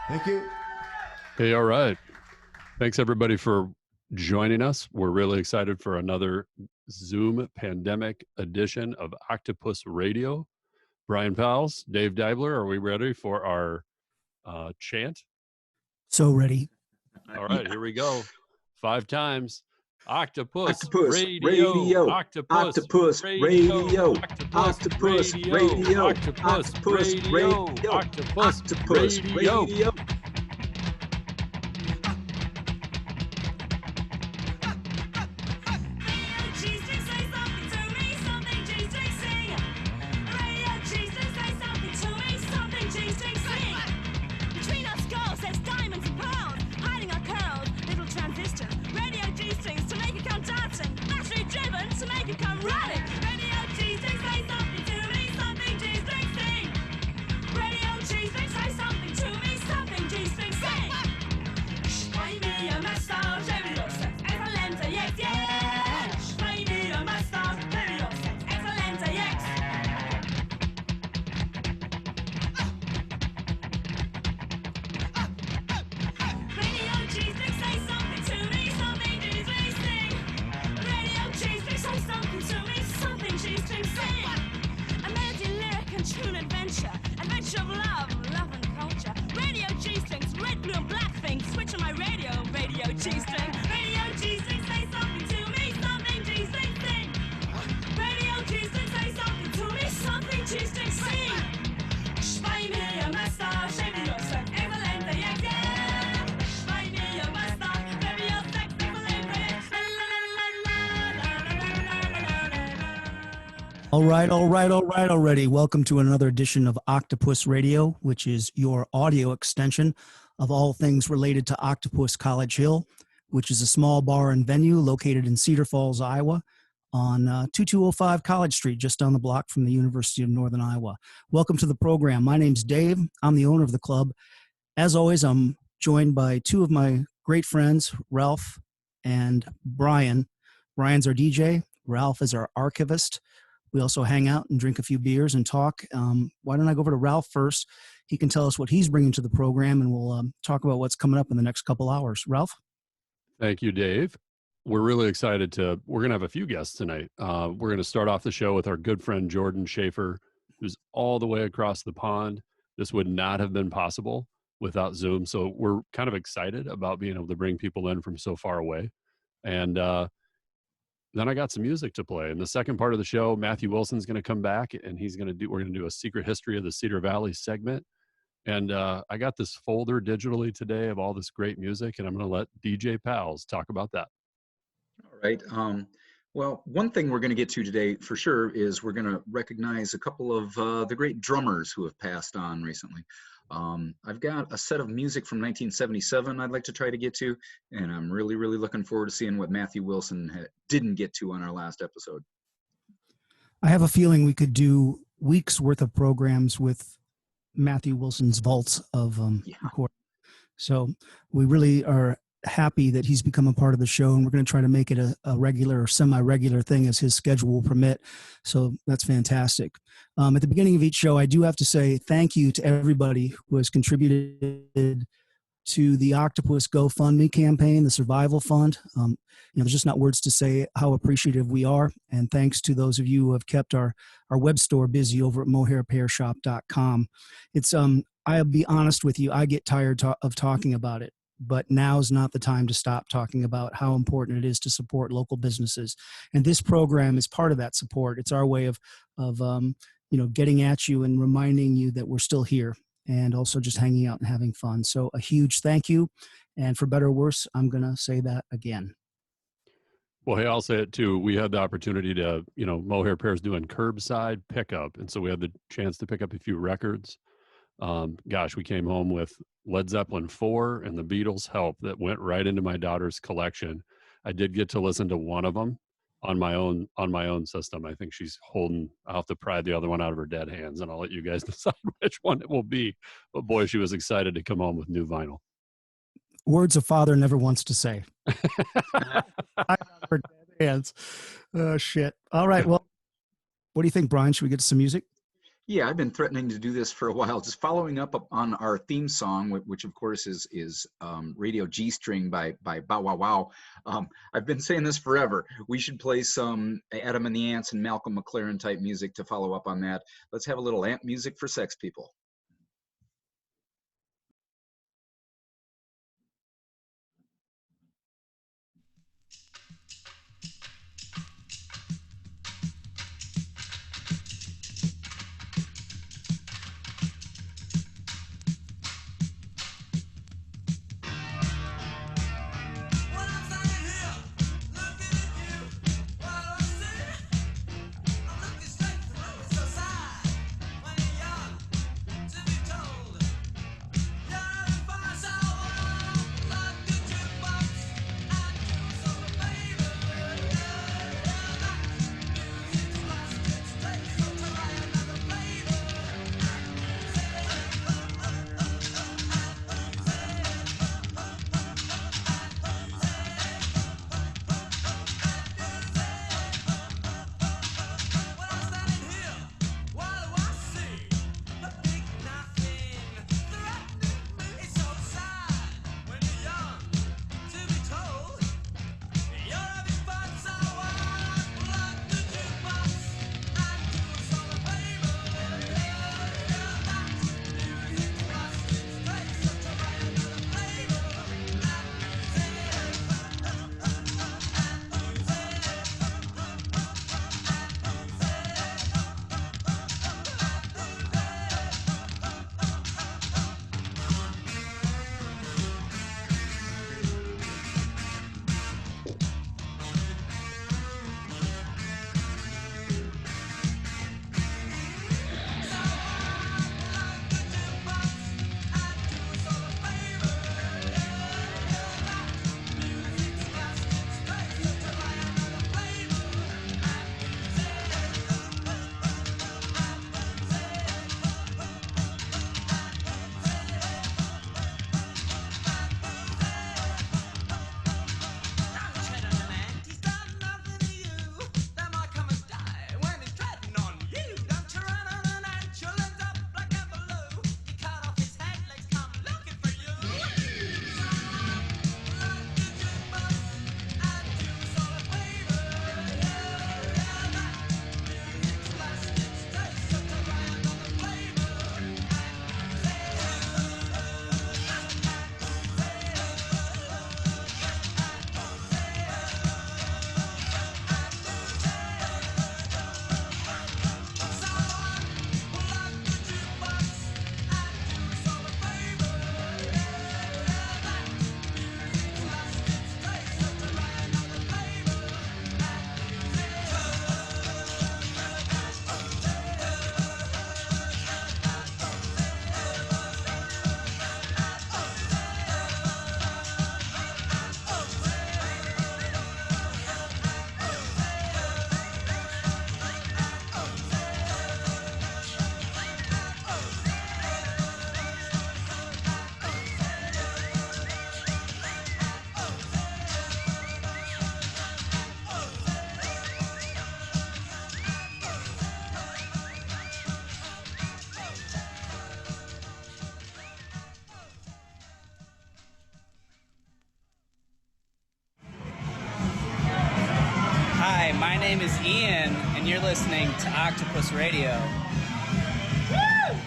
Thank you. Hey, all right. Thanks everybody for joining us. We're really excited for another Zoom pandemic edition of Octopus Radio. Brian Powles, Dave Deibler, are we ready for our chant? So ready. All right, Here we go. 5 times. Octopus, Octopus Radio. Octopus, Octopus Radio. Octopus, Radio. Octopus, Radio. Octopus, Radio. All right already. Welcome to another edition of Octopus Radio, which is your audio extension of all things related to Octopus College Hill, which is a small bar and venue located in Cedar Falls, Iowa, on 2205 College Street, just down the block from the University of Northern Iowa. Welcome to the program. My name's Dave. I'm the owner of the club. As always, I'm joined by two of my great friends, Ralph and Brian. Brian's our DJ. Ralph is our archivist. We also hang out and drink a few beers and talk. Why don't I go over to Ralph first? He can tell us what he's bringing to the program, and we'll talk about what's coming up in the next couple hours. Ralph? Thank you, Dave. We're really excited we're going to have a few guests tonight. We're going to start off the show with our good friend, Jordan Schafer, who's all the way across the pond. This would not have been possible without Zoom. So we're kind of excited about being able to bring people in from so far away. And, then I got some music to play. In the second part of the show, Matthew Wilson's going to come back, and we're going to do a secret history of the Cedar Valley segment. And I got this folder digitally today of all this great music, and I'm going to let DJ Pals talk about that. All right. Well, one thing we're going to get to today for sure is we're going to recognize a couple of the great drummers who have passed on recently. I've got a set of music from 1977 I'd like to try to get to, and I'm really looking forward to seeing what Matthew Wilson didn't get to on our last episode. I have a feeling we could do weeks worth of programs with Matthew Wilson's vaults of recording. So we really are happy that he's become a part of the show, and we're going to try to make it a regular or semi-regular thing as his schedule will permit. So that's fantastic. At the beginning of each show, I do have to say thank you to everybody who has contributed to the Octopus GoFundMe campaign, the Survival Fund. There's just not words to say how appreciative we are. And thanks to those of you who have kept our web store busy over at mohairrepairshop.com. It's, I'll be honest with you, I get tired of talking about it. But now's not the time to stop talking about how important it is to support local businesses. And this program is part of that support. It's our way of getting at you and reminding you that we're still here, and also just hanging out and having fun. So a huge thank you. And for better or worse, I'm going to say that again. Well, hey, I'll say it too. We had the opportunity to, Mohair Repair's doing curbside pickup. And so we had the chance to pick up a few records. We came home with Led Zeppelin 4 and the Beatles' Help that went right into my daughter's collection. I did get to listen to one of them on my own system. I think I'll have to pry the other one out of her dead hands, and I'll let you guys decide which one it will be. But boy, she was excited to come home with new vinyl. Words a father never wants to say. I got her dead hands. Oh, shit. All right. Well, what do you think, Brian? Should we get to some music? Yeah, I've been threatening to do this for a while. Just following up on our theme song, which of course is Radio G String by Bow Wow Wow. I've been saying this forever. We should play some Adam and the Ants and Malcolm McLaren type music to follow up on that. Let's have a little ant music for sex people. Hi, my name is Ian, and you're listening to Octopus Radio. Woo!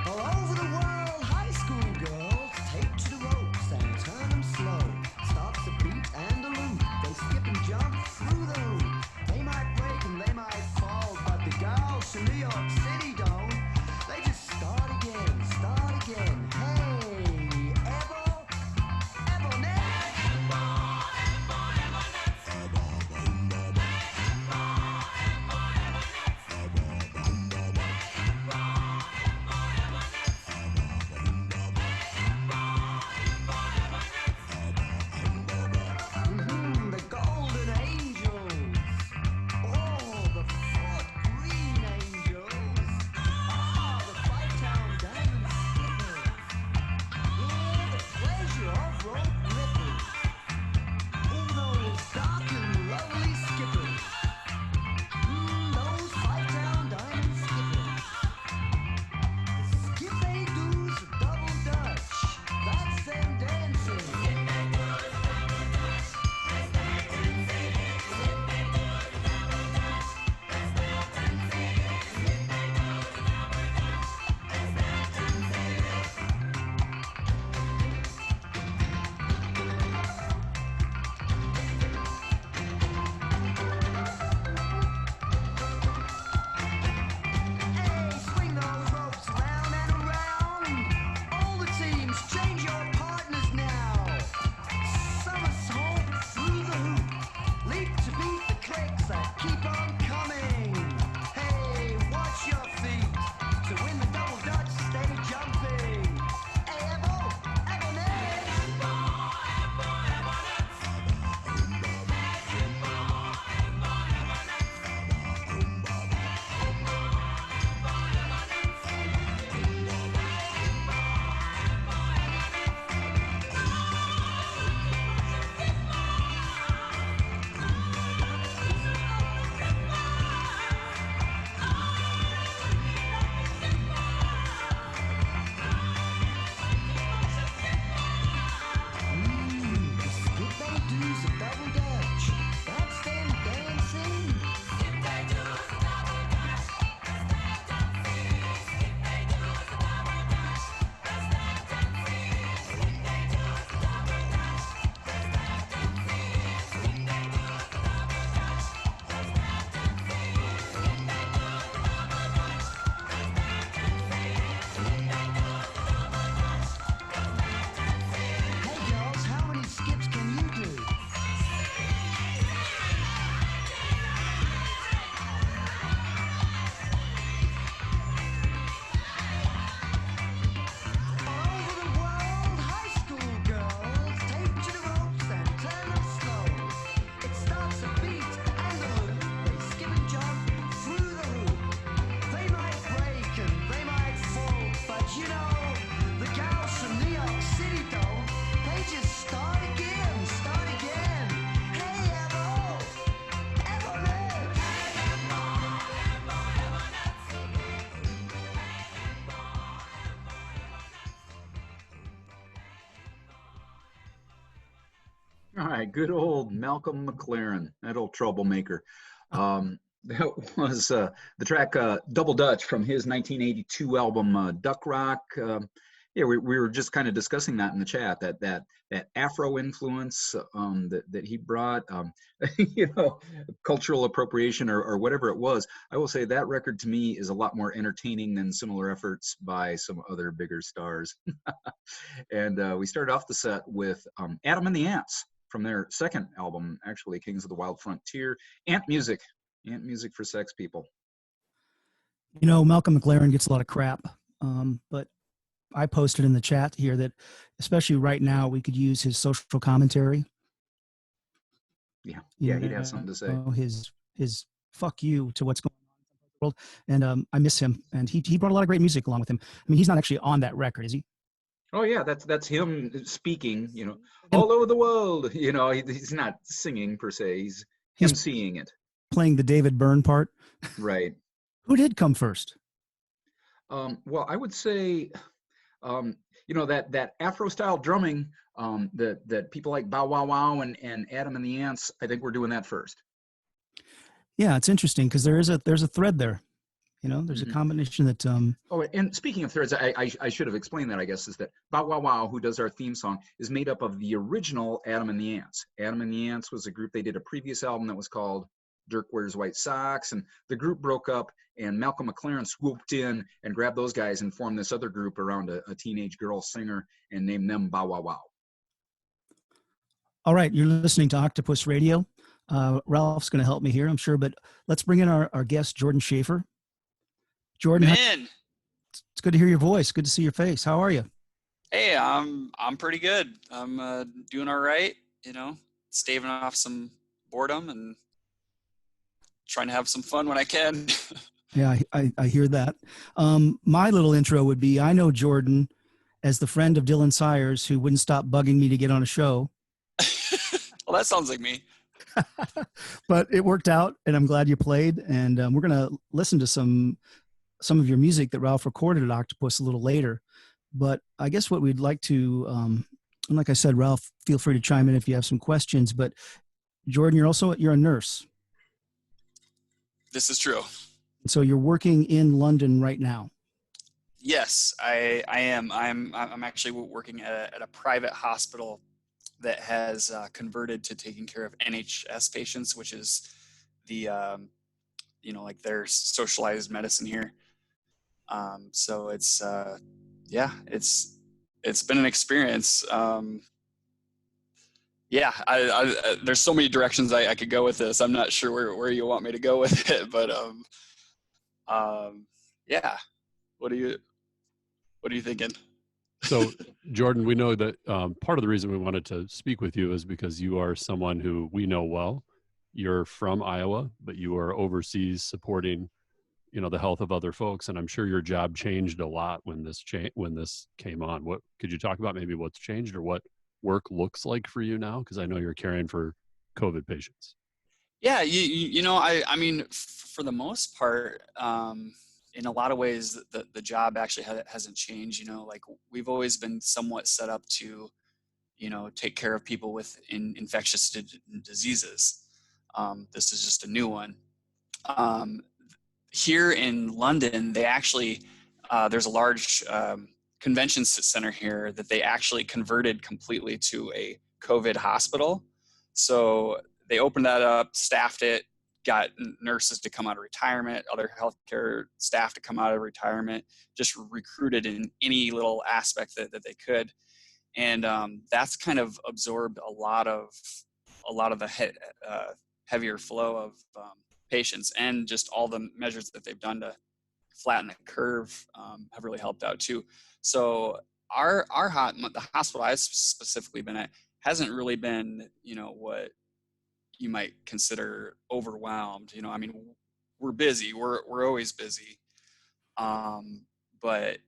All over the world, high school All right, good old Malcolm McLaren, that old troublemaker. That was the track Double Dutch from his 1982 album Duck Rock. Yeah, we were just kind of discussing that in the chat, that Afro influence that he brought, cultural appropriation or whatever it was. I will say that record to me is a lot more entertaining than similar efforts by some other bigger stars. And we started off the set with Adam and the Ants from their second album, actually, Kings of the Wild Frontier. Ant music for sex people. Malcolm McLaren gets a lot of crap, but I posted in the chat here that, especially right now, we could use his social commentary. Yeah, he'd have something to say. His fuck you to what's going on in the world, and I miss him. And he brought a lot of great music along with him. I mean, he's not actually on that record, is he? Oh yeah, that's him speaking. All over the world. He's not singing per se. He's seeing it. Playing the David Byrne part. Right. Who did come first? Well, I would say, that Afro style drumming that people like Bow Wow Wow and Adam and the Ants. I think we're doing that first. Yeah, it's interesting because there's a thread there. There's a combination that. Oh, and speaking of threads, I should have explained that. I guess is that Bow Wow Wow, who does our theme song, is made up of the original Adam and the Ants. Adam and the Ants was a group. They did a previous album that was called Dirk Wears White Socks, and the group broke up, and Malcolm McLaren swooped in and grabbed those guys and formed this other group around a teenage girl singer and named them Bow Wow Wow. All right, you're listening to Octopus Radio. Ralph's going to help me here, I'm sure, but let's bring in our guest, Jordan Schafer. Jordan, it's good to hear your voice. Good to see your face. How are you? Hey, I'm pretty good. I'm doing all right. Staving off some boredom and trying to have some fun when I can. Yeah, I hear that. My little intro would be, I know Jordan as the friend of Dylan Sayers who wouldn't stop bugging me to get on a show. Well, that sounds like me. But it worked out, and I'm glad you played. And we're going to listen to some of your music that Ralph recorded at Octopus a little later. But I guess what we'd like to, and like I said, Ralph, feel free to chime in if you have some questions. But Jordan, you're a nurse. This is true. So you're working in London right now. Yes, I am. I'm actually working at a private hospital that has converted to taking care of NHS patients, which is the like their socialized medicine here. So it's it's been an experience. There's so many directions I could go with this. I'm not sure where you want me to go with it, but What are you thinking? So, Jordan, we know that part of the reason we wanted to speak with you is because you are someone who we know well. You're from Iowa, but you are overseas supporting, the health of other folks. And I'm sure your job changed a lot when this came on. What could you talk about? Maybe what's changed or what work looks like for you now? Because I know you're caring for COVID patients. Yeah, I mean, for the most part, in a lot of ways, the job actually hasn't changed. Like we've always been somewhat set up to, take care of people with infectious diseases. This is just a new one. Here in London, they actually, there's a large convention center here that they actually converted completely to a COVID hospital. So they opened that up, staffed it, got nurses to come out of retirement, other healthcare staff to come out of retirement, just recruited in any little aspect that they could. And that's kind of absorbed a lot of the heavier flow of patients, and just all the measures that they've done to flatten the curve have really helped out too. So the hospital I've specifically been at hasn't really been, what you might consider overwhelmed. I mean, we're busy. We're always busy, but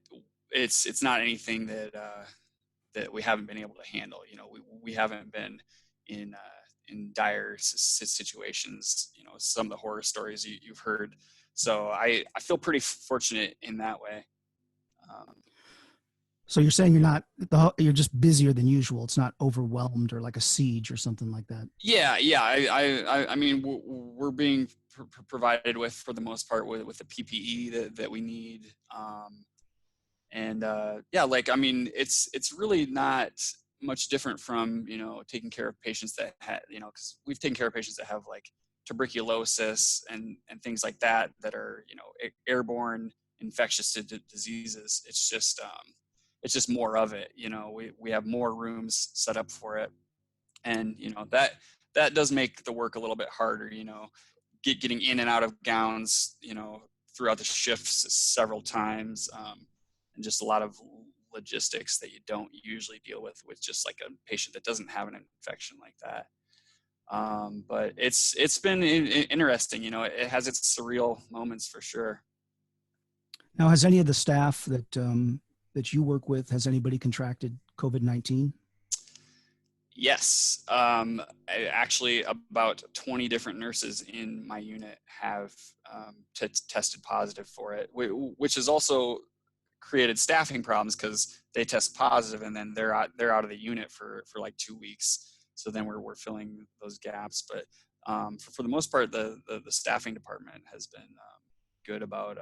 it's not anything that we haven't been able to handle. We haven't been in dire situations. Some of the horror stories you've heard. So I feel pretty fortunate in that way. So you're saying you're just busier than usual. It's not overwhelmed or like a siege or something like that. Yeah. I mean, we're being provided with, for the most part, with the PPE that we need. Like, I mean, it's really not much different from, taking care of patients that had, because we've taken care of patients that have like tuberculosis and things like that are, airborne infectious diseases. It's just more of it. We have more rooms set up for it, and that does make the work a little bit harder. Getting in and out of gowns, throughout the shifts several times, and just a lot of logistics that you don't usually deal with just like a patient that doesn't have an infection like that. But it's been interesting. It has its surreal moments for sure. Now, has any of the staff that you work with, has anybody contracted COVID-19? Yes. Actually, about 20 different nurses in my unit have tested positive for it, which has also created staffing problems because they test positive and then they're out of the unit for like 2 weeks. So then we're filling those gaps. But for the most part, the staffing department has been good about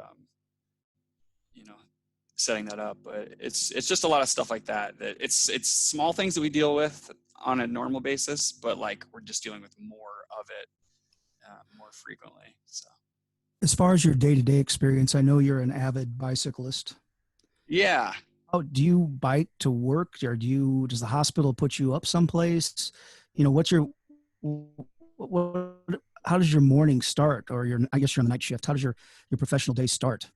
setting that up. But it's just a lot of stuff like that it's small things that we deal with on a normal basis, but like we're just dealing with more of it more frequently. So as far as your day-to-day experience, I know you're an avid bicyclist. Yeah. Oh, do you bike to work, or does the hospital put you up someplace? How does your morning start, or I guess you're on the night shift. How does your professional day start?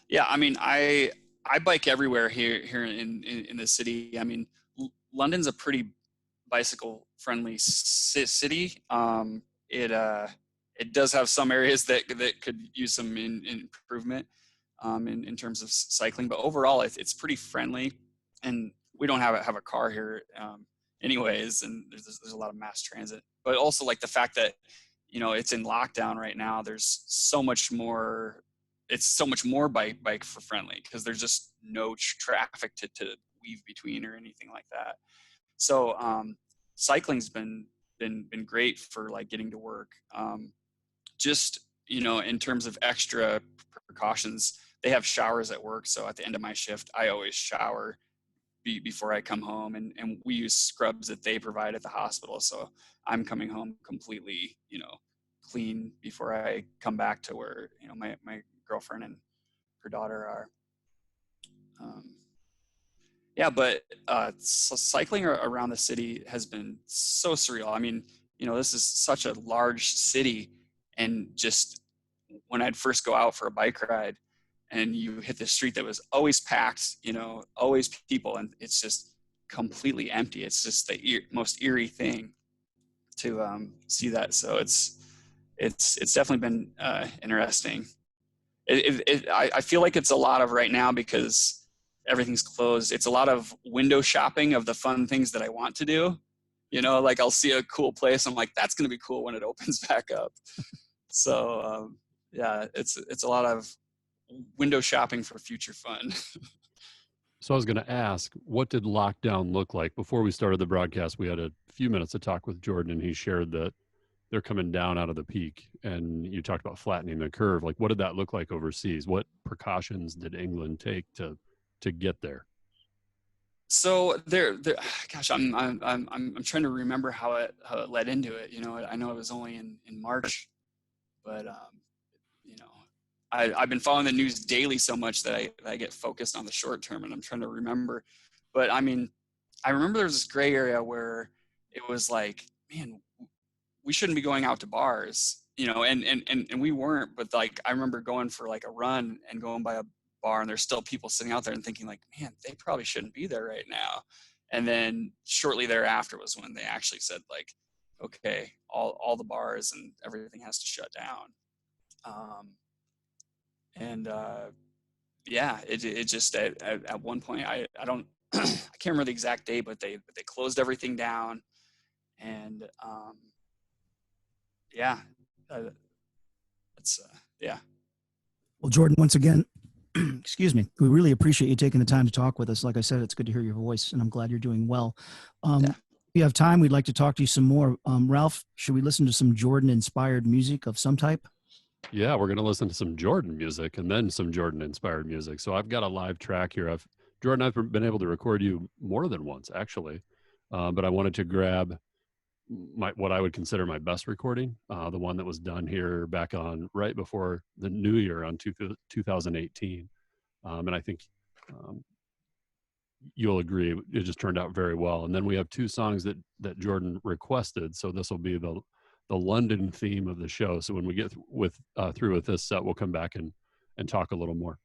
Yeah, I mean, I bike everywhere here in the city. I mean, London's a pretty bicycle friendly city. It does have some areas that could use some improvement in terms of cycling, but overall it's pretty friendly. And we don't have a car here anyways, and there's a lot of mass transit. But also like the fact that it's in lockdown right now, there's so much more. It's so much more bike for friendly because there's just no traffic to weave between or anything like that. So cycling's been great for like getting to work. Just in terms of extra precautions, they have showers at work. So at the end of my shift, I always shower before I come home, and we use scrubs that they provide at the hospital. So I'm coming home completely, clean before I come back to where, my girlfriend and her daughter are. So cycling around the city has been so surreal. I mean, this is such a large city, and just when I'd first go out for a bike ride and you hit the street that was always packed, always people, and it's just completely empty. It's just the most eerie thing to see that. So it's definitely been interesting. I feel like it's a lot of right now because everything's closed. It's a lot of window shopping of the fun things that I want to do. Like I'll see a cool place, I'm like, that's going to be cool when it opens back up. So it's a lot of window shopping for future fun. So I was going to ask, what did lockdown look like? Before we started the broadcast, we had a few minutes to talk with Jordan, and he shared that they're coming down out of the peak, and you talked about flattening the curve. Like, what did that look like overseas? What precautions did England take to get there? So gosh, I'm trying to remember how it led into it. I know it was only in March, but I've been following the news daily so much that I get focused on the short term, and I'm trying to remember. But I mean, I remember there was this gray area where it was like, man, we shouldn't be going out to bars, and we weren't. But like, I remember going for like a run and going by a bar, and there's still people sitting out there and thinking like, man, they probably shouldn't be there right now. And then shortly thereafter was when they actually said like, okay, all the bars and everything has to shut down. It just at one point I don't I can't remember the exact date, but they closed everything down, and Well, Jordan, once again, excuse me. We really appreciate you taking the time to talk with us. Like I said, it's good to hear your voice, and I'm glad you're doing well. Yeah. If you have time, we'd like to talk to you some more. Ralph, should we listen to some Jordan-inspired music of some type? Yeah, we're going to listen to some Jordan music and then some Jordan-inspired music. So I've got a live track here. Jordan, I've been able to record you more than once, actually, but I wanted to grab what I would consider my best recording, the one that was done here back on right before the new year on 2018. And I think you'll agree, it just turned out very well. And then we have two songs that Jordan requested. So this will be the London theme of the show. So when we get through with this set, we'll come back and talk a little more.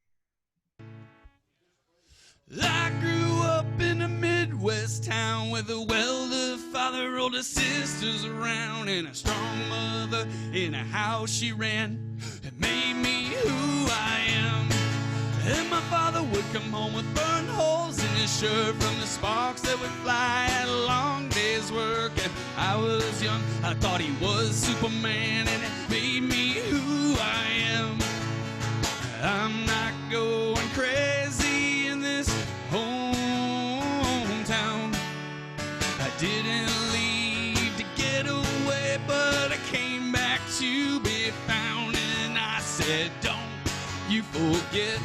I grew up in a Midwest town with a well-to father, older sisters around, and a strong mother in a house she ran. It made me who I am. And my father would come home with burn holes in his shirt from the sparks that would fly at a long day's work. And I was young, I thought he was Superman, and it made me who I am. I'm not going crazy in this hometown. I didn't leave to get away, but I came back to be found. And I said, don't you forget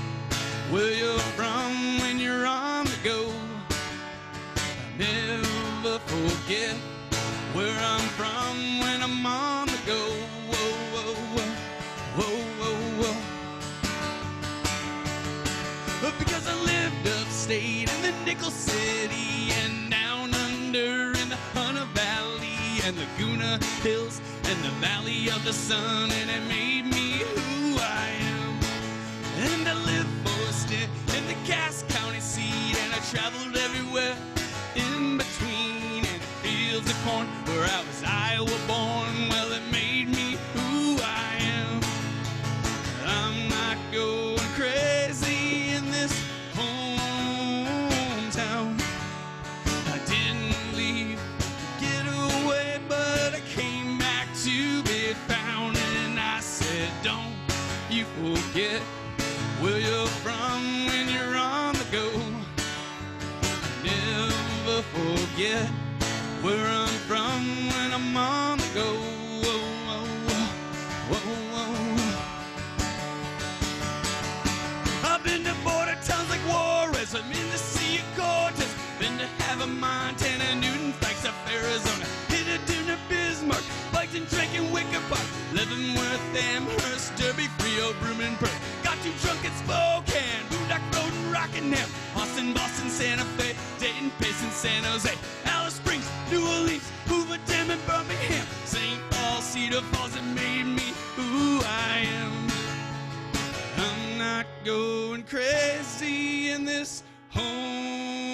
where you're from when you're on the go. I'll never forget where I'm from when I'm on the go. Whoa, whoa, whoa, whoa, whoa, whoa. Because I lived upstate in the Nickel City and down under in the Hunter Valley and Laguna Hills and the Valley of the Sun, and it made me who I am. And I lived for a stint in the Cass County seat, and I traveled everywhere in between, in fields of corn where I was Iowa born. Well, it made me who I am. I'm not going crazy in this hometown. I didn't leave to get away, but I came back to be found. And I said, don't you forget where you're from when you're on the go. Never forget where I'm from when I'm on the go. Whoa, whoa, whoa, whoa, whoa. I've been to border towns like Juarez, I'm in the Sea of Cortez, been to Havre, Montana, Newton, Flagstaff, Arizona, hit a dinner Bismarck, biked and drank in Wicker Park, Leavenworth, Amherst, Derby, Frio, Broome, and Perth. Got too drunk at Spokane, Boondock Road and Rockingham, Austin, Boston, Santa Fe, Dayton, Payson, San Jose, Alice Springs, New Orleans, Hoover Dam, and Birmingham, St. Paul, Cedar Falls, that made me who I am. I'm not going crazy in this hometown.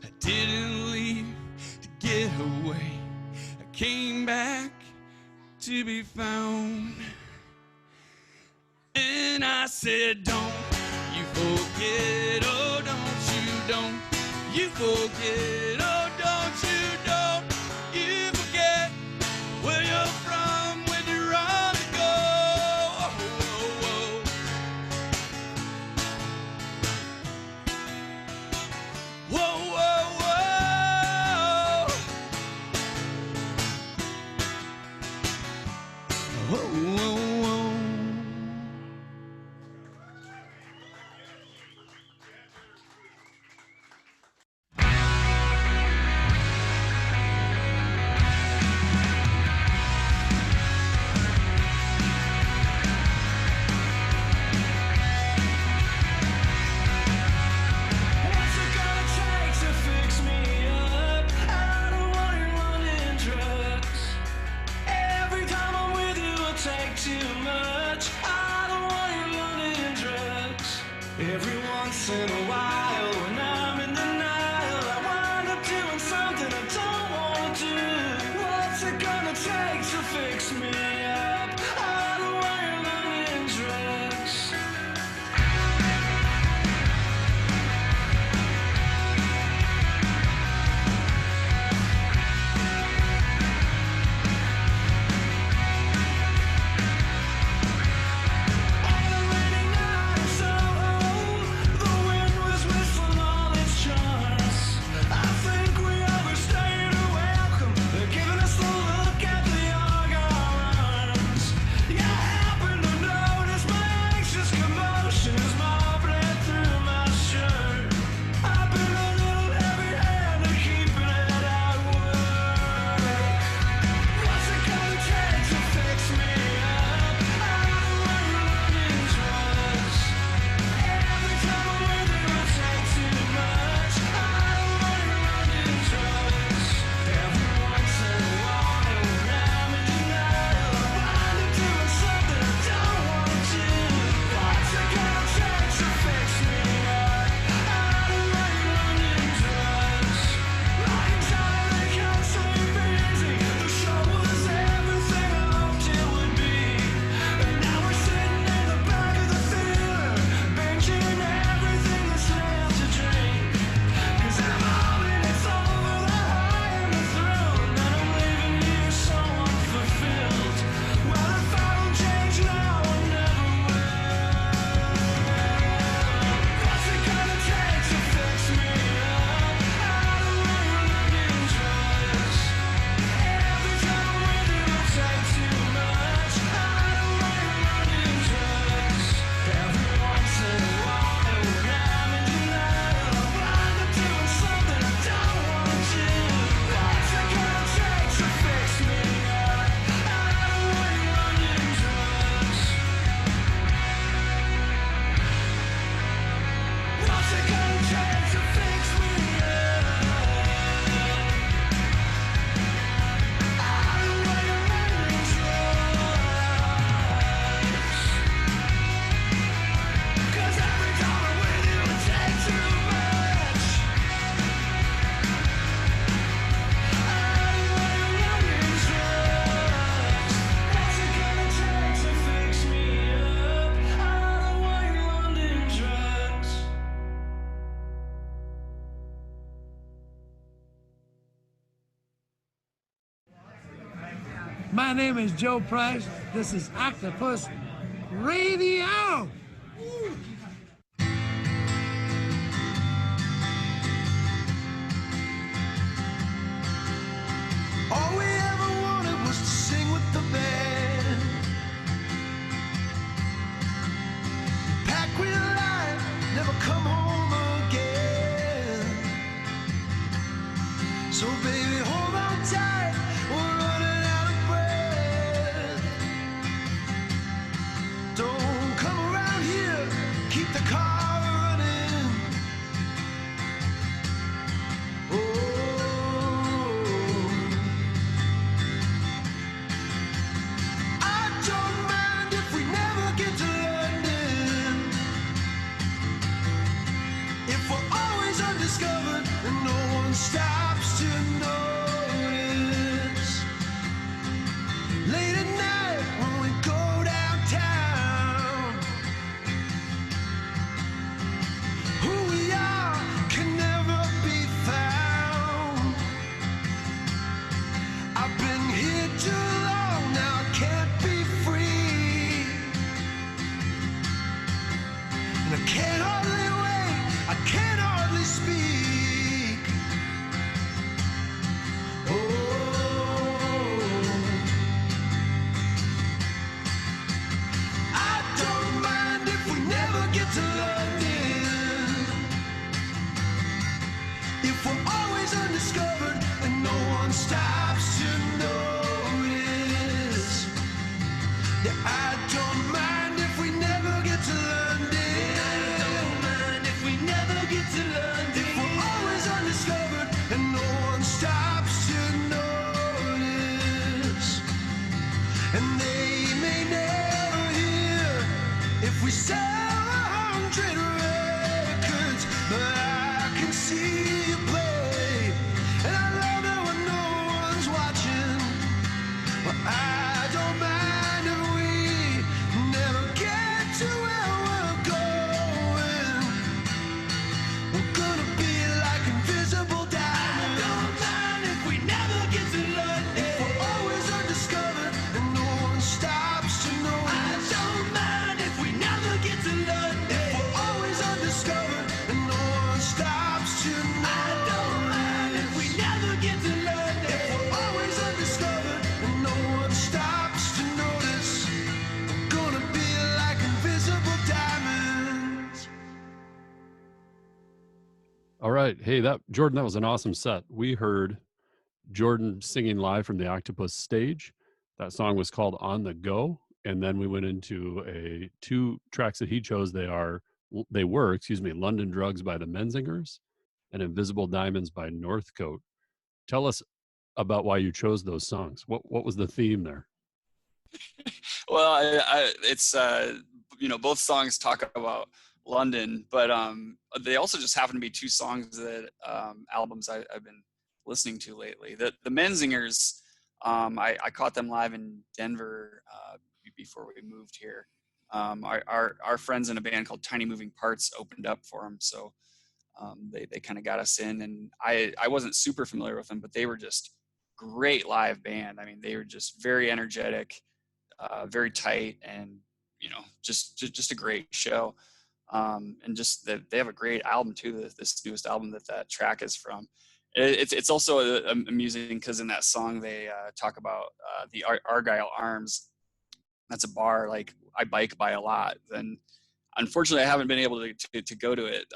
I didn't leave to get away. I came back to be found. And I said, don't you forget, oh, don't you forget, oh, don't you forget where you're from when you're on the go. Oh, oh, oh. Whoa, whoa, whoa. Whoa, whoa, whoa. My name is Joe Price. This is Octopus Radio. All we ever wanted was to sing with the band. Pack with life, never come home again. So baby, hold on tight, we're running out of breath. Don't come around here, keep the car running. Oh. Undiscovered and no one stops to notice. Late at night when we go downtown, who we are can never be found. I've been here too long, now I can't be free, and I can't hardly wait, I can't hardly speak. Oh, I don't mind if we never get to London, if we're always undiscovered and no one stops to notice. Yeah, I don't mind if we never get to London. If we're always undiscovered and no one stops to notice, and they may never hear if we sell 100 records, but I can see you play, and I love it when no one's watching. But I don't mind if we never get to where we're going. We're gonna be like invisible diamonds. I don't mind if we never get to London. If we're always undiscovered and no one stops to notice. I don't mind if we never get to London. If we're always undiscovered and no one stops to notice. I don't mind if we never get to London. If we're always undiscovered and no one stops to notice. We're gonna be like invisible diamonds. All right. Hey, Jordan, that was an awesome set. We heard Jordan singing live from the Octopus stage. That song was called On the Go. And then we went into two tracks that he chose. They were, London Drugs by the Menzingers and Invisible Diamonds by Northcote. Tell us about why you chose those songs. What was the theme there? Well, it's both songs talk about London, but they also just happen to be two songs that albums I've been listening to lately. The Menzingers, I caught them live in Denver before we moved here. Our friends in a band called Tiny Moving Parts opened up for them, so they kind of got us in. And I wasn't super familiar with them, but they were just great live band. I mean, they were just very energetic, very tight, and just a great show. And just that they have a great album too. This newest album that track is from. It's also amusing because in that song they talk about the Argyle Arms. That's a bar like I bike by a lot. And unfortunately, I haven't been able to go to it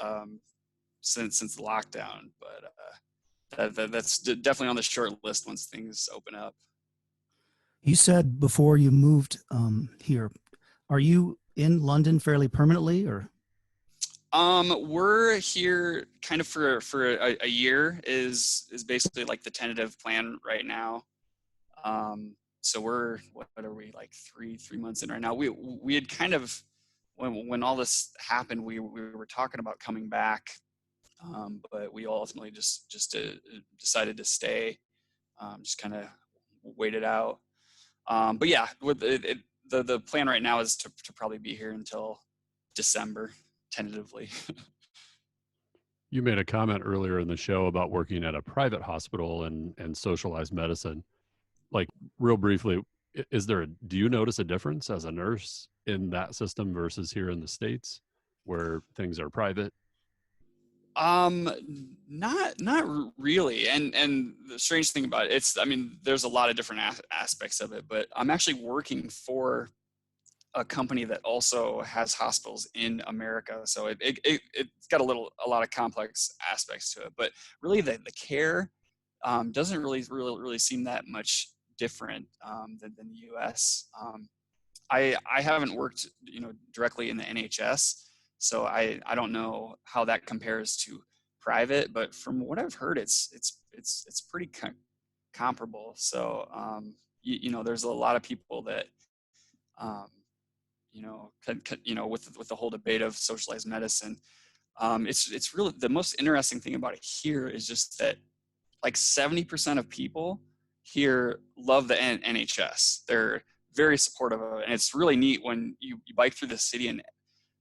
since the lockdown. But that's definitely on the short list once things open up. You said before you moved here, are you in London fairly permanently, or? We're here kind of for a year is basically like the tentative plan right now. So we're, what are we, like three months in right now? We had kind of, when all this happened, we were talking about coming back, but we ultimately just decided to stay, just kind of wait it out. But yeah, with the plan right now is to probably be here until December, tentatively. You made a comment earlier in the show about working at a private hospital and socialized medicine. like real briefly, do you notice a difference as a nurse in that system versus here in the States where things are private? Not really. And the strange thing about it, there's a lot of different aspects of it, but I'm actually working for a company that also has hospitals in America. So it's got a lot of complex aspects to it, but really the care doesn't really seem that much different than the US. I haven't worked, directly in the NHS, so I don't know how that compares to private, but from what I've heard, it's pretty comparable. So there's a lot of people that with the whole debate of socialized medicine, it's really the most interesting thing about it here is just that like 70% of people here love the NHS. They're very supportive of it, and it's really neat when you bike through the city. And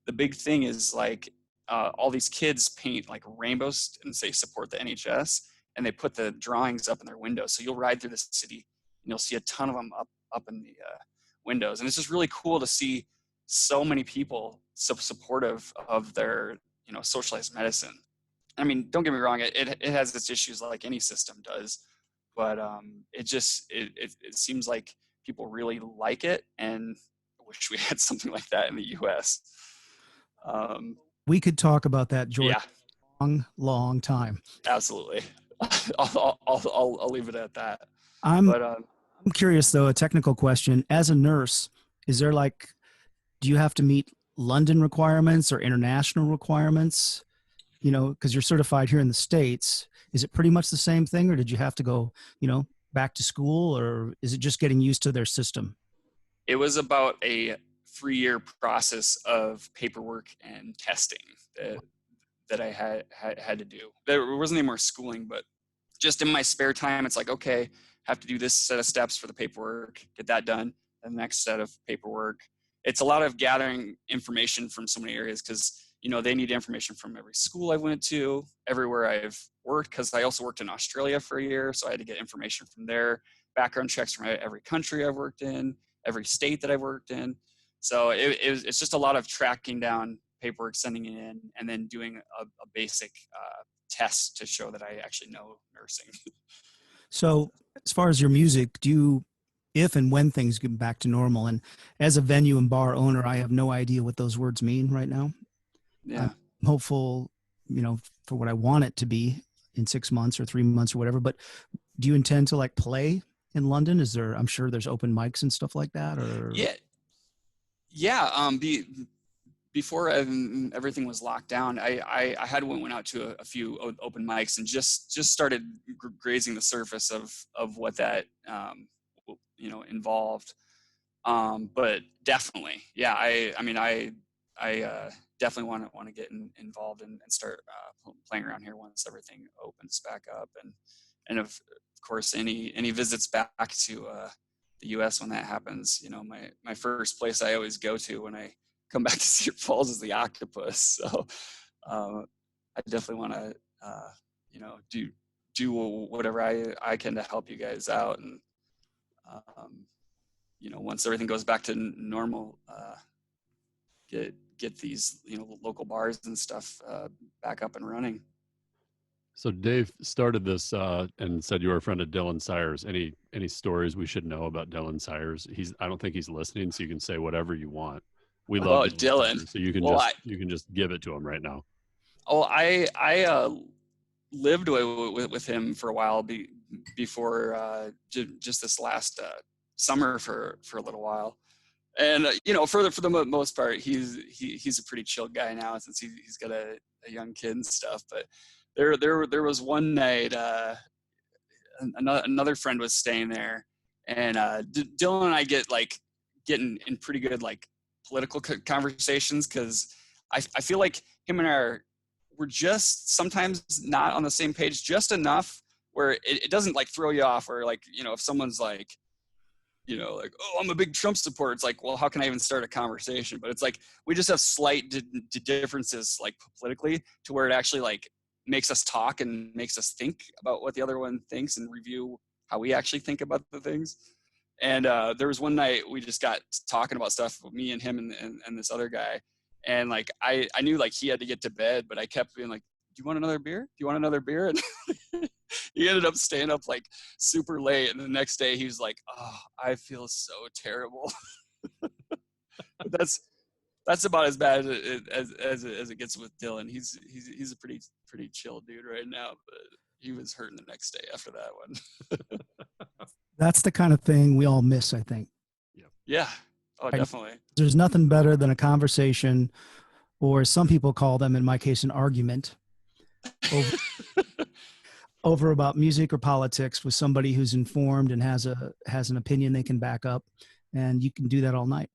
the big thing is like all these kids paint like rainbows and say support the NHS, and they put the drawings up in their windows. So you'll ride through the city and you'll see a ton of them up in the windows, and it's just really cool to see so many people so supportive of their socialized medicine. I mean, don't get me wrong, it has its issues like any system does, but it seems like people really like it, and I wish we had something like that in the US. We could talk about that, Jordan, yeah, long time. Absolutely. I'll leave it at that. I'm curious though, a technical question. As a nurse, do you have to meet London requirements or international requirements? Because you're certified here in the States. Is it pretty much the same thing, or did you have to go, back to school, or is it just getting used to their system? It was about a 3-year process of paperwork and testing that I had to do. There wasn't any more schooling, but just in my spare time, it's like, okay, have to do this set of steps for the paperwork, get that done, and the next set of paperwork. It's a lot of gathering information from so many areas because, they need information from every school I went to, everywhere I've worked, because I also worked in Australia for a year, so I had to get information from there, background checks from every country I've worked in, every state that I've worked in. So it's just a lot of tracking down paperwork, sending it in, and then doing a basic test to show that I actually know nursing. So as far as your music, if and when things get back to normal, and as a venue and bar owner, I have no idea what those words mean right now. Yeah. I'm hopeful, for what I want it to be in 6 months or 3 months or whatever, but do you intend to play in London? I'm sure there's open mics and stuff like that, or? Yeah. Before everything was locked down, I had went out to a few open mics and just started grazing the surface of what that, involved. But definitely, yeah, I definitely want to get involved and start playing around here once everything opens back up, and of course any visits back to the U.S. when that happens. My first place I always go to when I come back to Cedar Falls is the Octopus. So I definitely want to do whatever I can to help you guys out, and once everything goes back to normal, get these local bars and stuff back up and running. So Dave started this and said you were a friend of Dylan Sayers. Any stories we should know about Dylan Sayers? I don't think he's listening, so you can say whatever you want. We love Dylan. Sayers, so you can just give it to him right now. Oh, I lived with him for a while before just this last summer for a little while. And for the most part, he's a pretty chill guy now since he's got a young kid and stuff. But there was one night, another friend was staying there, and Dylan and I getting in pretty good political conversations, because I feel like him and we're just sometimes not on the same page just enough where it doesn't throw you off, or if someone's oh, I'm a big Trump supporter. It's well, how can I even start a conversation? But it's we just have slight differences politically, to where it actually makes us talk and makes us think about what the other one thinks and review how we actually think about the things. And there was one night we just got talking about stuff, me and him and this other guy. And like, I knew like he had to get to bed, but I kept being like, do you want another beer? Do you want another beer? And he ended up staying up like super late. And the next day he was like, oh, I feel so terrible. But that's about as bad as it gets with Dylan. He's a pretty chill dude right now, but he was hurting the next day after that one. That's the kind of thing we all miss, I think. Yeah. Oh, definitely. There's nothing better than a conversation, or some people call them, in my case, an argument over about music or politics with somebody who's informed and has an opinion they can back up, and you can do that all night.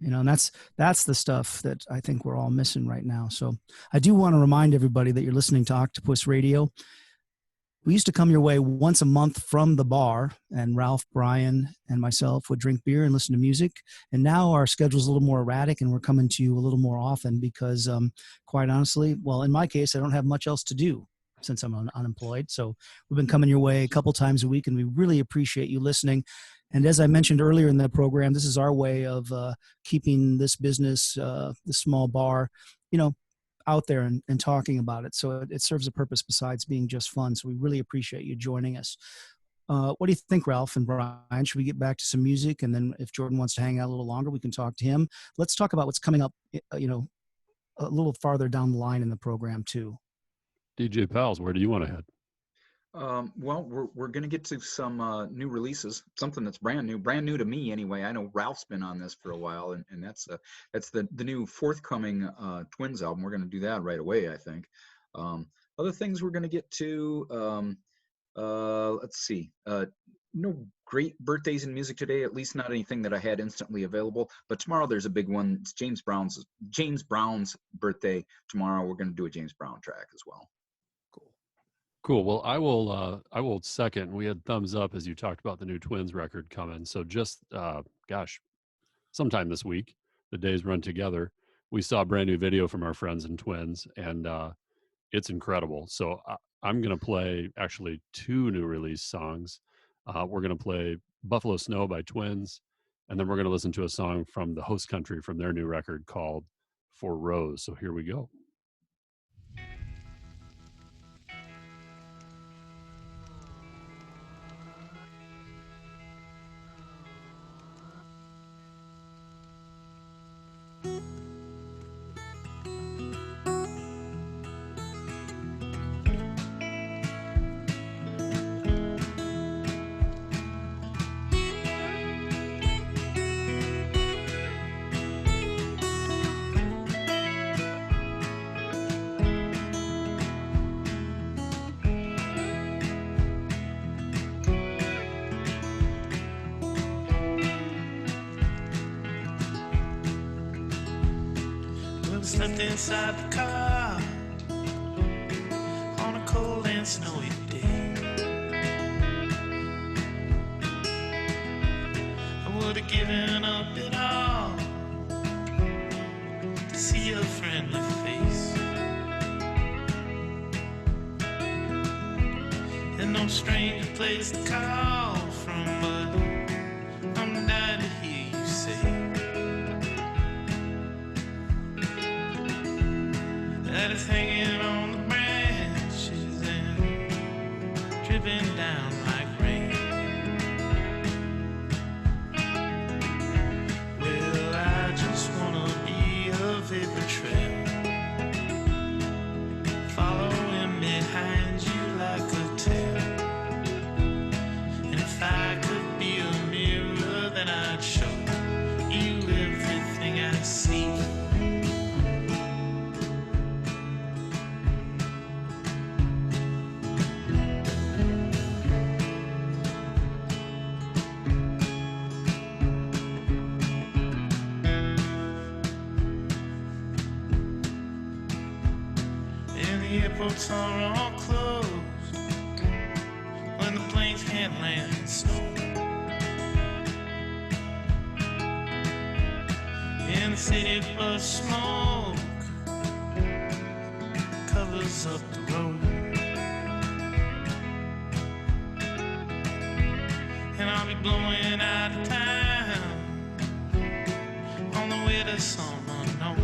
And that's the stuff that I think we're all missing right now. So I do want to remind everybody that you're listening to Octopus Radio. We used to come your way once a month from the bar, and Ralph, Brian, and myself would drink beer and listen to music. And now our schedule's a little more erratic, and we're coming to you a little more often because, quite honestly, well, in my case, I don't have much else to do since I'm unemployed. So we've been coming your way a couple times a week, and we really appreciate you listening. And as I mentioned earlier in the program, this is our way of keeping this business, the small bar, out there and talking about it. So it serves a purpose besides being just fun. So we really appreciate you joining us. What do you think, Ralph and Brian? Should we get back to some music? And then if Jordan wants to hang out a little longer, we can talk to him. Let's talk about what's coming up, a little farther down the line in the program too. DJ Pals, where do you want to head? Well, we're going to get to some new releases, something that's brand new to me anyway. I know Ralph's been on this for a while, and that's the new forthcoming Twins album. We're going to do that right away, I think. Other things we're going to get to, let's see. No great birthdays in music today, at least not anything that I had instantly available. But tomorrow there's a big one. It's James Brown's birthday tomorrow. We're going to do a James Brown track as well. Cool. Well, I will second. We had thumbs up as you talked about the new Twins record coming. So just, sometime this week, the days run together. We saw a brand new video from our friends in Twins, and it's incredible. So I'm going to play actually 2 new release songs. We're going to play Buffalo Snow by Twins, and then we're going to listen to a song from the host country from their new record called For Rose. So here we go. Slept inside the car on a cold and snowy day. I would have given up it all to see your friendly face. And no stranger place to call from, but I'm dying to hear you say that is hanging on the branches and dripping down like rain. Well, I just wanna be a vapor trail, following behind you like a tail. And if I could be a mirror, then I'd show you everything I see. Airports are all closed when the planes can't land in snow. In the city, bus smoke covers up the road. I'll be blowing out of town on the way to some unknown.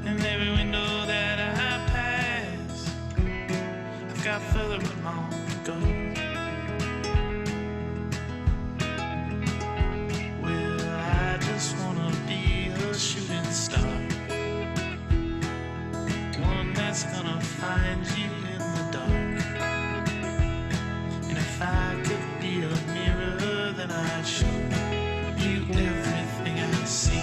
And every window that I pass, I've got further along to go. Well, I just wanna be a shooting star, one that's gonna find you in the dark. And if I could be a mirror, then I'd show you everything I see.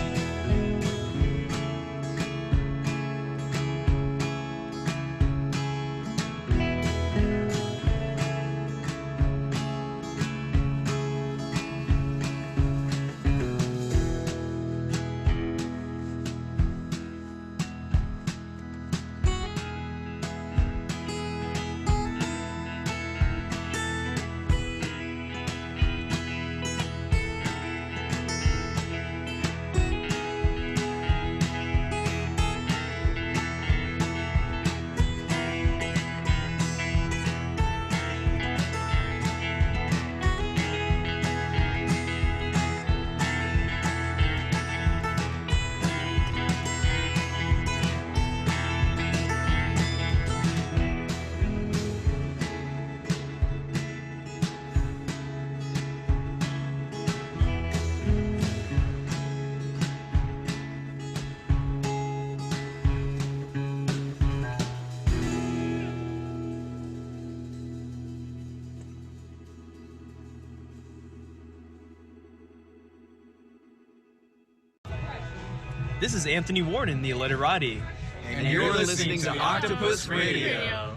This is Anthony Warren, the Illiterati. And you're listening to Octopus Radio.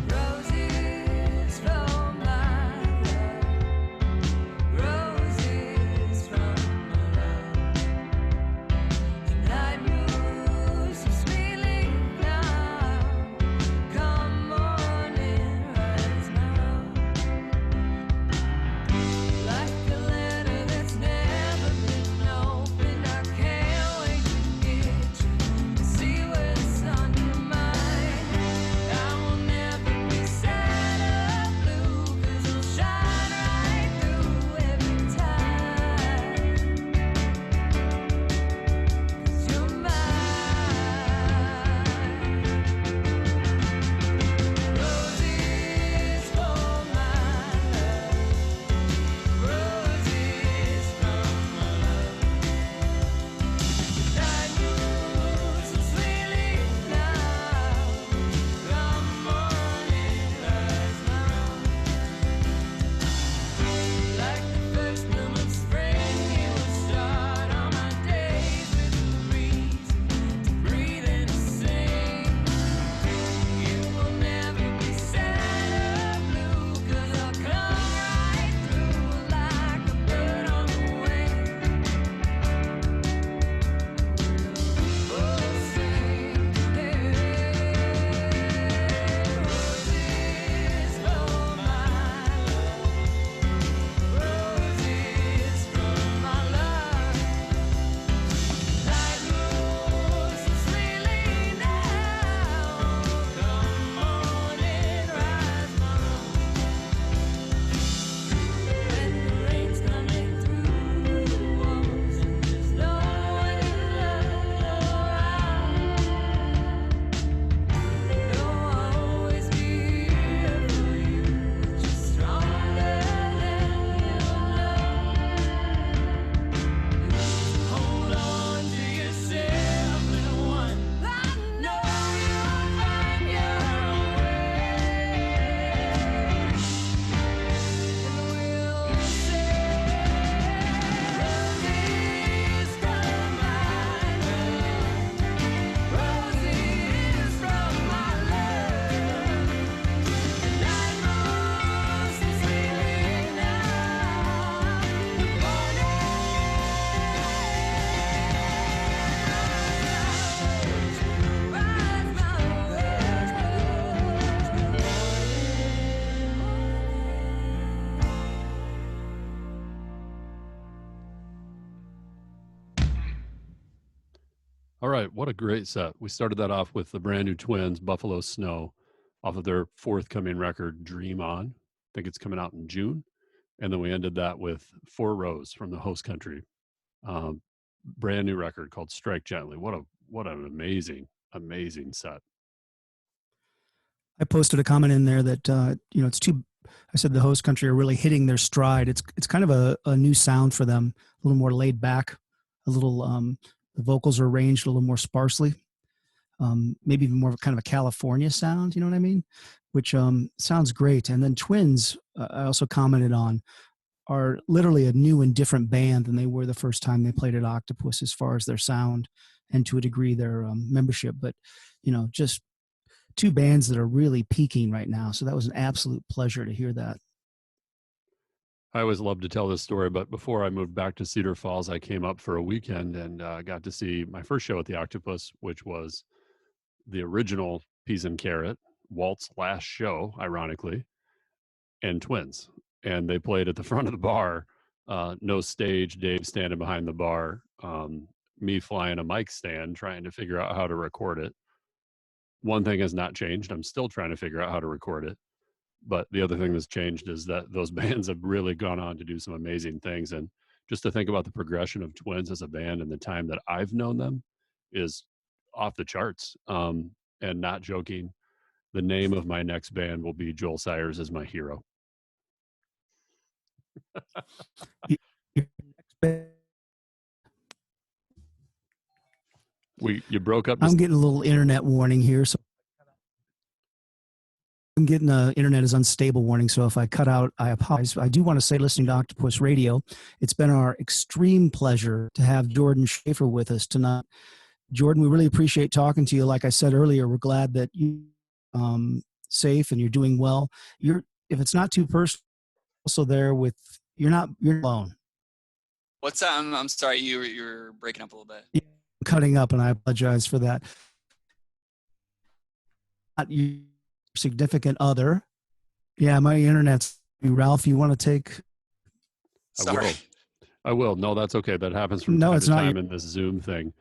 Roses from my love, the night moves All right, what a great set. We started that off with the brand new Twins, Buffalo Snow, off of their forthcoming record, Dream On. I think it's coming out in June. And then we ended that with Four Rows from the host country. Brand new record called Strike Gently. What an amazing set. I posted a comment in there that it's too. I said the host country are really hitting their stride. It's kind of a new sound for them, a little more laid back, a little. The vocals are arranged a little more sparsely, maybe even more of a kind of a California sound. You know what I mean? Which sounds great. And then Twins, I also commented on, are literally a new and different band than they were the first time they played at Octopus as far as their sound and to a degree their membership. But just two bands that are really peaking right now. So that was an absolute pleasure to hear that. I always love to tell this story, but before I moved back to Cedar Falls, I came up for a weekend and got to see my first show at the Octopus, which was the original Peas and Carrot, Walt's last show, ironically, and Twins. And they played at the front of the bar, no stage, Dave standing behind the bar, me flying a mic stand, trying to figure out how to record it. One thing has not changed. I'm still trying to figure out how to record it. But the other thing that's changed is that those bands have really gone on to do some amazing things. And just to think about the progression of Twins as a band and the time that I've known them is off the charts. And not joking, the name of my next band will be Joel Sayers is My Hero. You broke up. I'm getting a little internet warning here, so I'm getting an internet is unstable warning. So if I cut out, I apologize. I do want to say, listening to Octopus Radio, it's been our extreme pleasure to have Jordan Schafer with us tonight. Jordan, we really appreciate talking to you. Like I said earlier, we're glad that you're safe and you're doing well. If it's not too personal, also there with you're alone. What's that? I'm sorry, you're breaking up a little bit. Yeah, cutting up, and I apologize for that. Not your significant other. Yeah, my internet's. Ralph, you want to take? Sorry. I will. No, that's okay. That happens from time to time in this Zoom thing.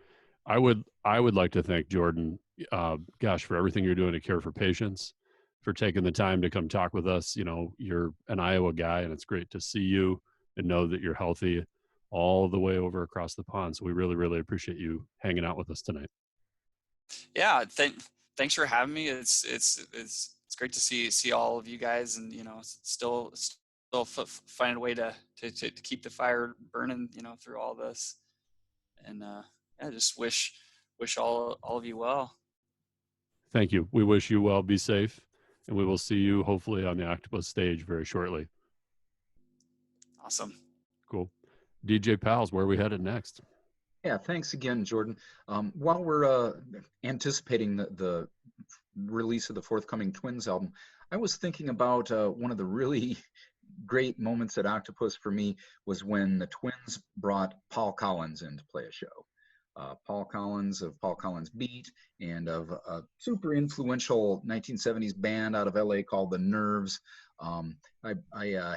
I would like to thank Jordan, for everything you're doing to care for patients, for taking the time to come talk with us. You're an Iowa guy, and it's great to see you and know that you're healthy all the way over across the pond. So we really, really appreciate you hanging out with us tonight. Yeah. Thanks for having me. It's great to see all of you guys, and still find a way to keep the fire burning, through all this. And I just wish all of you well. Thank you. We wish you well. Be safe, and we will see you hopefully on the Octopus stage very shortly. Awesome. Cool. DJ Pals, where are we headed next? Yeah, thanks again, Jordan. While we're anticipating the release of the forthcoming Twins album, I was thinking about one of the really great moments at Octopus for me was when the Twins brought Paul Collins in to play a show. Paul Collins of Paul Collins Beat and of a super influential 1970s band out of LA called The Nerves. I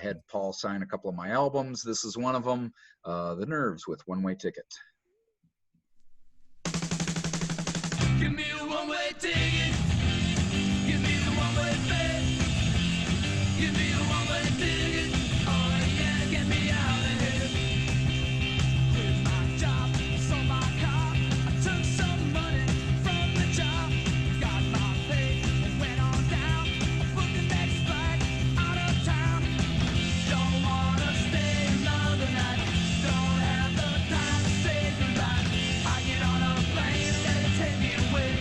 had Paul sign a couple of my albums. This is one of them, The Nerves with One Way Ticket. Give me a one-way ticket. Give me the one-way fare. Give me a one-way ticket. Oh yeah, get me out of here. Quit my job, sold my car. I took some money from the job. Got my pay and went on down. I booked the next flight out of town. Don't wanna stay another night. Don't have the time to say goodbye. I get on a plane and let it take me away.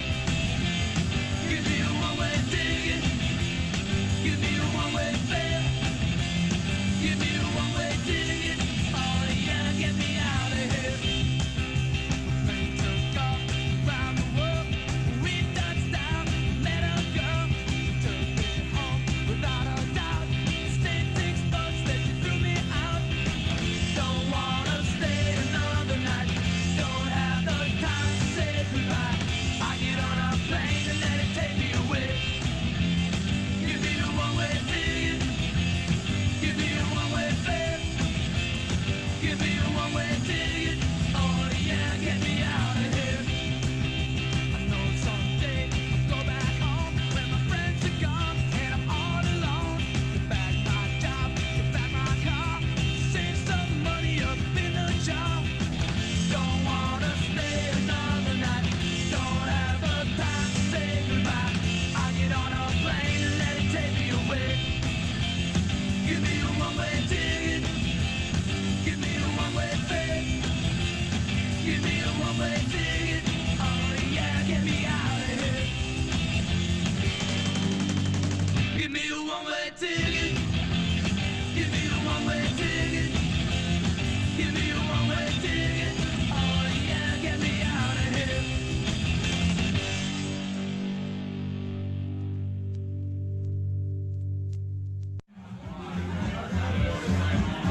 Give me a one-way ticket. Oh yeah, get me out of here. Give me a one-way ticket. Give me a one-way ticket. Give me a one-way ticket. Oh yeah, get me out of here.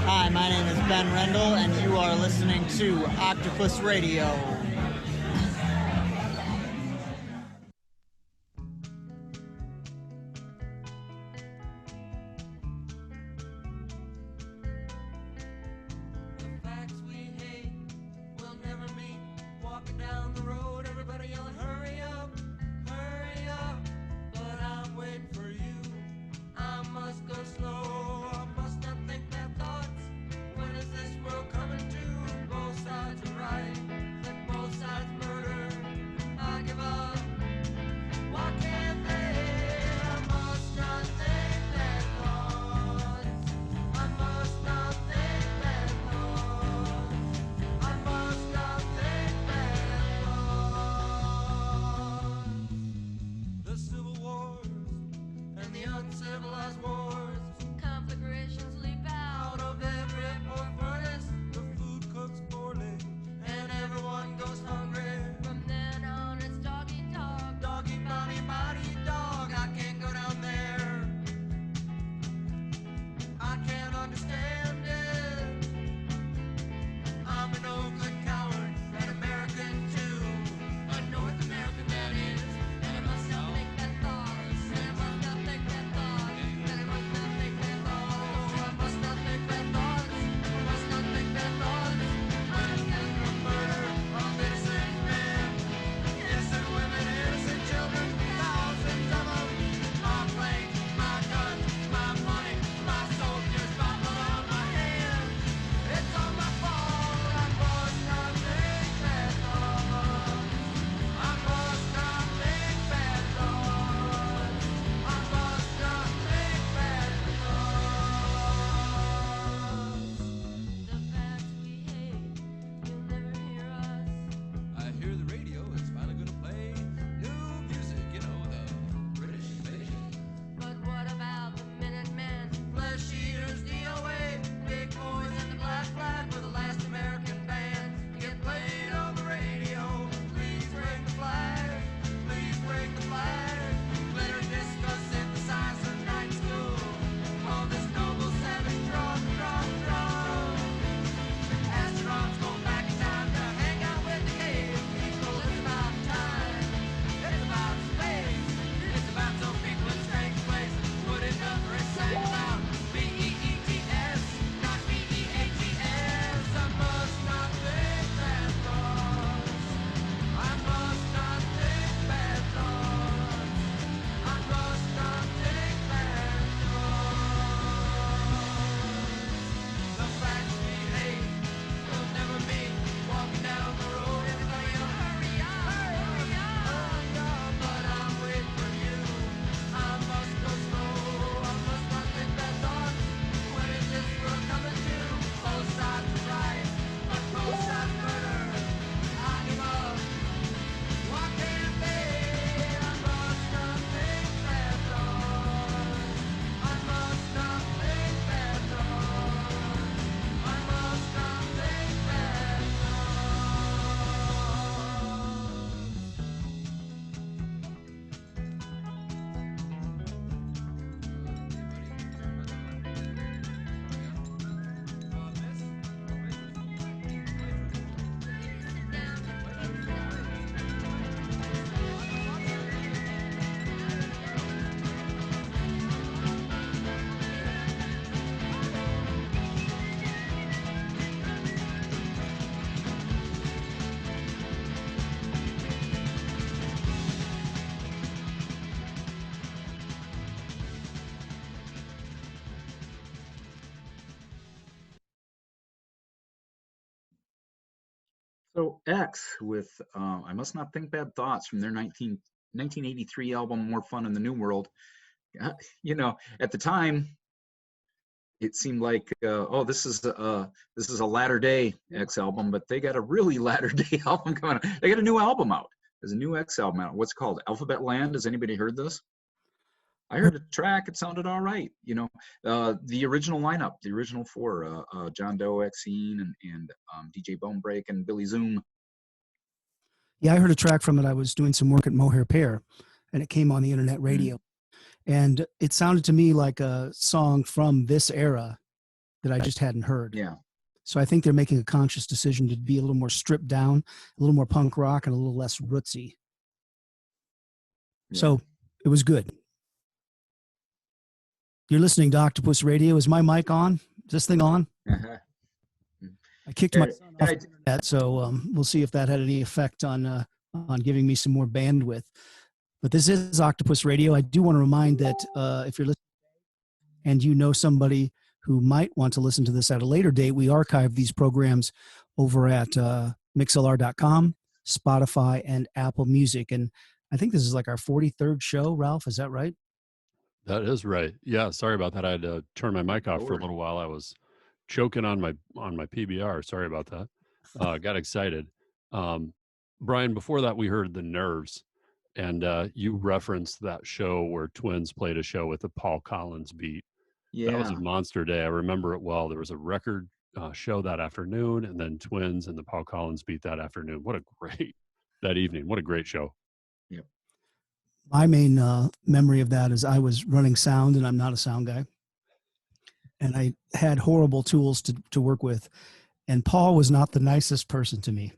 Hi, my name is Ben Rendell, and you are listening to Octopus Radio. The facts we hate will never meet. Walking down the road, everybody yelling, hurry up, but I'm waiting for you. I must go slow, I must not think bad thoughts. When is this world coming to? Both sides are right, let both sides murder. I give up, why can't they? I must not think bad thoughts. I must not think bad thoughts. I must not think bad thoughts. The civil wars and the uncivilized wars, conflagrations leap out of every poor furnace. The food cooks poorly and everyone goes hungry. From then on it's dog eat dog, dog eat mommy, body eat dog. I can't go down there, I can't understand it. I'm an Oakland coward, an American too, a North American that is, and I must not think bad thoughts, and I must not think bad thoughts, and I must not think bad thoughts, I must not think bad thoughts, I must not think bad thoughts. I'm counting on murder of innocent men, innocent women, innocent children, thousands of them. My planes, my guns, my money, my soldiers, my blood on my hands. It's all my fault. I must not think bad thoughts. I must not think bad thoughts. I must not think bad thoughts. The facts we hate, you'll never hear us. I hear the radio is finally gonna play new music, you know, the British station. But what about the Minutemen, flesh eaters, DOA, big boys and the black flag were the last American band to get played on the radio? Please break the flag, please break the flag. Glitter disco synthesizer night school. All this noble savage drum. Astronauts go back in time to hang out with the cave people. It's about time, it's about space, it's about some people in strange places. Put it number and sang loud, B-E-E-T-S, not B-E-A-T-S. I must not think bad thoughts. I must not think bad thoughts. I must not think bad thoughts. The facts we hate will never meet. Walking down the road, everybody yell, hurry up, but I'm waiting for you. I must go slow, I must not think bad thoughts. When is this world coming to? Both sides are right, but both sides murder. I give up, why can't they? I must not think bad thoughts. I must not think bad thoughts. I must not think bad So X with I Must Not Think Bad Thoughts from their 1983 album More Fun in the New World. You know, at the time, it seemed like, this is a latter day X album, but they got a really latter day album coming out. They got a new album out. There's a new X album out. What's it called? Alphabet Land. Has anybody heard this? I heard a track. It sounded all right. The original lineup, the original four, John Doe, Exene, and DJ Bone Break and Billy Zoom. Yeah, I heard a track from it. I was doing some work at Mohair Pear, and it came on the internet radio. And it sounded to me like a song from this era that I just hadn't heard. Yeah. So I think they're making a conscious decision to be a little more stripped down, a little more punk rock, and a little less rootsy. Yeah. So it was good. You're listening to Octopus Radio. Is my mic on? Is this thing on? Uh-huh. I kicked my son off the internet, so we'll see if that had any effect on giving me some more bandwidth. But this is Octopus Radio. I do want to remind that if you're listening and you know somebody who might want to listen to this at a later date, we archive these programs over at mixlr.com, Spotify, and Apple Music. And I think this is like our 43rd show, Ralph. Is that right? That is right. Yeah, sorry about that. I had to turn my mic off for a little while. I was choking on my PBR. Sorry about that. Got excited. Brian, before that, we heard The Nerves. And you referenced that show where Twins played a show with the Paul Collins beat. Yeah. That was a monster day. I remember it well. There was a record show that afternoon, and then Twins and the Paul Collins beat that afternoon. That evening. What a great show. Yep. My main memory of that is I was running sound, and I'm not a sound guy. And I had horrible tools to work with. And Paul was not the nicest person to me.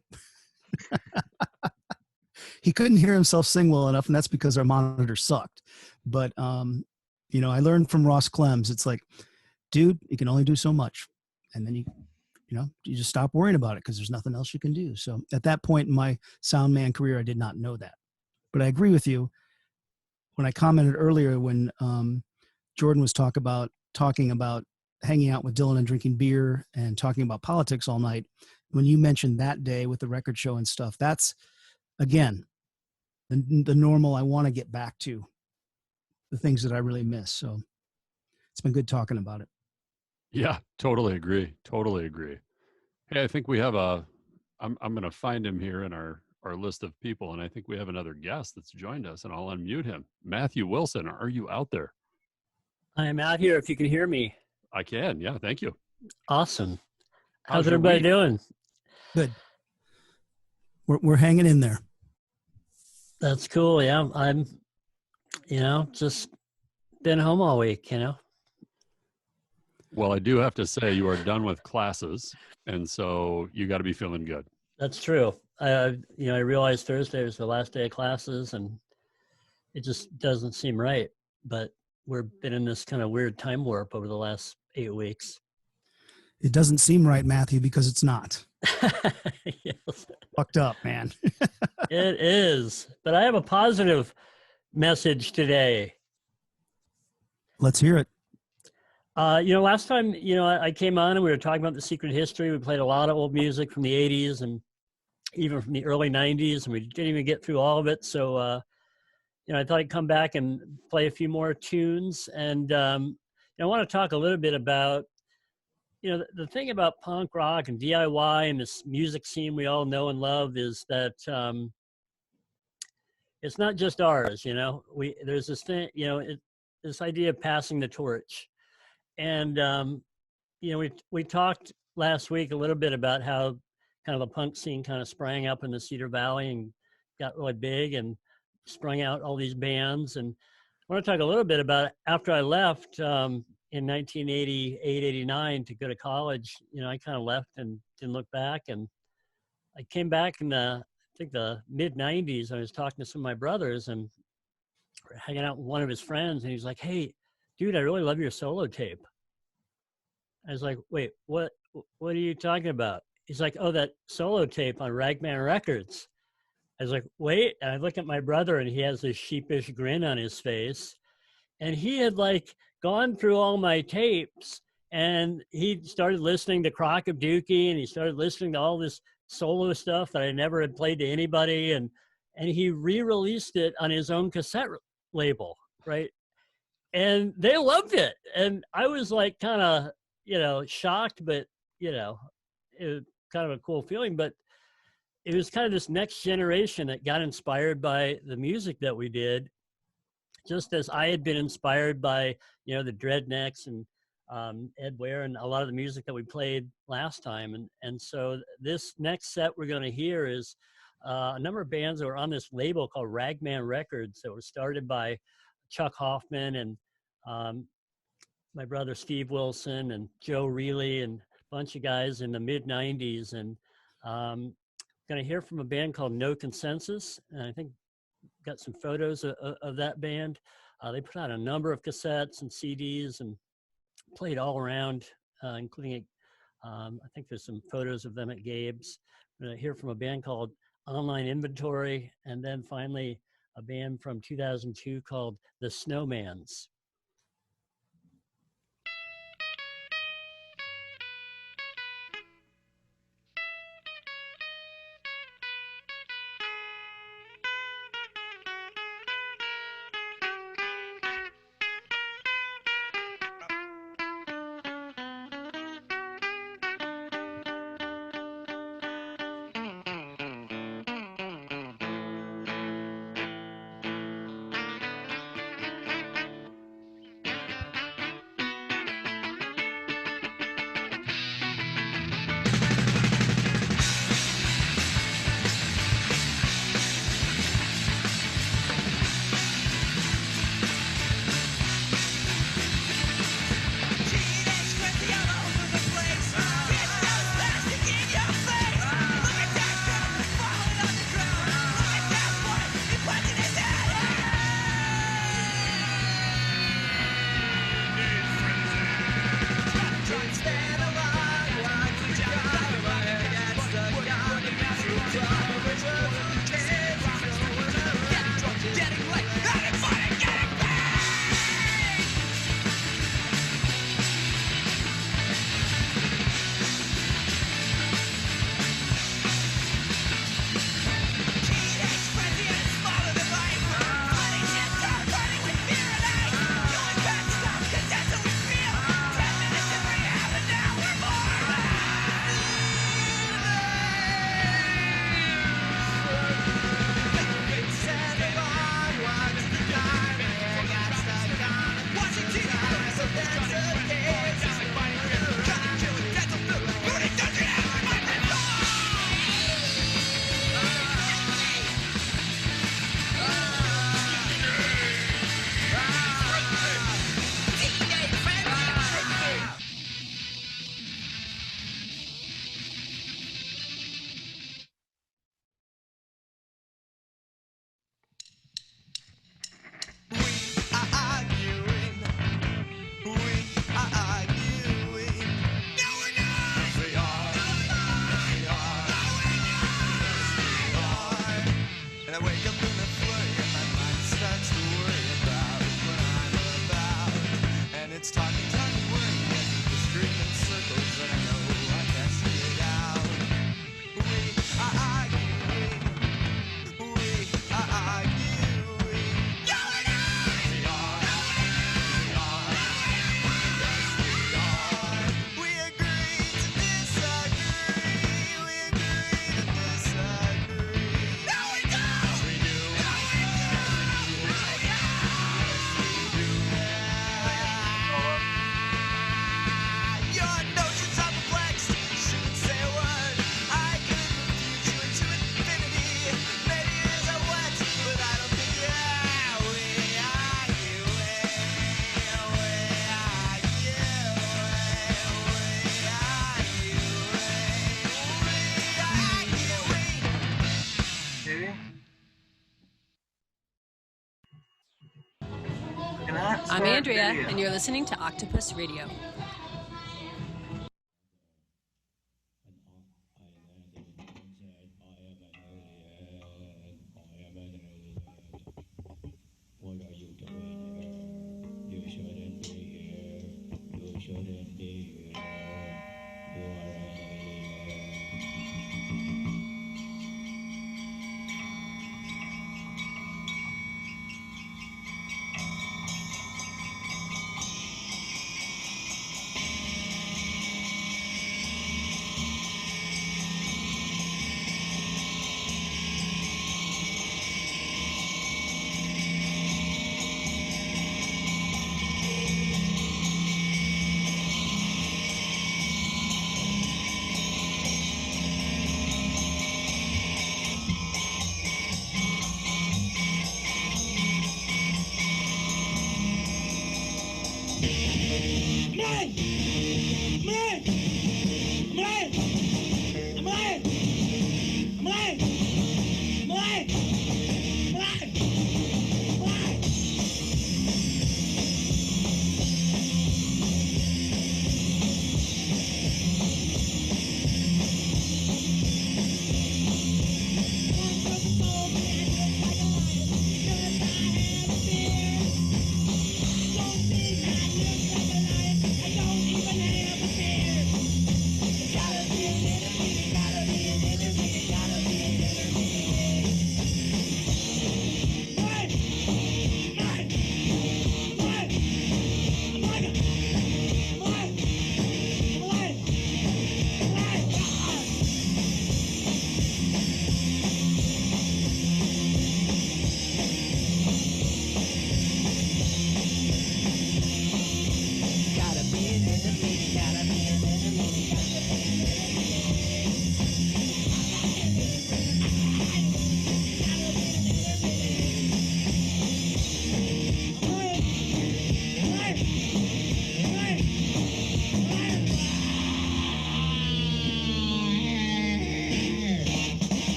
He couldn't hear himself sing well enough, and that's because our monitor sucked. But, I learned from Ross Clems. It's like, dude, you can only do so much. And then you just stop worrying about it because there's nothing else you can do. So at that point in my sound man career, I did not know that. But I agree with you. When I commented earlier when Jordan was talking about hanging out with Dylan and drinking beer and talking about politics all night, when you mentioned that day with the record show and stuff, that's, again, the normal I want to get back to, the things that I really miss. So it's been good talking about it. Yeah, totally agree. Hey, I think we have I'm going to find him here in our list of people, and I think we have another guest that's joined us, and I'll unmute him. Matthew Wilson, are you out there? I am out here if you can hear me. I can, yeah, thank you. Awesome. How's everybody doing? Good. We're hanging in there. That's cool. Yeah, I'm, just been home all week, Well, I do have to say you are done with classes, and so you got to be feeling good. That's true. I realized Thursday was the last day of classes, and it just doesn't seem right. But we've been in this kind of weird time warp over the last 8 weeks. It doesn't seem right, Matthew, because it's not. Yes. Fucked up, man. It is. But I have a positive message today. Let's hear it. Last time, I came on and we were talking about the secret history. We played a lot of old music from the 80s and even from the early 90s, and we didn't even get through all of it. So, I thought I'd come back and play a few more tunes. And I want to talk a little bit about, the thing about punk rock and DIY and this music scene we all know and love is that it's not just ours, there's this thing, this idea of passing the torch. And, we talked last week a little bit about how kind of the punk scene kind of sprang up in the Cedar Valley and got really big and sprung out all these bands. And I want to talk a little bit about after I left in 1988, 89 to go to college, I kind of left and didn't look back. And I came back in the mid 90s. I was talking to some of my brothers and hanging out with one of his friends. And he's like, "Hey, dude, I really love your solo tape." I was like, "Wait, what are you talking about?" He's like, "Oh, that solo tape on Ragman Records." I was like, "Wait," and I look at my brother and he has this sheepish grin on his face. And he had gone through all my tapes and he started listening to Crock of Dookie and he started listening to all this solo stuff that I never had played to anybody. And he re-released it on his own cassette label, right? and they loved it. And I was like kind of, shocked, but, it was kind of a cool feeling. But it was kind of this next generation that got inspired by the music that we did, just as I had been inspired by, the Dreadnecks and Ed Ware and a lot of the music that we played last time. And so this next set we're going to hear is a number of bands that were on this label called Ragman Records that was started by Chuck Hoffman and my brother Steve Wilson and Joe Reilly and a bunch of guys in the mid-90s. And going to hear from a band called No Consensus. And I think got some photos of that band. They put out a number of cassettes and CDs and played all around, including, I think there's some photos of them at Gabe's. We're going to hear from a band called Online Inventory, and then finally a band from 2002 called The Snowmans. I'm Andrea, and you're listening to Octopus Radio.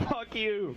Fuck you.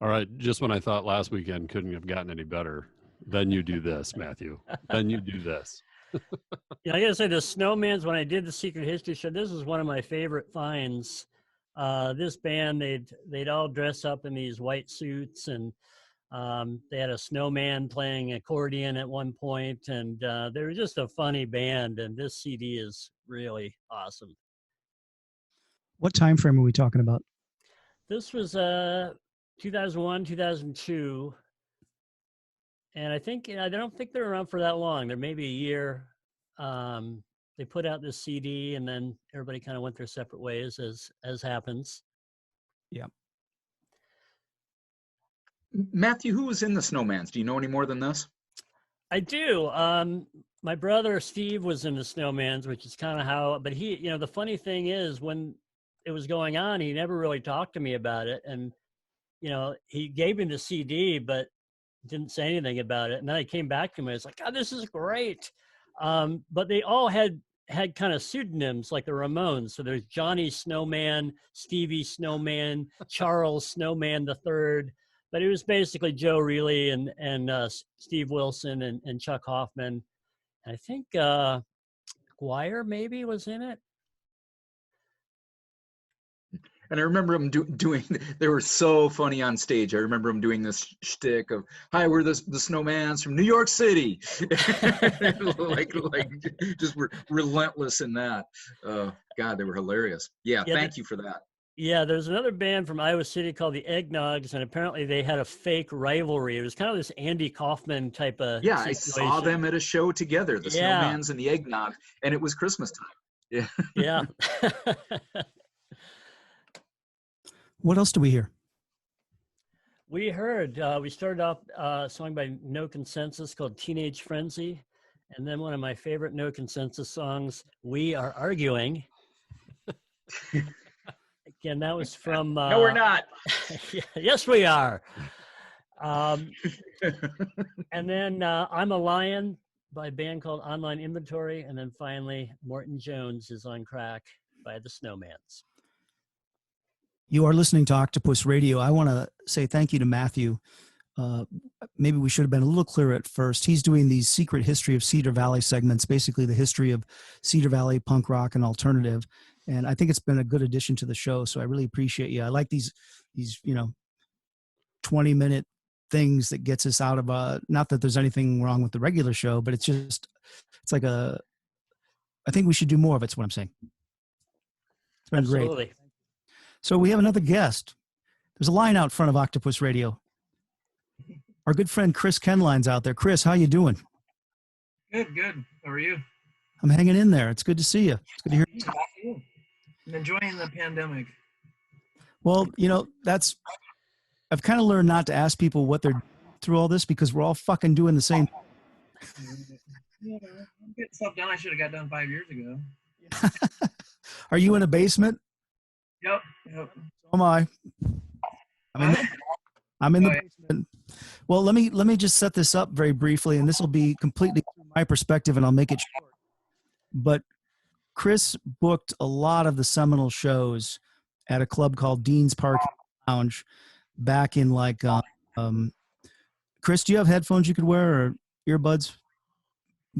All right. Just when I thought last weekend couldn't have gotten any better, then you do this, Matthew. Then you do this. Yeah, I gotta say the Snowmans, when I did the Secret History show, this was one of my favorite finds. This band, they'd all dress up in these white suits, and they had a snowman playing accordion at one point, and they were just a funny band, and this CD is really awesome. What time frame are we talking about? This was 2001, 2002. And I think, I don't think they're around for that long. They're maybe a year. They put out this CD, and then everybody kind of went their separate ways, as happens. Yeah. Matthew, who was in the Snowmans? Do you know any more than this? I do. My brother Steve was in the Snowmans, which is kind of how, but he, the funny thing is, when it was going on, he never really talked to me about it. And, he gave me the CD, but didn't say anything about it. And then I came back to him and it's like, God, this is great. But they all had kind of pseudonyms, like the Ramones. So there's Johnny Snowman, Stevie Snowman, Charles Snowman III. But it was basically Joe Reilly and Steve Wilson and Chuck Hoffman. And I think Guire maybe was in it. And I remember them doing, they were so funny on stage. I remember them doing this shtick of, hi, we're the Snowmans from New York City. like just relentless in that. God, they were hilarious. Yeah, thank you for that. Yeah, there's another band from Iowa City called the Eggnogs, and apparently they had a fake rivalry. It was kind of this Andy Kaufman type of situation. I saw them at a show together, the Snowmans and the Eggnog, and it was Christmas time. Yeah. Yeah. What else do we hear? We heard, we started off a song by No Consensus called Teenage Frenzy. And then one of my favorite No Consensus songs, We Are Arguing. Again, that was from... no, we're not. Yes, we are. And then I'm a Lion by a band called Online Inventory. And then finally, Morton Jones is on Crack by the Snowmans. You are listening to Octopus Radio. I want to say thank you to Matthew. Maybe we should have been a little clearer at first. He's doing these Secret History of Cedar Valley segments, basically the history of Cedar Valley punk rock and alternative. And I think it's been a good addition to the show. So I really appreciate you. I like these 20-minute things that gets us out of not that there's anything wrong with the regular show, but it's like I think we should do more of it's what I'm saying. It's been Absolutely. Great. So we have another guest. There's a line out front of Octopus Radio. Our good friend Chris Kenline's out there. Chris, how you doing? Good. How are you? I'm hanging in there. It's good to see you. It's good to hear you. I'm enjoying the pandemic. Well, I've kind of learned not to ask people what they're through all this because we're all fucking doing the same. Yeah, I'm getting stuff done I should have got done 5 years ago. Are you in a basement? Yep. So am I. I'm in the basement. Well, let me just set this up very briefly, and this will be completely from my perspective, and I'll make it short. But Chris booked a lot of the seminal shows at a club called Dean's Park Lounge back in Chris, do you have headphones you could wear or earbuds?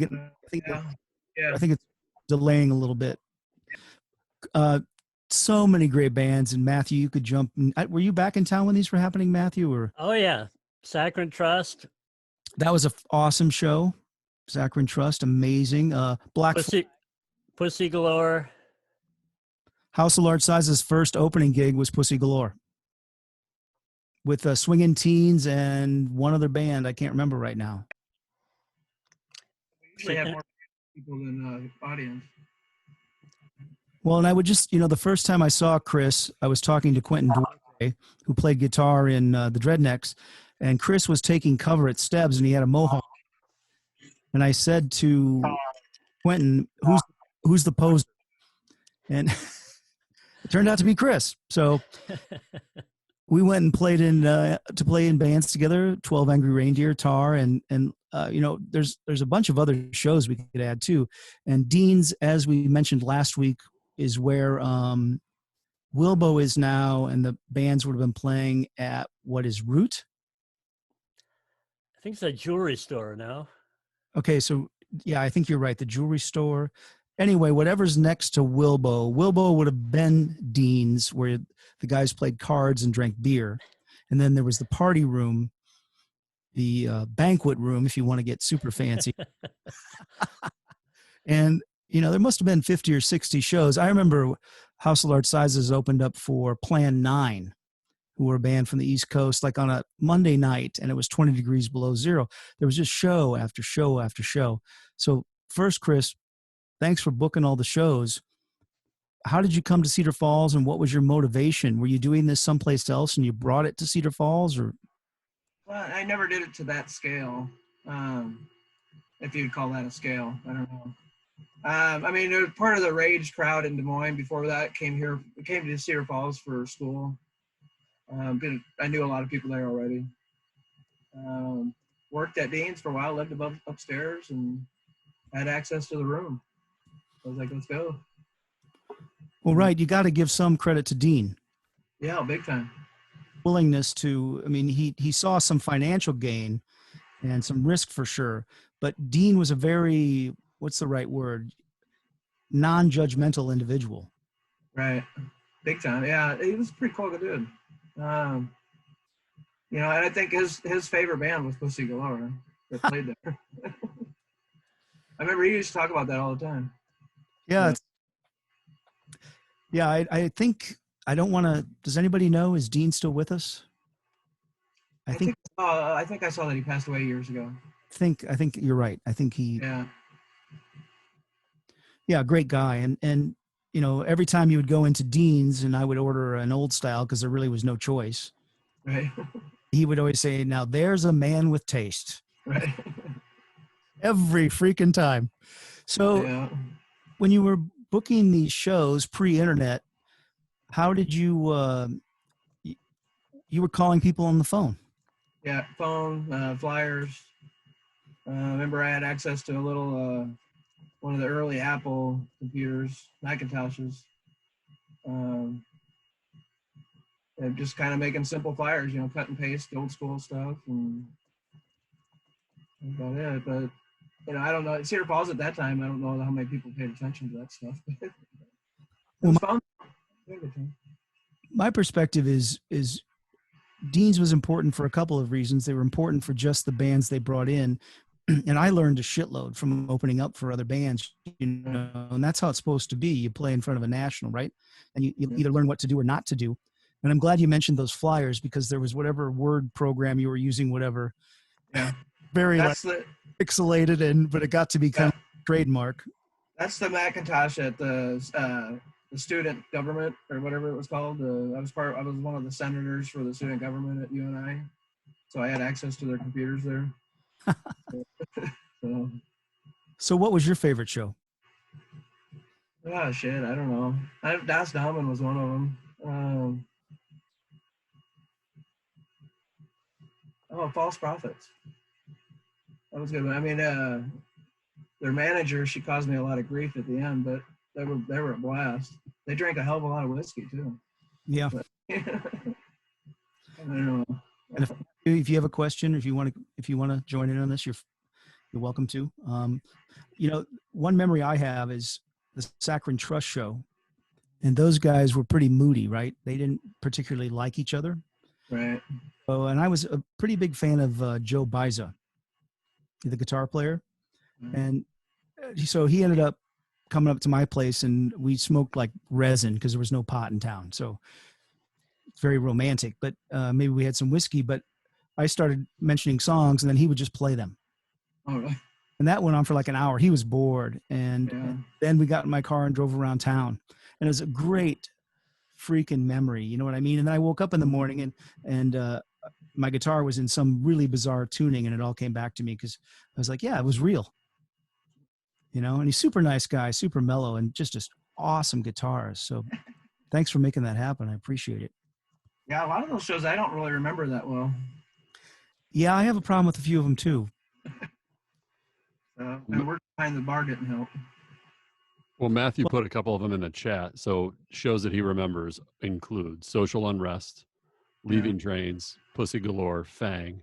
I think it's delaying a little bit. So many great bands, and Matthew, you could jump. Were you back in town when these were happening, Matthew? Or oh yeah, Saccharine Trust. That was an awesome show. Saccharine Trust, amazing. Black Pussy Galore. House of Large Size's first opening gig was Pussy Galore with Swingin' Teens and one other band I can't remember right now. We usually have more people than audience. Well, and I would just, the first time I saw Chris, I was talking to Quentin Duarte, who played guitar in the Dreadnecks, and Chris was taking cover at Stebbs, and he had a mohawk. And I said to Quentin, who's the poser? And it turned out to be Chris. So we went and played to play in bands together, 12 Angry Reindeer, Tar, and there's a bunch of other shows we could add too. And Dean's, as we mentioned last week, is where Wilbo is now, and the bands would have been playing at what is Root? I think it's a jewelry store now. Okay, so yeah, I think you're right. The jewelry store. Anyway, whatever's next to Wilbo would have been Dean's, where the guys played cards and drank beer. And then there was the party room, the banquet room, if you want to get super fancy. And, there must have been 50 or 60 shows. I remember House of Large Sizes opened up for Plan 9, who were a band from the East Coast, like on a Monday night, and it was 20 degrees below zero. There was just show after show after show. So first, Chris, thanks for booking all the shows. How did you come to Cedar Falls, and what was your motivation? Were you doing this someplace else and you brought it to Cedar Falls, or? Well, I never did it to that scale, if you'd call that a scale. I don't know. It was part of the Rage crowd in Des Moines. Before that, came to Cedar Falls for school. I knew a lot of people there already. Worked at Dean's for a while, lived upstairs, and had access to the room. I was like, let's go. Well, right. You got to give some credit to Dean. Yeah, big time. Willingness to, he saw some financial gain and some risk for sure. But Dean was a very, what's the right word? Non-judgmental individual. Right. Big time. Yeah, he was a pretty cool dude. And I think his favorite band was Pussy Galore that played there. I remember he used to talk about that all the time. Yeah. I think, I don't want to, does anybody know, is Dean still with us? I think I saw that he passed away years ago. I think you're right. I think yeah, great guy. And every time you would go into Dean's and I would order an old style because there really was no choice. Right. He would always say, now there's a man with taste. Right. Every freaking time. So when you were booking these shows pre-internet, how did you were calling people on the phone? Yeah, phone, flyers. Remember I had access to a little, one of the early Apple computers, Macintoshes. Just kind of making simple flyers, cut and paste, old school stuff, and that's about it. But, I don't know. Cedar Falls at that time, I don't know how many people paid attention to that stuff. It was fun. My perspective is Dean's was important for a couple of reasons. They were important for just the bands they brought in. And I learned a shitload from opening up for other bands, and that's how it's supposed to be. You play in front of a national, right? And you either learn what to do or not to do. And I'm glad you mentioned those flyers because there was whatever word program you were using, whatever. Yeah. Very pixelated, but it got to be kind of trademark. That's the Macintosh at the student government or whatever it was called. I was one of the senators for the student government at UNI, so I had access to their computers there. So what was your favorite show? Oh shit, I don't know. Das Damen was one of them. False Prophets. That was good. I mean, their manager, she caused me a lot of grief at the end, but they were a blast. They drank a hell of a lot of whiskey too. Yeah. But, I don't know. And if you have a question, if you want to join in on this, you're welcome to. One memory I have is the Saccharine Trust show, and those guys were pretty moody, right? They didn't particularly like each other. Right. Oh, and I was a pretty big fan of Joe Biza, the guitar player. Mm-hmm. And so he ended up coming up to my place and we smoked like resin because there was no pot in town. So it's very romantic, but maybe we had some whiskey, but I started mentioning songs and then he would just play them. All right. And that went on for like an hour. He was bored. And then we got in my car and drove around town, and it was a great freaking memory. You know what I mean? And then I woke up in the morning and my guitar was in some really bizarre tuning and it all came back to me because I was like, yeah, it was real. And he's super nice guy, super mellow, and just awesome guitars. So thanks for making that happen. I appreciate it. Yeah, a lot of those shows I don't really remember that well. Yeah, I have a problem with a few of them too. And we're behind the bar didn't help. Well, Matthew put a couple of them in the chat. So shows that he remembers include Social Unrest, Leaving Trains, Pussy Galore, Fang,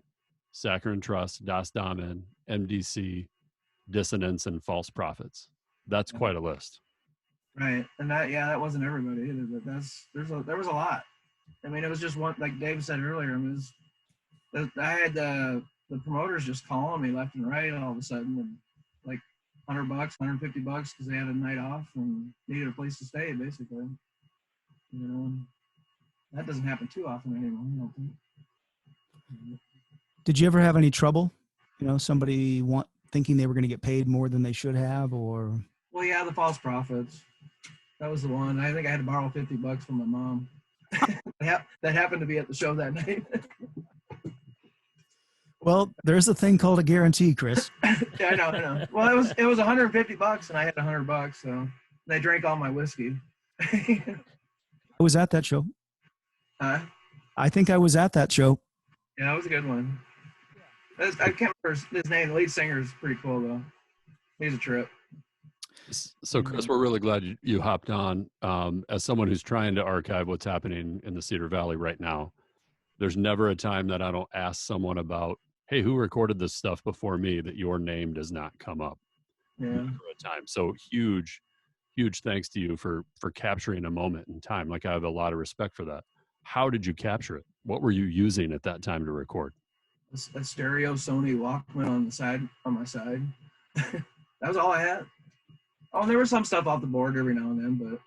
Saccharine Trust, Das Damen, MDC, Dissonance, and False Prophets. That's quite a list. Right. And that wasn't everybody either, but there was a lot. I mean, it was just one, like Dave said earlier, I had the promoters just calling me left and right all of a sudden, and like $100, $150 because they had a night off and needed a place to stay, basically. That doesn't happen too often anymore, I don't think. Did you ever have any trouble? Somebody thinking they were going to get paid more than they should have, or? Well, yeah, the False Prophets. That was the one. I think I had to borrow $50 from my mom. That happened to be at the show that night. Well, there's a thing called a guarantee, Chris. Yeah, I know. Well, it was $150 and I had $100, so they drank all my whiskey. I was at that show. I think I was at that show. Yeah, it was a good one. I can't remember his name. The lead singer is pretty cool, though. He's a trip. So, Chris, we're really glad you hopped on. As someone who's trying to archive what's happening in the Cedar Valley right now, there's never a time that I don't ask someone about, hey, who recorded this stuff before me, that your name does not come up. Yeah. Never a time. So huge huge thanks to you for capturing a moment in time. Like, I have a lot of respect for that. How did you capture it? What were you using at that time to record? A stereo Sony Walkman on my side. That was all I had. Oh, there was some stuff off the board every now and then, but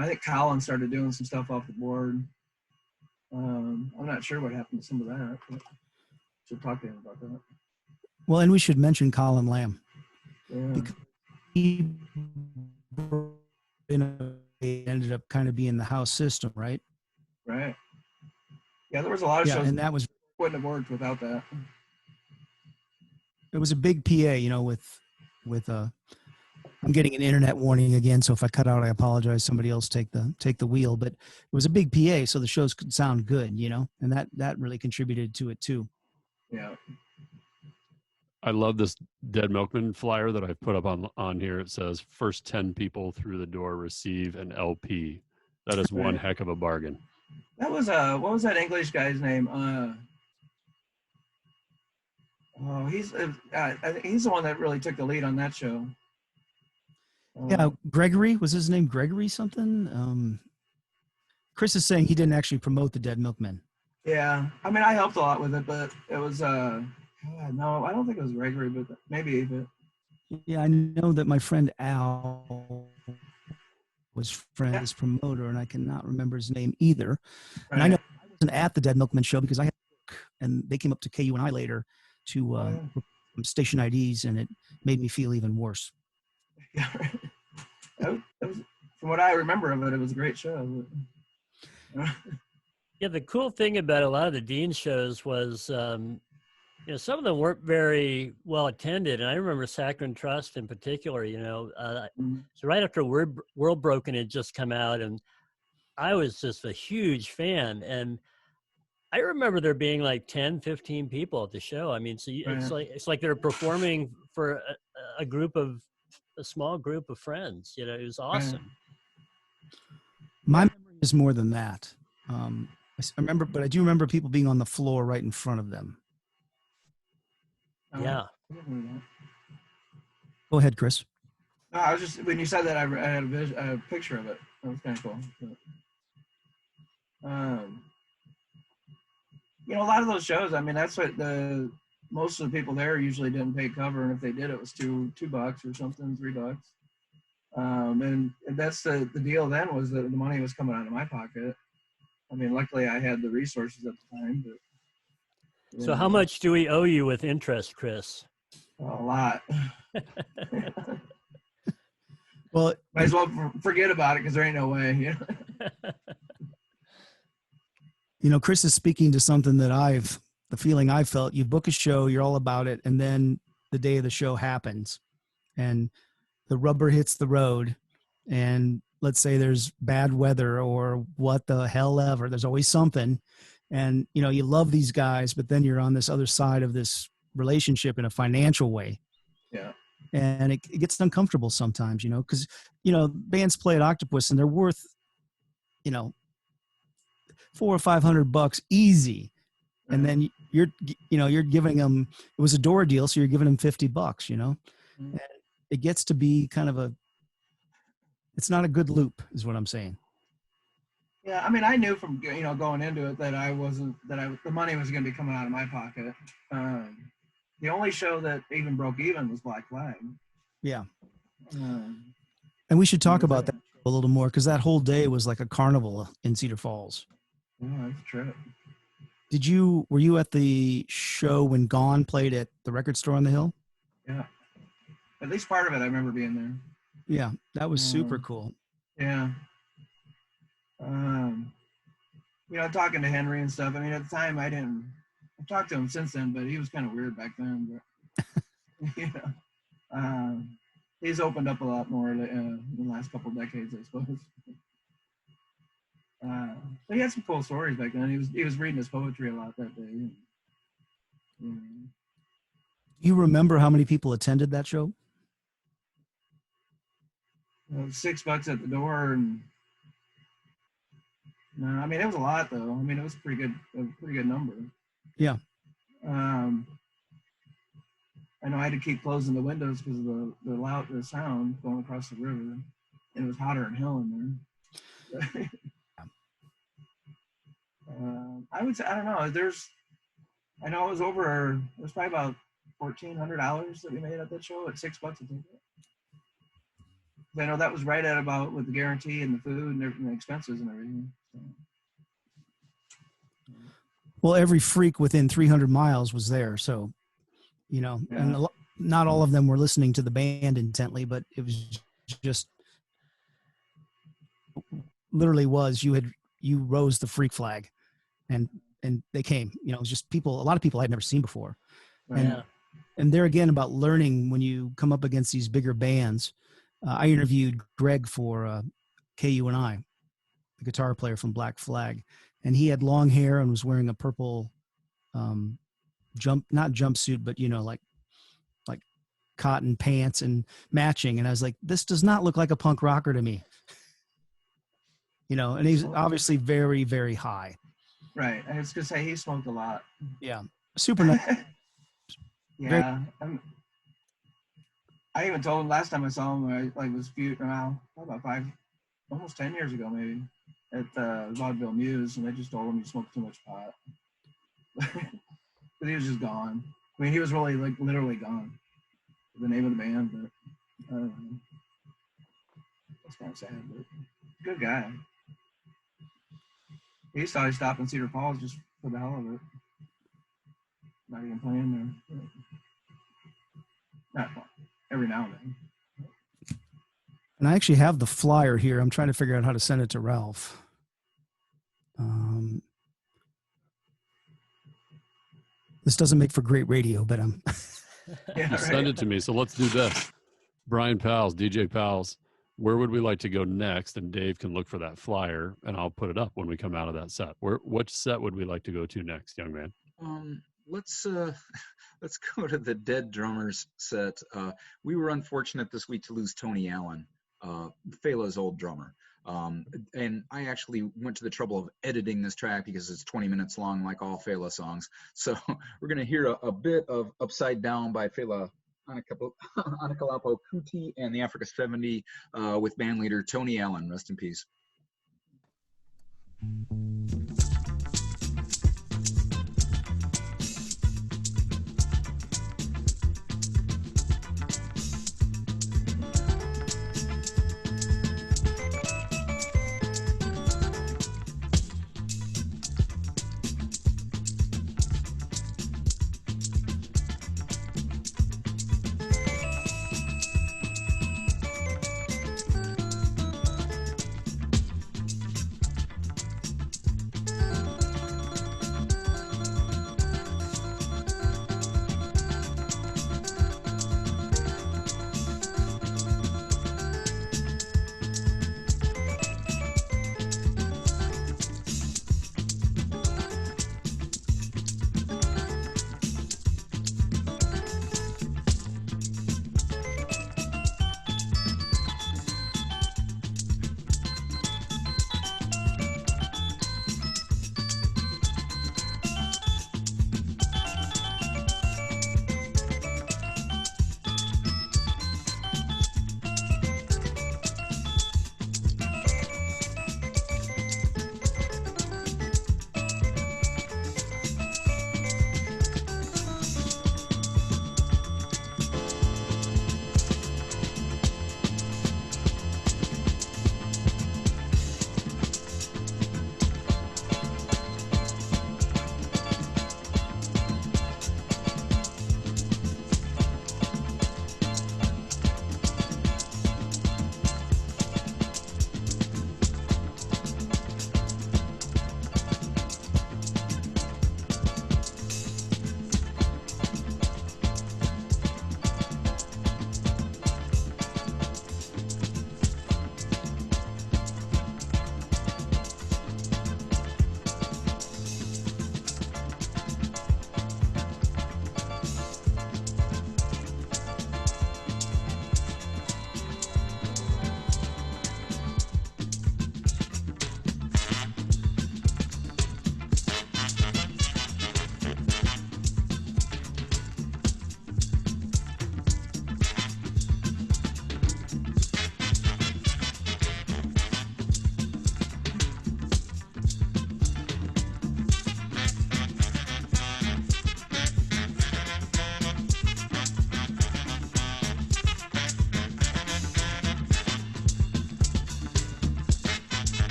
I think Colin started doing some stuff off the board. I'm not sure what happened to some of that, but should talk to him about that. Well, and we should mention Colin Lamb. Yeah. Because he ended up kind of being the house system, right? Right. Yeah, there was a lot of shows, and that wouldn't have worked without that. It was a big PA, you know, with I'm getting an internet warning again, so if I cut out, I apologize. Somebody else take the wheel, but it was a big PA, so the shows could sound good, you know, and that really contributed to it too. Yeah. I love this Dead Milkman flyer that I've put up on here. It says, first 10 people through the door receive an LP. That is one heck of a bargain. That was what was that English guy's name? He's I think he's the one that really took the lead on that show. Yeah, Gregory, was his name Gregory something? Chris is saying he didn't actually promote the Dead Milkmen. Yeah, I mean, I helped a lot with it, but it was no, I don't think it was Gregory, but maybe. But yeah, I know that my friend Al was his promoter, and I cannot remember his name either. Right. And I know I wasn't at the Dead Milkmen show because and they came up to KUNI later to station IDs, and it made me feel even worse. Yeah, that was, from what I remember of it, it was a great show. Yeah, the cool thing about a lot of the Dean shows was, you know, some of them weren't very well attended. And I remember Saccharin Trust in particular, you know, so right after World Broken had just come out, and I was just a huge fan. And I remember there being like 10, 15 people at the show. I mean, so it's like they're performing for a small group of friends. You know, it was awesome. My memory is more than that. I remember, but I do remember people being on the floor right in front of them. Yeah. Go ahead, Chris. No, I was just, when you said that, I had a picture of it. That was kind of cool. But, you know, a lot of those shows, I mean, that's what most of the people there usually didn't pay cover, and if they did, it was $2 or something, $3. And that's the deal then, was that the money was coming out of my pocket. I mean, luckily I had the resources at the time. But, so how much do we owe you with interest, Chris? A lot. Well, might as well forget about it, because there ain't no way. You know? You know, Chris is speaking to something that the feeling I felt. You book a show, you're all about it, and then the day of the show happens, and the rubber hits the road, and let's say there's bad weather or what the hell ever. There's always something. And, you know, you love these guys, but then you're on this other side of this relationship in a financial way. Yeah. And it gets uncomfortable sometimes, you know, because, you know, bands play at Octopus and they're worth, you know, $400 or $500 easy. And then you're giving them, it was a door deal. So you're giving them $50, you know, and it gets to be kind of it's not a good loop, is what I'm saying. Yeah, I mean, I knew from, you know, going into it that the money was going to be coming out of my pocket. The only show that even broke even was Black Flag. Yeah. And we should talk about that a little more, because that whole day was like a carnival in Cedar Falls. Yeah, that's true. Were you at the show when Gone played at the record store on the hill? Yeah. At least part of it, I remember being there. Yeah, that was super cool. Yeah. You know, talking to Henry and stuff. I mean, at the time, I've talked to him since then, but he was kind of weird back then. But, you know, he's opened up a lot more in the last couple of decades, I suppose. But he had some cool stories back then. He was reading his poetry a lot that day. Do you remember how many people attended that show? $6 at the door, and no, I mean, it was a lot though. I mean, it was a pretty good number. Yeah. I know I had to keep closing the windows because of the sound going across the river. and it was hotter than hell in there. I would say, I don't know. I know it was probably about $1,400 that we made at that show at $6 a ticket. I know that was right at about with the guarantee and the food and everything, the expenses and everything. So. Well, every freak within 300 miles was there. So, and not all of them were listening to the band intently, but it was just literally you rose the freak flag and they came, it was just a lot of people I'd never seen before. Yeah. And there again about learning when you come up against these bigger bands. I interviewed Greg for KUNI, the guitar player from Black Flag, and he had long hair and was wearing a purple not jumpsuit, but like cotton pants and matching. And I was like, this does not look like a punk rocker to me. And he's obviously very, very high. Right. I was gonna say he smoked a lot. Yeah. Super nice. Yeah. I even told him last time I saw him, was about almost 10 years ago maybe, at the Vaudeville Muse, and I just told him he smoked too much pot. But he was just gone. I mean, he was really literally gone. The name of the band, but I don't know. That's kind of sad, but good guy. He used to always stop in Cedar Falls just for the hell of it. Not even playing there. Not fun. Every now and then. And I actually have the flyer here. I'm trying to figure out how to send it to Ralph. This doesn't make for great radio, but I'm. Send it to me. So let's do this. Brian Pals, DJ Pals, where would we like to go next? And Dave can look for that flyer, and I'll put it up when we come out of that set. Which set would we like to go to next, young man? Let's go to the Dead Drummers set. We were unfortunate this week to lose Tony Allen, Fela's old drummer. And I actually went to the trouble of editing this track because it's 20 minutes long, like all Fela songs. So we're going to hear a bit of Upside Down by Fela Anikulapo Kuti and the Africa 70 with band leader Tony Allen. Rest in peace.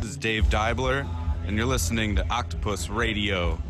is Dave Deibler, and you're listening to Octopus Radio.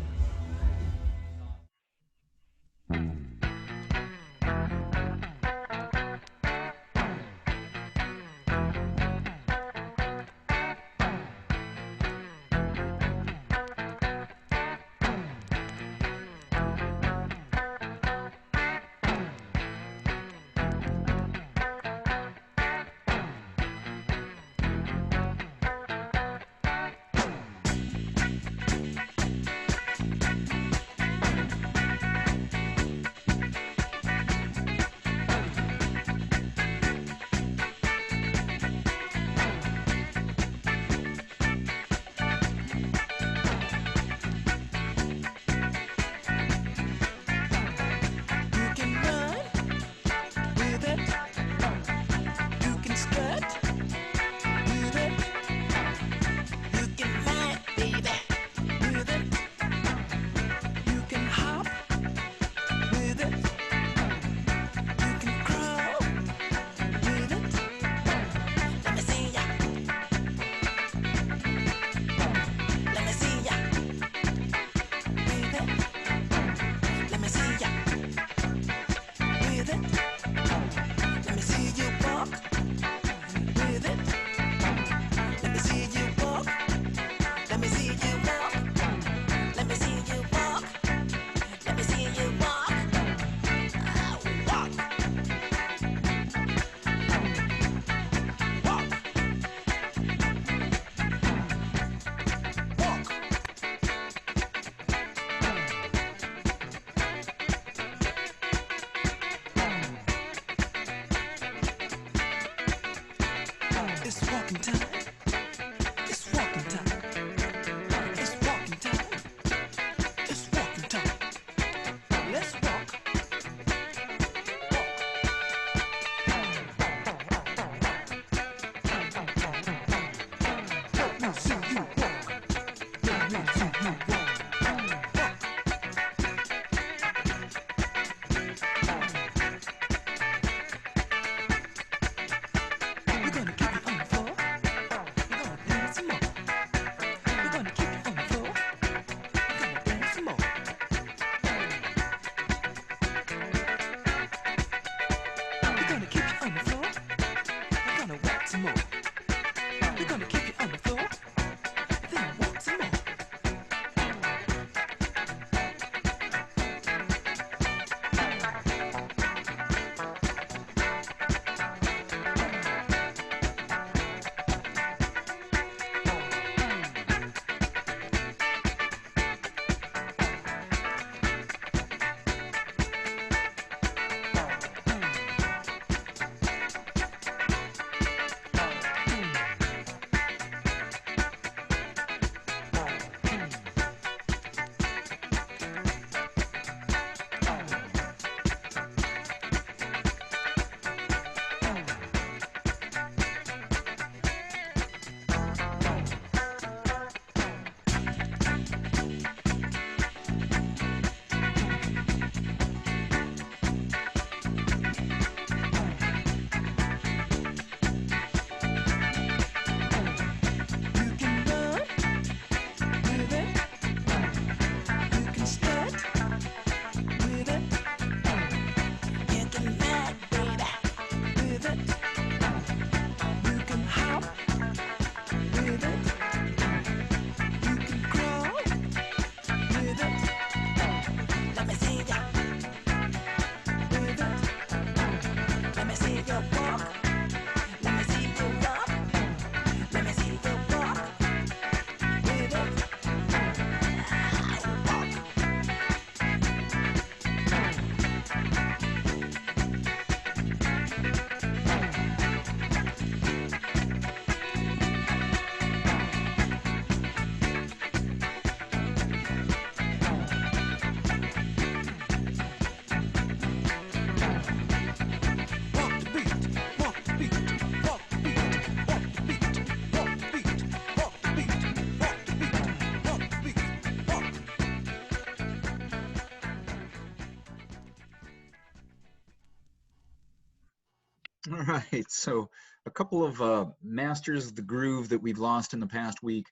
All right, so a couple of masters of the groove that we'd lost in the past week.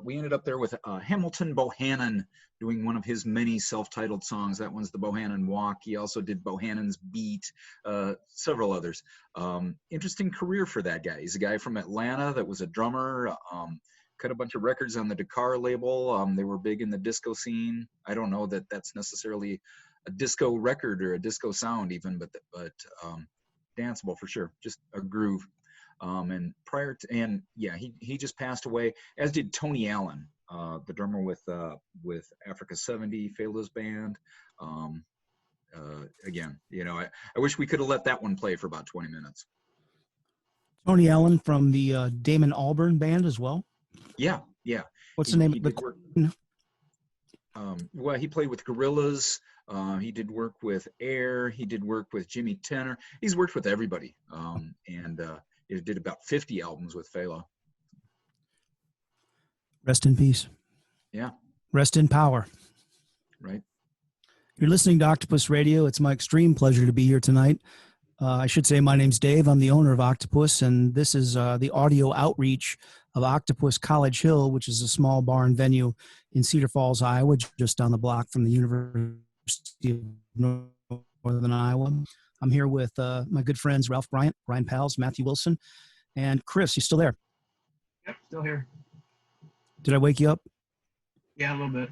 We ended up there with Hamilton Bohannon doing one of his many self-titled songs. That one's the Bohannon Walk. He also did Bohannon's Beat, several others. Interesting career for that guy. He's a guy from Atlanta that was a drummer, cut a bunch of records on the Dakar label. They were big in the disco scene. I don't know that that's necessarily a disco record or a disco sound even, but danceable for sure, just a groove. And he just passed away, as did Tony Allen, the drummer with Africa 70, Fela's band. Again, I wish we could have let that one play for about 20 minutes. Tony Allen from the Damon Albarn band as well. Yeah. What's the name of the? Well, he played with Gorillaz. He did work with Air. He did work with Jimmy Tenor. He's worked with everybody. And he did about 50 albums with Fela. Rest in peace. Yeah. Rest in power. Right. You're listening to Octopus Radio. It's my extreme pleasure to be here tonight. I should say my name's Dave. I'm the owner of Octopus, and this is the audio outreach of Octopus College Hill, which is a small bar and venue in Cedar Falls, Iowa, just down the block from the University of Northern Iowa. I'm here with my good friends Ralph Bryant, Brian Pals, Matthew Wilson, and Chris. You still there? Yep, still here. Did I wake you up? Yeah, a little bit.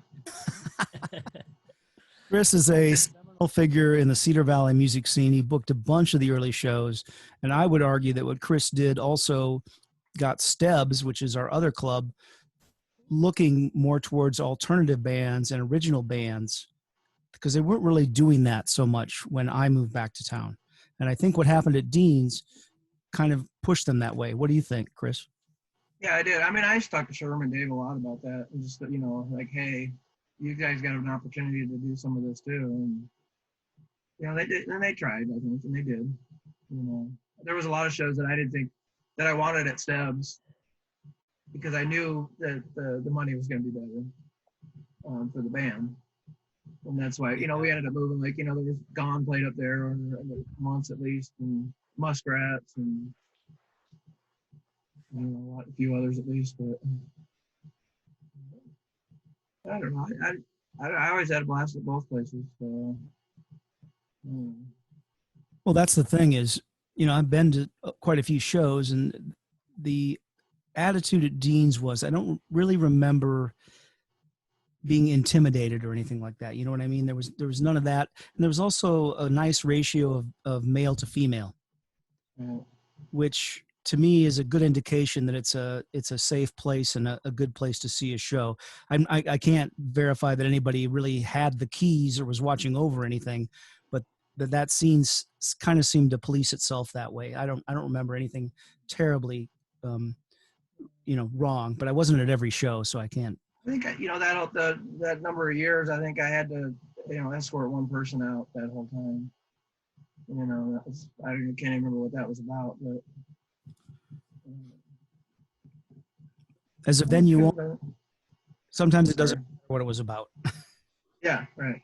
Chris is a seminal figure in the Cedar Valley music scene. He booked a bunch of the early shows, and I would argue that what Chris did also got Stebbs, which is our other club, looking more towards alternative bands and original bands, because they weren't really doing that so much when I moved back to town. And I think what happened at Dean's kind of pushed them that way. What do you think, Chris? Yeah, I did. I mean, I used to talk to Sherman and Dave a lot about that. And just, like, hey, you guys got an opportunity to do some of this too. And, they did, and they tried, I think, and they did. There was a lot of shows that I didn't think that I wanted at Stebbs because I knew that the money was going to be better for the band. And that's why, we ended up moving, like, there was Gone played up there months at least, and Muskrats, and a few others at least, but I don't know. I always had a blast at both places. So. Well, that's the thing is, I've been to quite a few shows, and the attitude at Dean's was, I don't really remember being intimidated or anything like that. You know what I mean? There was none of that. And there was also a nice ratio of male to female, which to me is a good indication that it's a safe place and a good place to see a show. I can't verify that anybody really had the keys or was watching over anything, but that scene kind of seemed to police itself that way. I don't remember anything terribly, wrong, but I wasn't at every show, so I can't. I think, that number of years, I think I had to, escort one person out that whole time. That was, I can't even remember what that was about, but. As a venue, sometimes it doesn't matter what it was about. Yeah, right.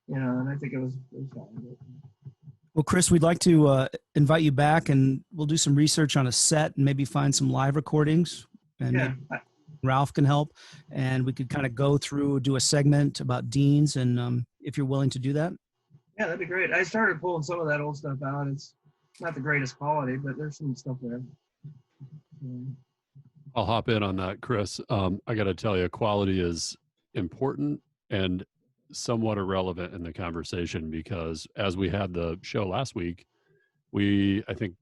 And I think it was fine. Well, Chris, we'd like to invite you back, and we'll do some research on a set and maybe find some live recordings. And Ralph can help, and we could kind of go through, do a segment about Dean's, and if you're willing to do that. Yeah, that'd be great. I started pulling some of that old stuff out. It's not the greatest quality, but there's some stuff there. I'll hop in on that, Chris. I got to tell you, quality is important and somewhat irrelevant in the conversation, because as we had the show last week, I think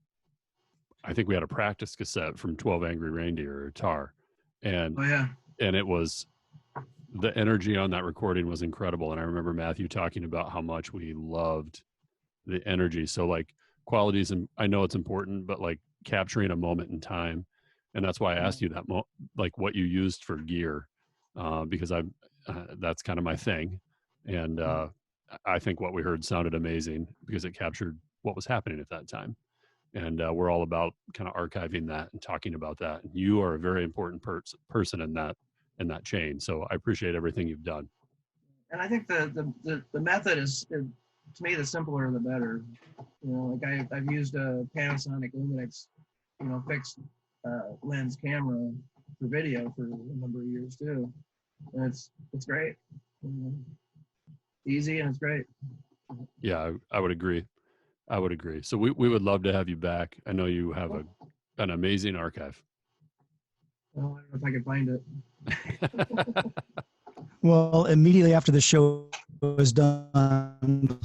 we had a practice cassette from 12 Angry Reindeer or Tar, and and it was, the energy on that recording was incredible. And I remember Matthew talking about how much we loved the energy. So like qualities, and I know it's important, but like capturing a moment in time. And that's why I asked you that, like what you used for gear, because that's kind of my thing. And I think what we heard sounded amazing because it captured what was happening at that time. And we're all about kind of archiving that and talking about that. And you are a very important person in that chain. So I appreciate everything you've done. And I think the method is to me, the simpler the better. You know, like I've used a Panasonic Lumix, you know, fixed lens camera for video for a number of years too. And it's great. You know, easy and it's great. Yeah, I would agree. I would agree. So we would love to have you back. I know you have an amazing archive. Well, I don't know if I can find it. Well, immediately after the show is done,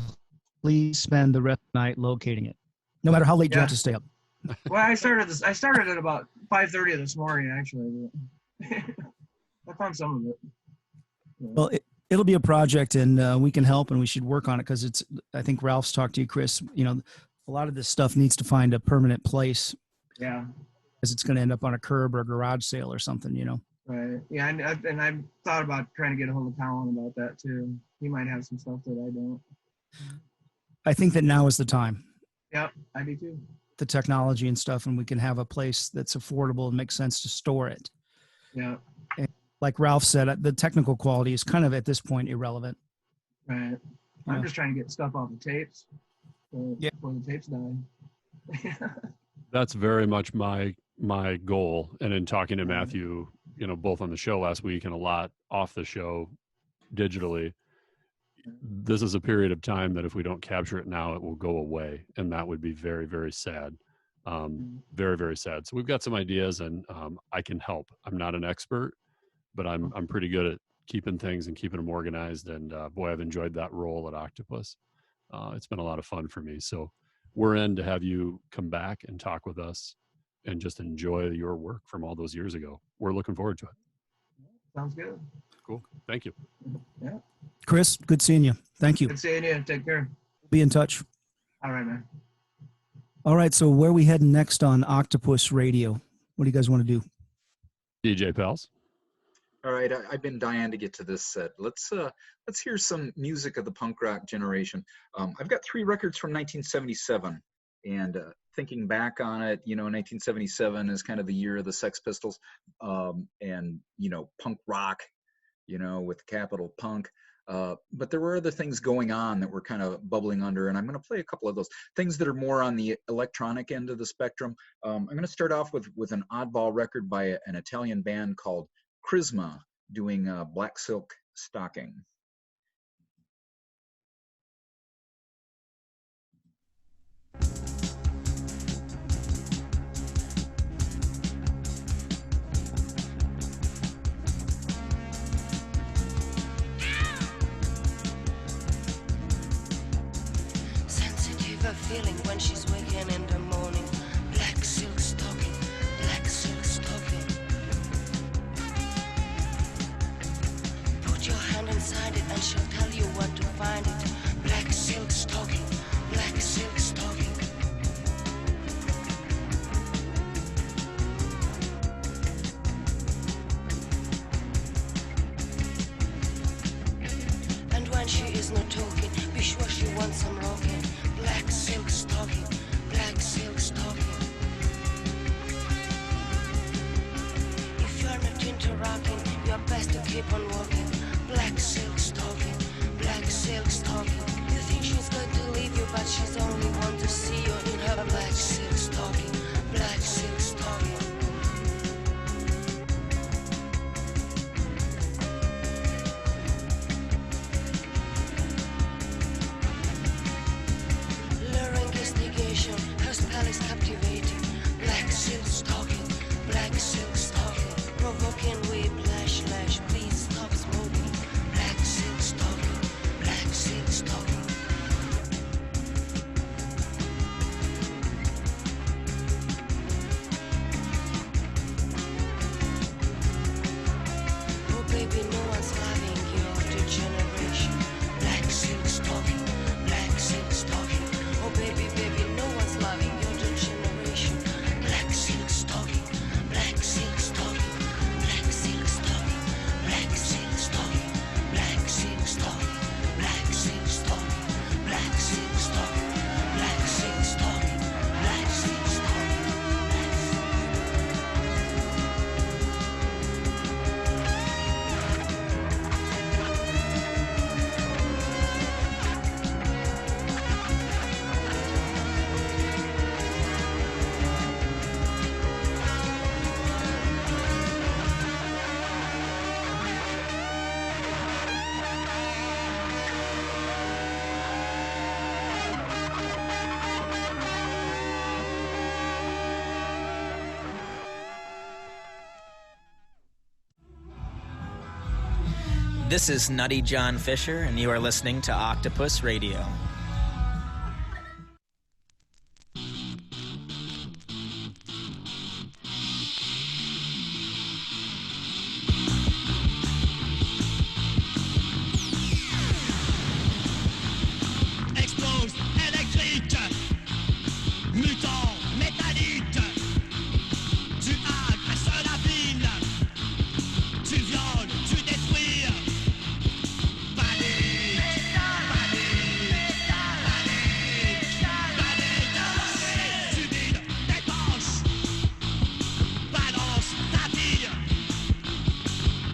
please spend the rest of the night locating it, no matter how late you have to stay up. Well, I started at about 5:30 this morning, actually. I found some of it. Yeah. Well, it'll be a project, and we can help, and we should work on it because it's. I think Ralph's talked to you, Chris. You know, a lot of this stuff needs to find a permanent place. Yeah. Because it's going to end up on a curb or a garage sale or something, you know. Right. Yeah, and I've thought about trying to get a hold of Colin about that too. He might have some stuff that I don't. I think that now is the time. Yep, I do too. The technology and stuff, and we can have a place that's affordable and makes sense to store it. Yeah. And like Ralph said, the technical quality is kind of at this point irrelevant. Right. I'm just trying to get stuff off the tapes before the tapes die. That's very much my goal. And in talking to Matthew, you know, both on the show last week and a lot off the show digitally, this is a period of time that if we don't capture it now, it will go away. And that would be very, very sad. Very, very sad. So we've got some ideas, and I can help. I'm not an expert, but I'm pretty good at keeping things and keeping them organized. And boy, I've enjoyed that role at Octopus. It's been a lot of fun for me. So we're in to have you come back and talk with us and just enjoy your work from all those years ago. We're looking forward to it. Sounds good. Cool. Thank you. Yeah. Chris, good seeing you. Thank you. Good seeing you. Take care. Be in touch. All right, man. All right. So where are we heading next on Octopus Radio? What do you guys want to do? DJ Pals. All right, I've been dying to get to this set. Let's hear some music of the punk rock generation. I've got 3 records from 1977, and thinking back on it, you know, 1977 is kind of the year of the Sex Pistols, and you know, punk rock, you know, with capital punk. But there were other things going on that were kind of bubbling under, and I'm going to play a couple of those things that are more on the electronic end of the spectrum. I'm going to start off with an oddball record by an Italian band called Charisma, doing Black Silk Stocking. Sensitive a feeling when she's waking in the morning. Black silk stocking, black silk stocking. Put your hand inside it and she'll tell you what to find it. Black silk stocking, black silk stocking. And when she is not talking, be sure she wants some rocking. Black silk stocking, black silk stocking. If you're not into rocking, you're best to keep on walking. Black silk stocking, black silk stocking. You think she's going to leave you, but she's only want to see you in her black silk stocking, black silk stocking. Luring investigation, her spell is captivating. Black silk stocking, black silk stocking. Provoking whiplash, lash, please stop smoking. Black silk stocking, black silk stocking. This is Nutty John Fisher, and you are listening to Octopus Radio. Explose électrique, mutant métallique. Tu agresses la ville, tu violes, tu détruis. Panique, panique, panique, panique. Tu vides tes poches, balance ta vie.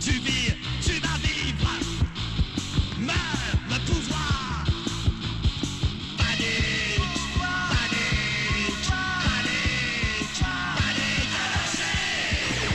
Tu vis, tu vas vivre. Meurs le pouvoir. Panique, panique, panique, panique anarchique.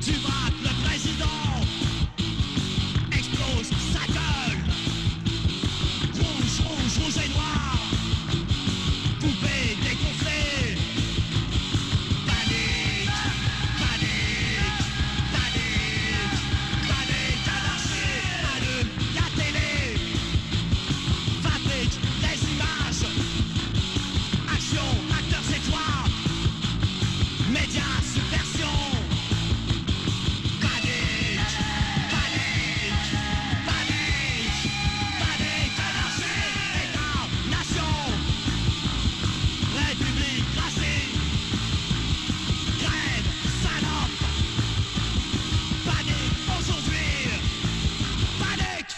Tu braques le président, explose sa gueule. Rouge, rouge, rouge et noir, poupée dégonflée. Panique, panique, panique, panique anarchique. Allume la télé, fabrique des images. Action, acteur c'est toi, médias, subversion. Panique, panique, panique, panique anarchique. État, nation, république, racine, grève, salope. Panique aujourd'hui, panique.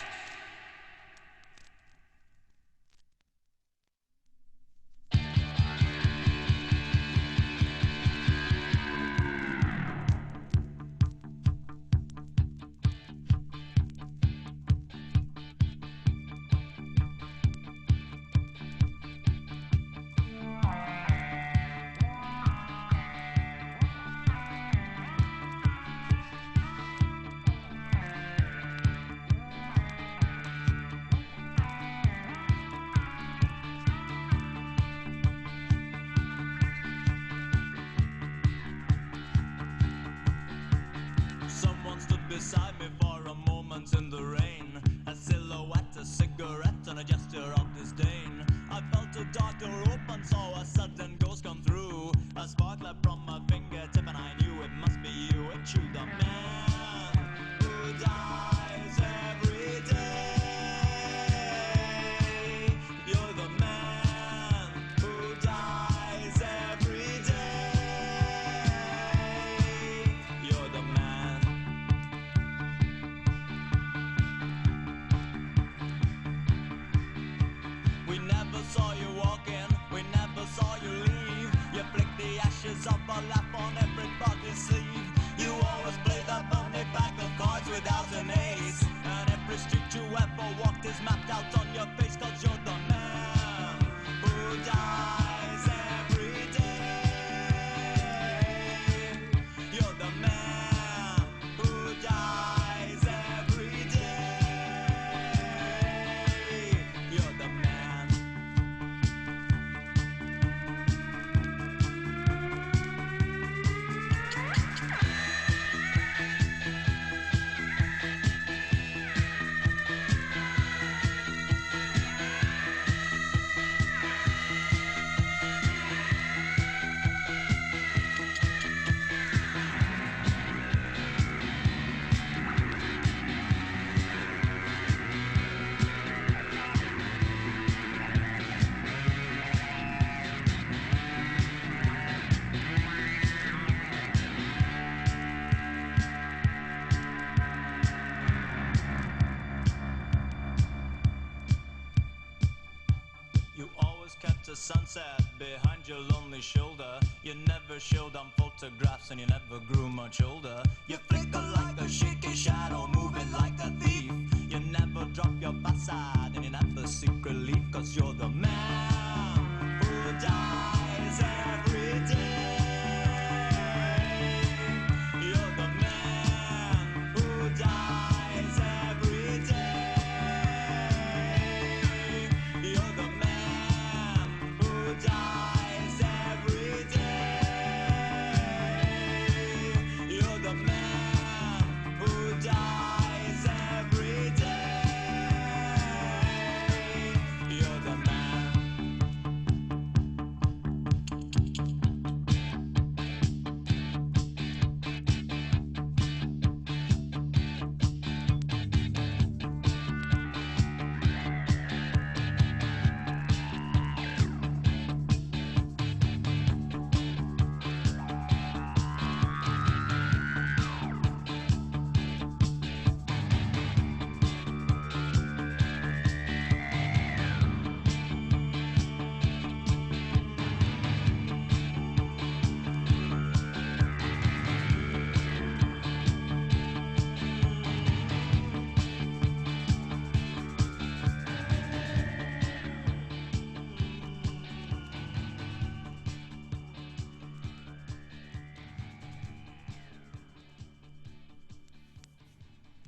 Someone stood beside me for a moment in the rain. A silhouette, a cigarette, and a gesture of disdain. I felt a dark door open, saw a sudden ghost come through. A spark leapt from my fingertip, and I knew it must be you. It chewed the man who dies every day. You're the man who dies every day. You're the man. We never saw you walking, we never saw you leave. You flicked the ashes of a laugh on everybody's sleeve. You always played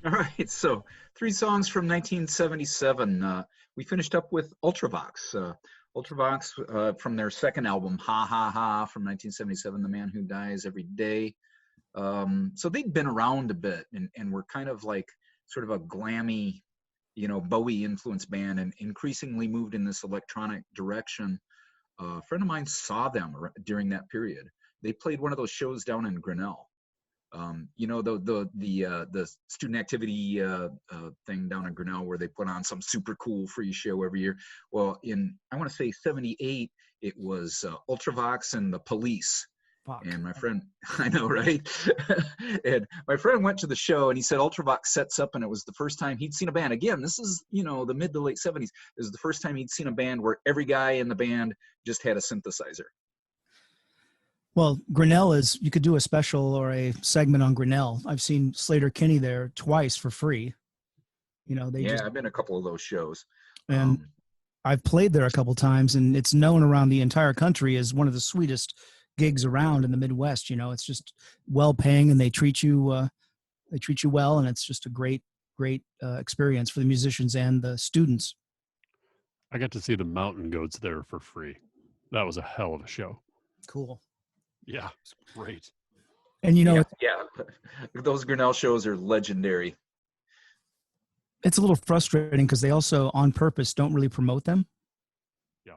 All right, so 3 songs from 1977. We finished up with Ultravox. Ultravox from their second album, Ha Ha Ha, from 1977, The Man Who Dies Every Day. So they'd been around a bit and were kind of like sort of a glammy, Bowie influenced band, and increasingly moved in this electronic direction. A friend of mine saw them during that period. They played one of those shows down in Grinnell. The student activity thing down in Grinnell, where they put on some super cool free show every year. Well, I want to say 78, it was Ultravox and the Police. Fuck. And my friend, I know, right? And my friend went to the show and he said Ultravox sets up, and it was the first time he'd seen a band. Again, this is, the mid to late 70s. It was the first time he'd seen a band where every guy in the band just had a synthesizer. Well, Grinnell you could do a special or a segment on Grinnell. I've seen Slater Kinney there twice for free. I've been a couple of those shows. And I've played there a couple times, and it's known around the entire country as one of the sweetest gigs around in the Midwest. It's just well paying, and they treat you well, and it's just a great experience for the musicians and the students. I got to see the Mountain Goats there for free. That was a hell of a show. Cool. Yeah, it's great. And those Grinnell shows are legendary. It's a little frustrating because they also on purpose don't really promote them. Yeah.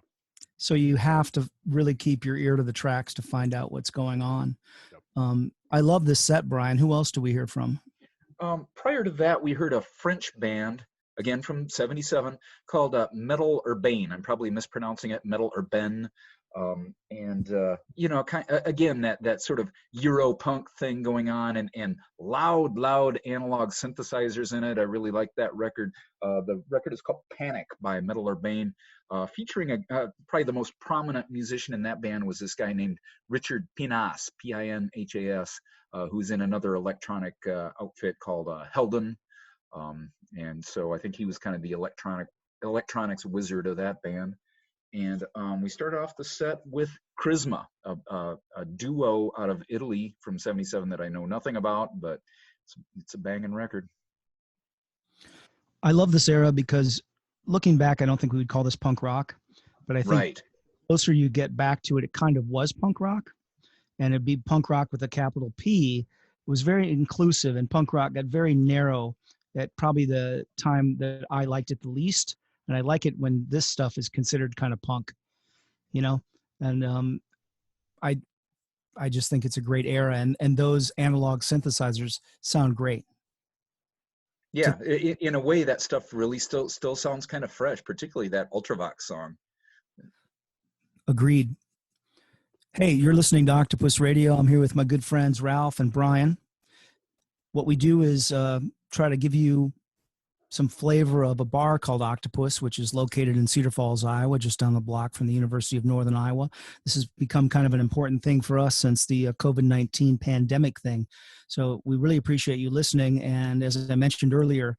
So you have to really keep your ear to the tracks to find out what's going on. Yep. I love this set, Brian. Who else do we hear from? Prior to that, we heard a French band, again from 77, called Metal Urbain. I'm probably mispronouncing it, Metal Urbain. Again, that sort of Euro punk thing going on, and loud analog synthesizers in it. I really like that record. The record is called Panic by Metal Urbain, featuring probably the most prominent musician in that band was this guy named Richard Pinhas, Pinhas, who's in another electronic outfit called Helden. And so I think he was kind of the electronics wizard of that band. And we started off the set with Charisma, a duo out of Italy from 77 that I know nothing about, but it's a banging record. I love this era because looking back, I don't think we would call this punk rock, but I think the closer you get back to it, it kind of was punk rock. And it'd be punk rock with a capital P. It was very inclusive, and punk rock got very narrow at probably the time that I liked it the least. And I like it when this stuff is considered kind of punk, and I just think it's a great era, and those analog synthesizers sound great. Yeah, in a way, that stuff really still sounds kind of fresh, particularly that Ultravox song. Agreed. Hey, you're listening to Octopus Radio. I'm here with my good friends Ralph and Brian. What we do is try to give you some flavor of a bar called Octopus, which is located in Cedar Falls, Iowa, just down the block from the University of Northern Iowa. This has become kind of an important thing for us since the COVID-19 pandemic thing. So we really appreciate you listening. And as I mentioned earlier,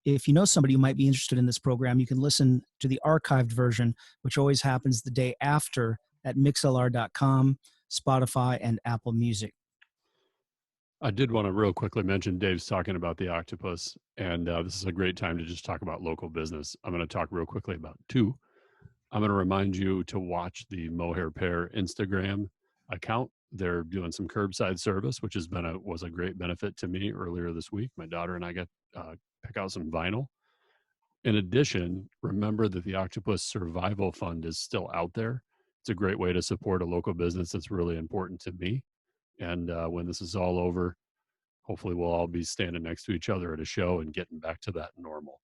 if you know somebody who might be interested in this program, you can listen to the archived version, which always happens the day after at mixlr.com, Spotify, and Apple Music. I did want to real quickly mention Dave's talking about the Octopus, and this is a great time to just talk about local business. I'm going to talk real quickly about 2. I'm going to remind you to watch the Mohair Pear Instagram account. They're doing some curbside service, which was a great benefit to me earlier this week. My daughter and I got pick out some vinyl. In addition, remember that the Octopus Survival Fund is still out there. It's a great way to support a local business that's really important to me. And when this is all over, hopefully we'll all be standing next to each other at a show and getting back to that normal.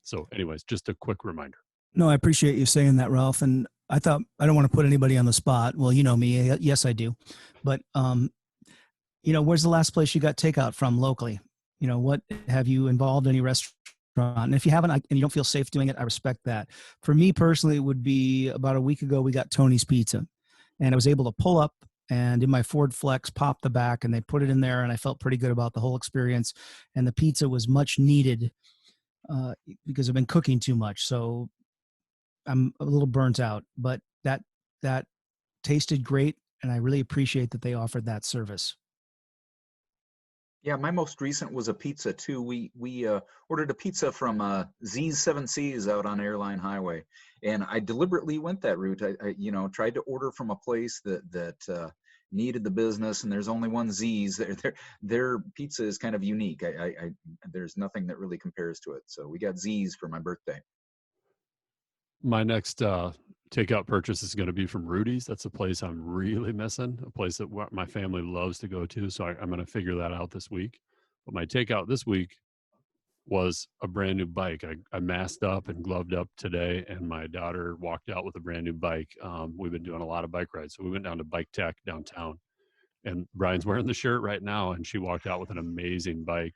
So anyways, just a quick reminder. No, I appreciate you saying that, Ralph. And I thought, I don't want to put anybody on the spot. Well, you know me. Yes, I do. But, where's the last place you got takeout from locally? What have you involved any restaurant? And if you haven't, and you don't feel safe doing it, I respect that. For me personally, it would be about a week ago, we got Tony's Pizza. And I was able to pull up and in my Ford Flex, pop the back, and they put it in there, and I felt pretty good about the whole experience. And the pizza was much needed because I've been cooking too much, so I'm a little burnt out. But that tasted great, and I really appreciate that they offered that service. Yeah, my most recent was a pizza too. We ordered a pizza from Z's Seven Seas out on Airline Highway, and I deliberately went that route. I tried to order from a place that needed the business, and there's only one Z's. Their pizza is kind of unique. There's nothing that really compares to it. So we got Z's for my birthday. My next takeout purchase is going to be from Rudy's. That's a place I'm really missing, a place that my family loves to go to. So I'm going to figure that out this week. But my takeout this week was a brand new bike. I masked up and gloved up today, and my daughter walked out with a brand new bike. We've been doing a lot of bike rides. So we went down to Bike Tech downtown, and Brian's wearing the shirt right now, and she walked out with an amazing bike.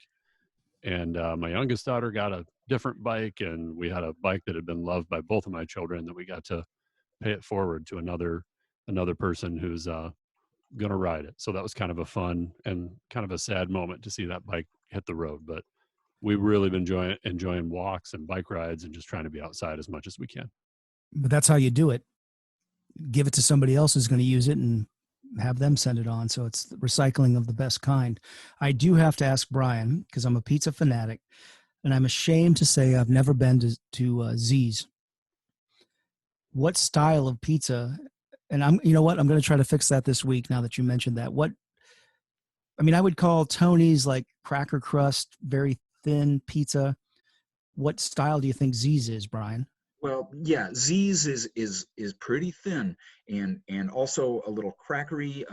And my youngest daughter got a different bike, and we had a bike that had been loved by both of my children that we got to pay it forward to another person who's going to ride it. So that was kind of a fun and kind of a sad moment to see that bike hit the road. But we've really been enjoying walks and bike rides and just trying to be outside as much as we can. But that's how you do it. Give it to somebody else who's going to use it and have them send it on. So it's recycling of the best kind. I do have to ask Brian, because I'm a pizza fanatic, and I'm ashamed to say I've never been to Z's. What style of pizza? And you know what? I'm going to try to fix that this week now that you mentioned that. I would call Tony's like cracker crust, very thin pizza. What style do you think Z's is, Brian? Well, yeah, Z's is pretty thin and also a little crackery.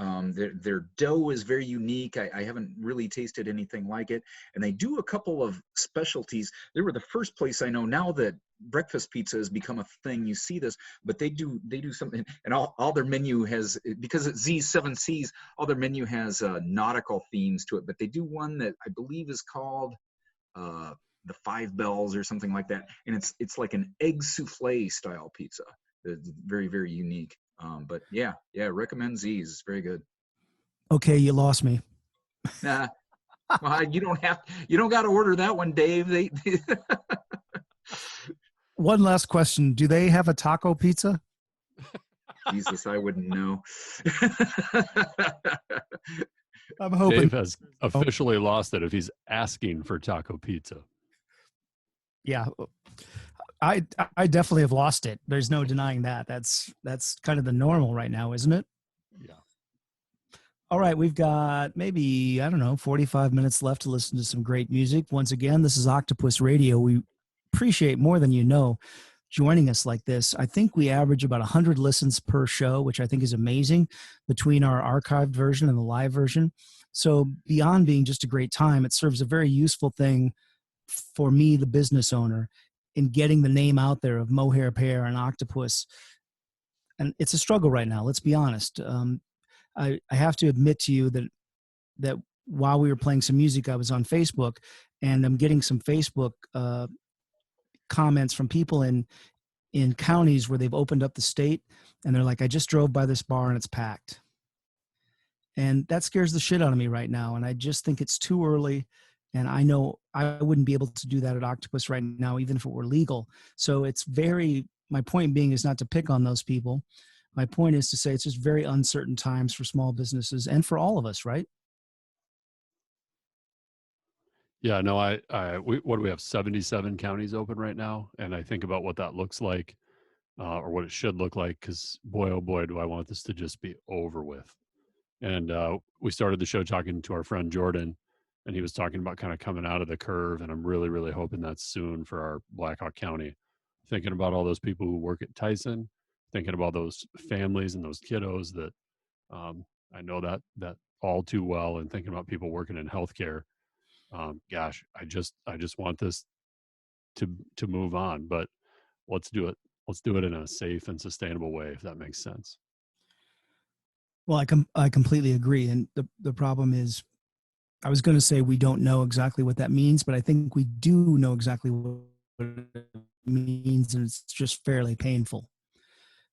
Their dough is very unique. I haven't really tasted anything like it. And they do a couple of specialties. They were the first place I know now that breakfast pizza has become a thing. You see this, but they do something, and all their menu has, because it's Z's Seven Seas, all their menu has nautical themes to it. But they do one that I believe is called the Five Bells or something like that, and it's like an egg souffle style pizza. It's very, very unique. But yeah, recommend Z's. It's very good. Okay, you lost me. Nah, well, you don't got to order that one, Dave. One last question: do they have a taco pizza? Jesus, I wouldn't know. I'm hoping Dave has officially lost it if he's asking for taco pizza. Yeah, I definitely have lost it. There's no denying that. That's kind of the normal right now, isn't it? Yeah. All right, we've got maybe, 45 minutes left to listen to some great music. Once again, this is Octopus Radio. We appreciate more than you know joining us like this. I think we average about 100 listens per show, which I think is amazing, between our archived version and the live version. So beyond being just a great time, it serves a very useful thing for me, the business owner, in getting the name out there of Mohair Pear and Octopus. And it's a struggle right now, let's be honest. I have to admit to you that while we were playing some music, I was on Facebook, and I'm getting some Facebook comments from people in counties where they've opened up the state, and they're like, I just drove by this bar and it's packed. And that scares the shit out of me right now. And I just think it's too early. And I know I wouldn't be able to do that at Octopus right now, even if it were legal. So my point being is not to pick on those people. My point is to say it's just very uncertain times for small businesses and for all of us, right? Yeah, no, what do we have? 77 counties open right now. And I think about what that looks like, or what it should look like, because boy, oh boy, do I want this to just be over with. And we started the show talking to our friend Jordan, and he was talking about kind of coming out of the curve. And I'm really, really hoping that's soon for our Blackhawk County. Thinking about all those people who work at Tyson, thinking about those families and those kiddos that I know that all too well, and thinking about people working in healthcare. Gosh, I just want this to move on, but let's do it. Let's do it in a safe and sustainable way, if that makes sense. Well, I completely agree. And the problem is, I was going to say we don't know exactly what that means, but I think we do know exactly what it means, and it's just fairly painful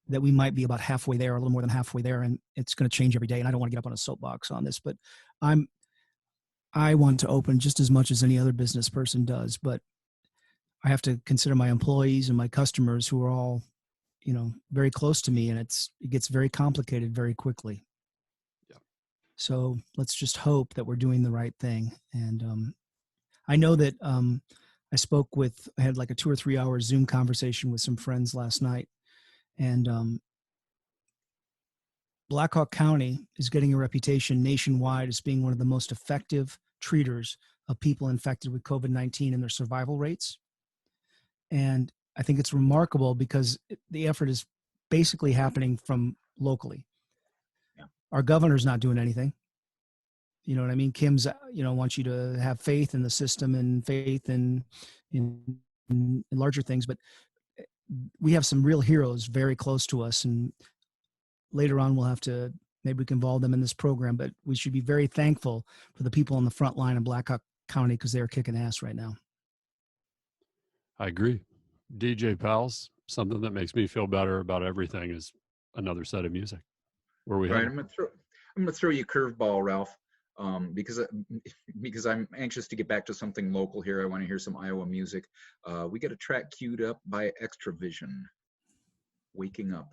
that we might be about halfway there, a little more than halfway there, and it's going to change every day. And I don't want to get up on a soapbox on this, but I want to open just as much as any other business person does, but I have to consider my employees and my customers, who are all, very close to me, and it gets very complicated very quickly. Yeah. So let's just hope that we're doing the right thing. And I know that I had like a 2 or 3 hour Zoom conversation with some friends last night, and Blackhawk County is getting a reputation nationwide as being one of the most effective treaters of people infected with COVID-19 and their survival rates. And I think it's remarkable because the effort is basically happening from locally. Yeah. Our governor's not doing anything. You know what I mean? Kim's, wants you to have faith in the system and faith in larger things, but we have some real heroes very close to us, and later on maybe we can involve them in this program, but we should be very thankful for the people on the front line in Blackhawk County because they're kicking ass right now. I agree. DJ Pals, something that makes me feel better about everything is another set of music. Where we Right, have I'm gonna throw you a curveball, Ralph, because I'm anxious to get back to something local here. I want to hear some Iowa music. We got a track queued up by Extravision, "Waking Up."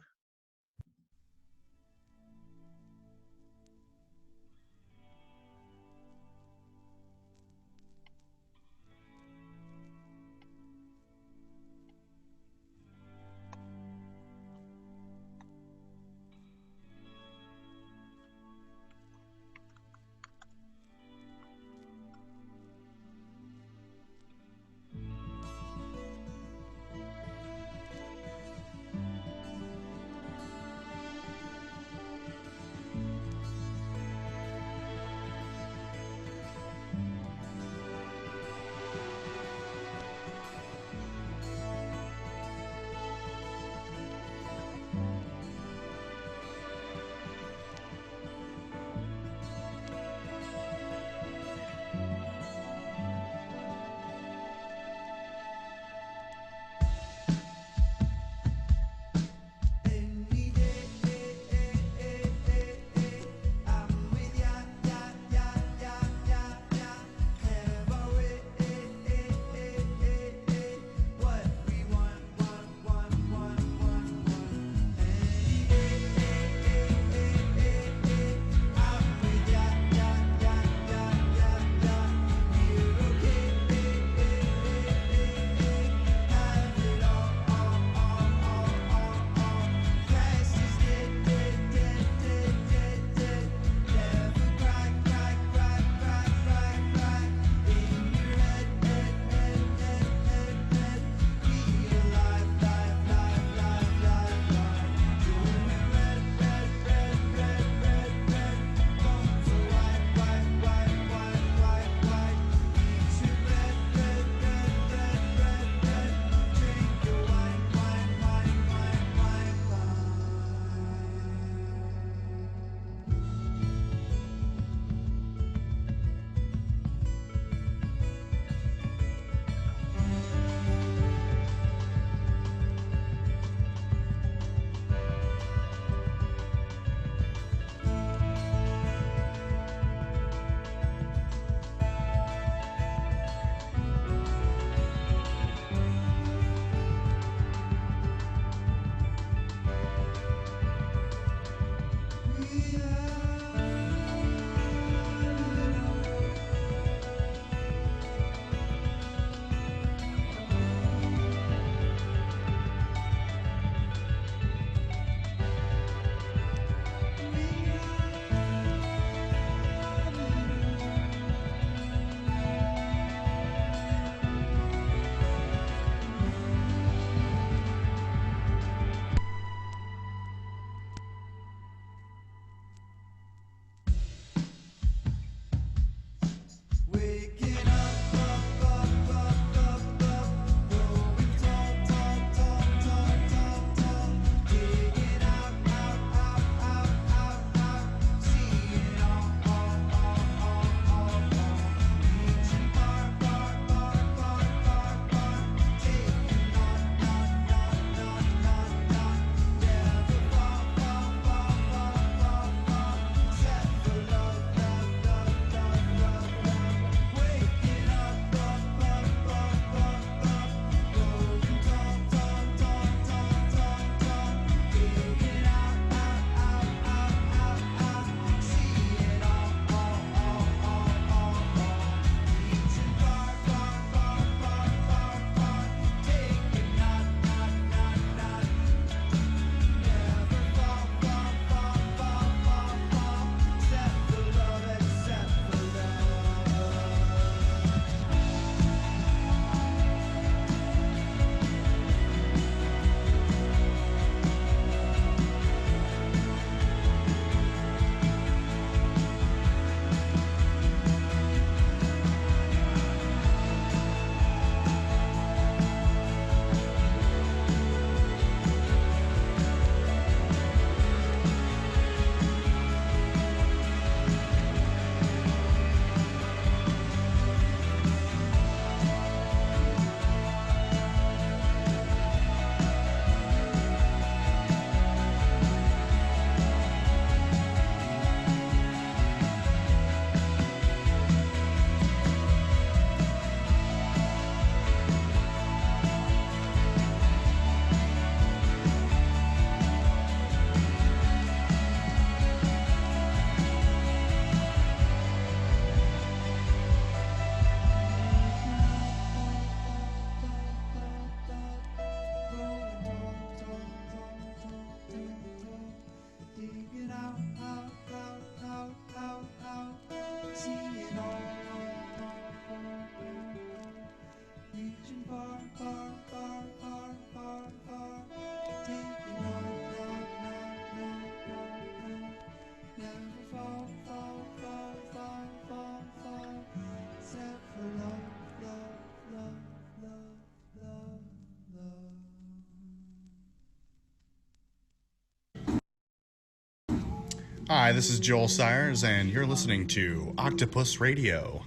Hi, this is Joel Sires, and you're listening to Octopus Radio.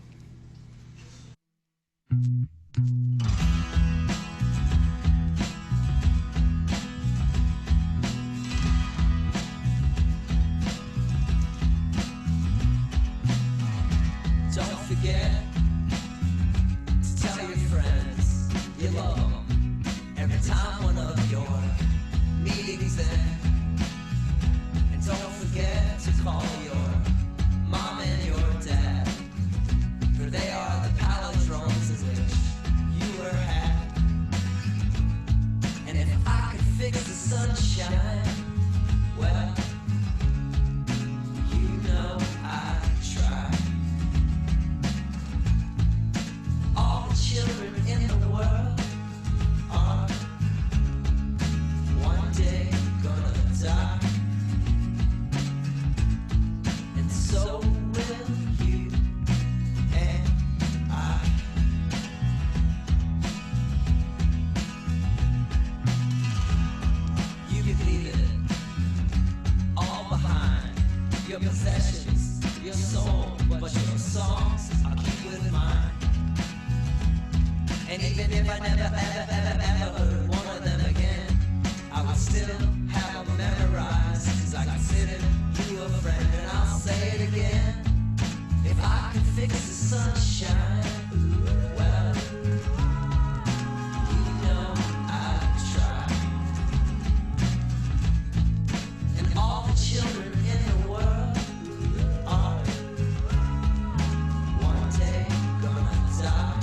Don't forget to tell your friends you love them every time one of your meetings end. And don't forget to call your mom and your dad, for they are the palindromes in which you were had. And if I could fix the sunshine, well, you know I'd try. All the children in the world are one day gonna die, and so will you and I. You can leave it all behind, your possessions, your soul, but your songs I'll keep with mine. And even if I never, ever heard one of them again, I would still have them memorized, 'cause I consider you a friend. And I'll say it again, if I could fix the sunshine, well, you know I'd try. And all the children in the world are one day gonna die.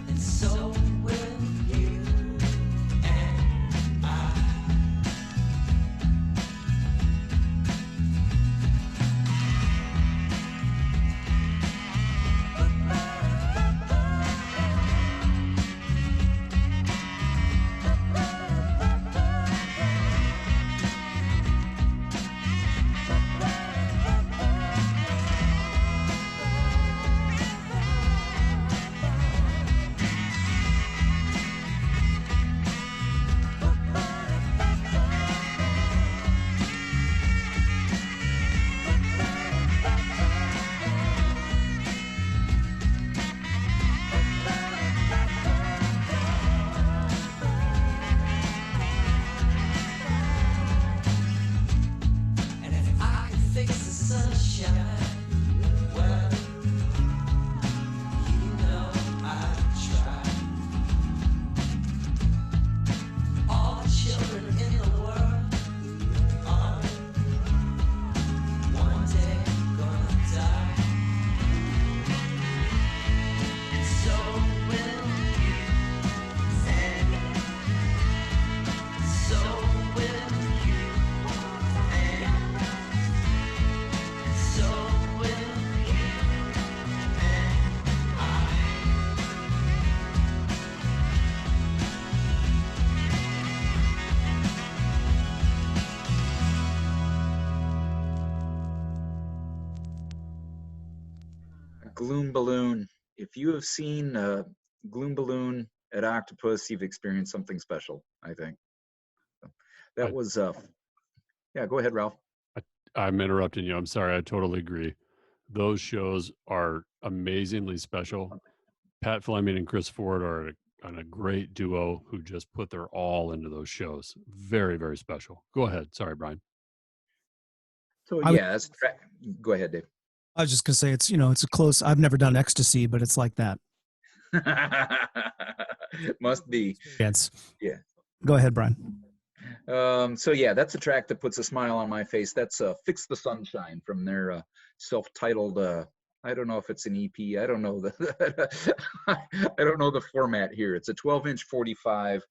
And so will you and I. And if I could fix the sunshine, well, you know I'd try. All the children in the world are one day gonna die. And so will you, and so will you, and so will you and I. Gloom Balloon. If you have seen Gloom Balloon at Octopus, you've experienced something special, I think. That was, yeah, go ahead, Ralph. I'm interrupting you. I'm sorry. I totally agree. Those shows are amazingly special. Pat Fleming and Chris Ford are a great duo who just put their all into those shows. Very, very special. Go ahead. Sorry, Brian. So I would- yeah, go ahead, Dave. I was just gonna say it's it's a close. I've never done ecstasy, but it's like that. Must be. Yes. Yeah. Go ahead, Brian. So yeah, that's a track that puts a smile on my face. That's "Fix the Sunshine" from their self-titled. I don't know if it's an EP. I don't know I don't know the format here. It's a 12-inch 45.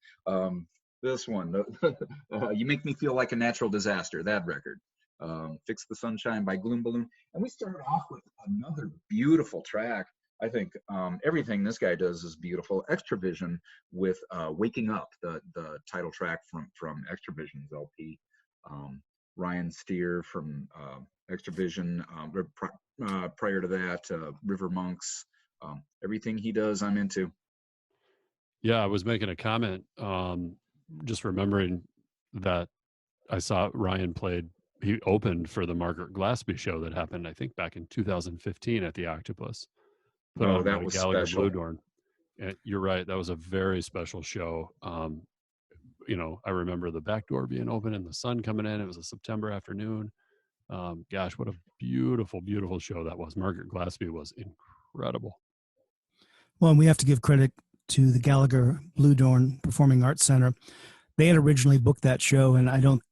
This one, "You Make Me Feel Like a Natural Disaster." That record. "Fix the Sunshine" by Gloom Balloon. And we started off with another beautiful track. I think everything this guy does is beautiful. Extravision with "Waking Up," the title track from Extravision's LP. Ryan Steer from Extravision. Prior to that, River Monks. Everything he does, I'm into. Yeah, I was making a comment, just remembering that I saw Ryan played. He opened for the Margaret Glaspie show that happened, I think, back in 2015 at the Octopus, put Oh, on that by was Gallagher special. Blue Dorn. And you're right, that was a very special show. You know, I remember the back door being open and the sun coming in. It was a September afternoon. Gosh, what a beautiful, beautiful show that was. Margaret Glaspie was incredible. Well, and we have to give credit to the Gallagher Blue Dorn Performing Arts Center. They had originally booked that show, and I don't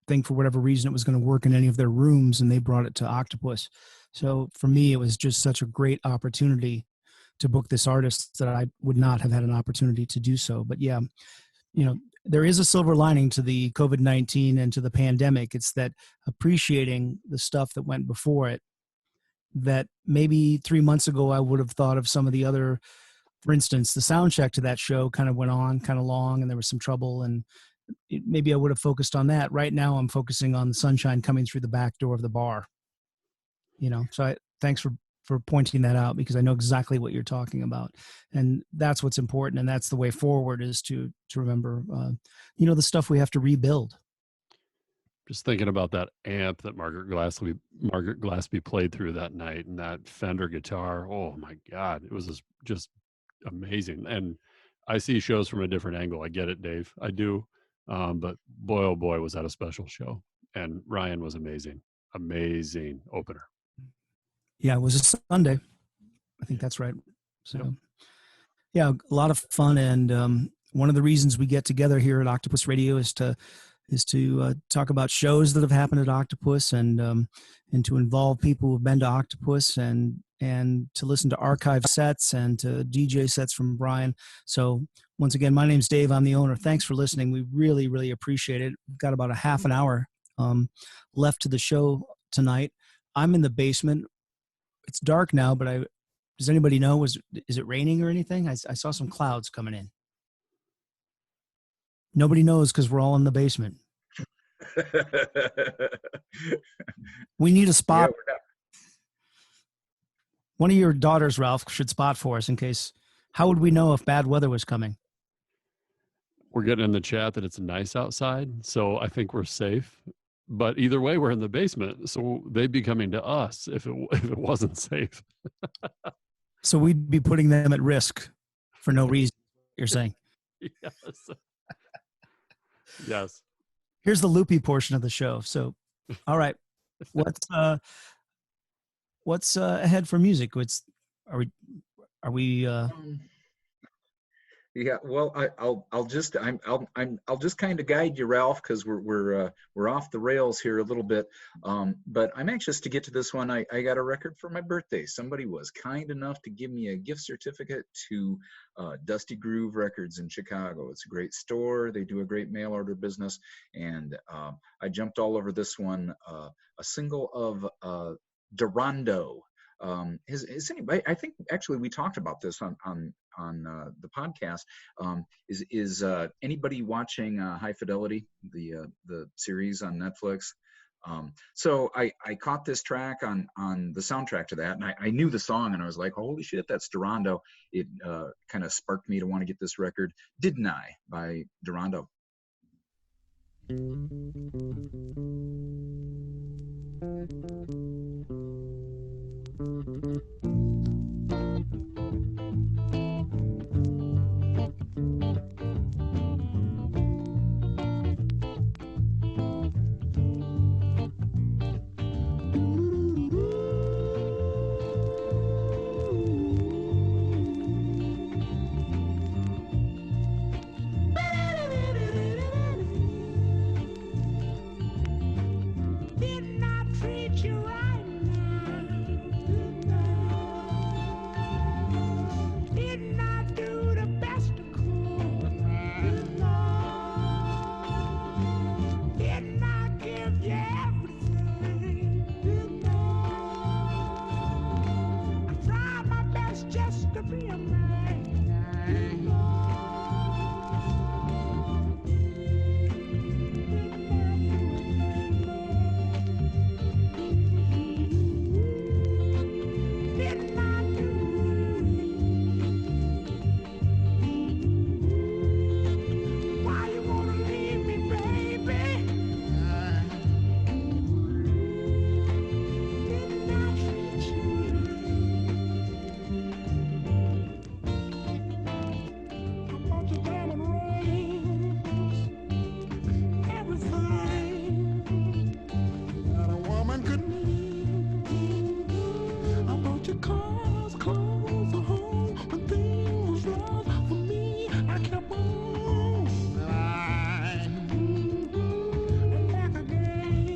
think for whatever reason it was going to work in any of their rooms, and they brought it to Octopus. So for me, it was just such a great opportunity to book this artist that I would not have had an opportunity to do so. But yeah, you know, there is a silver lining to the COVID-19 and to the pandemic. It's that appreciating the stuff that went before it, that maybe 3 months ago I would have thought of some of the other, for instance, the sound check to that show kind of went on kind of long and there was some trouble, and maybe I would have focused on that. Right now I'm focusing on the sunshine coming through the back door of the bar. You know, so thanks for pointing that out, because I know exactly what you're talking about. And that's what's important. And that's the way forward, is to remember, you know, the stuff we have to rebuild. Just thinking about that amp that Margaret Glaspie played through that night, and that Fender guitar. Oh my God, it was just amazing. And I see shows from a different angle. I get it, Dave. I do. But boy, oh boy, was that a special show. And Ryan was amazing. Amazing opener. Yeah, it was a Sunday. I think that's right. So, yeah, a lot of fun. And one of the reasons we get together here at Octopus Radio is to talk about shows that have happened at Octopus, and to involve people who've been to Octopus, and to listen to archive sets and to DJ sets from Brian. So once again, my name's Dave. I'm the owner. Thanks for listening. We really, really appreciate it. We've got about a half an hour left to the show tonight. I'm in the basement. It's dark now, but does anybody know, is it raining or anything? I saw some clouds coming in. Nobody knows because we're all in the basement. We need a spot. Yeah, one of your daughters, Ralph, should spot for us in case. How would we know if bad weather was coming? We're getting in the chat that it's nice outside, so I think we're safe. But either way, we're in the basement, so they'd be coming to us if it wasn't safe. So we'd be putting them at risk for no reason, you're saying? Yes. Yes. Here's the loopy portion of the show. So, all right, what's ahead for music? Are we? Yeah, well, I'll just kind of guide you, Ralph, because we're off the rails here a little bit. But I'm anxious to get to this one. I got a record for my birthday. Somebody was kind enough to give me a gift certificate to Dusty Groove Records in Chicago. It's a great store. They do a great mail order business, and I jumped all over this one. A single of Durando. Is anybody? I think actually we talked about this on the podcast. Is anybody watching High Fidelity, the series on Netflix? So I caught this track on the soundtrack to that, and I knew the song, and I was like, holy shit, that's Durando. It kind of sparked me to want to get this record, Didn't I, by Durando. Didn't I treat you right now? your cars, clothes, a home. When things was rough for me, I kept on lying. And back again.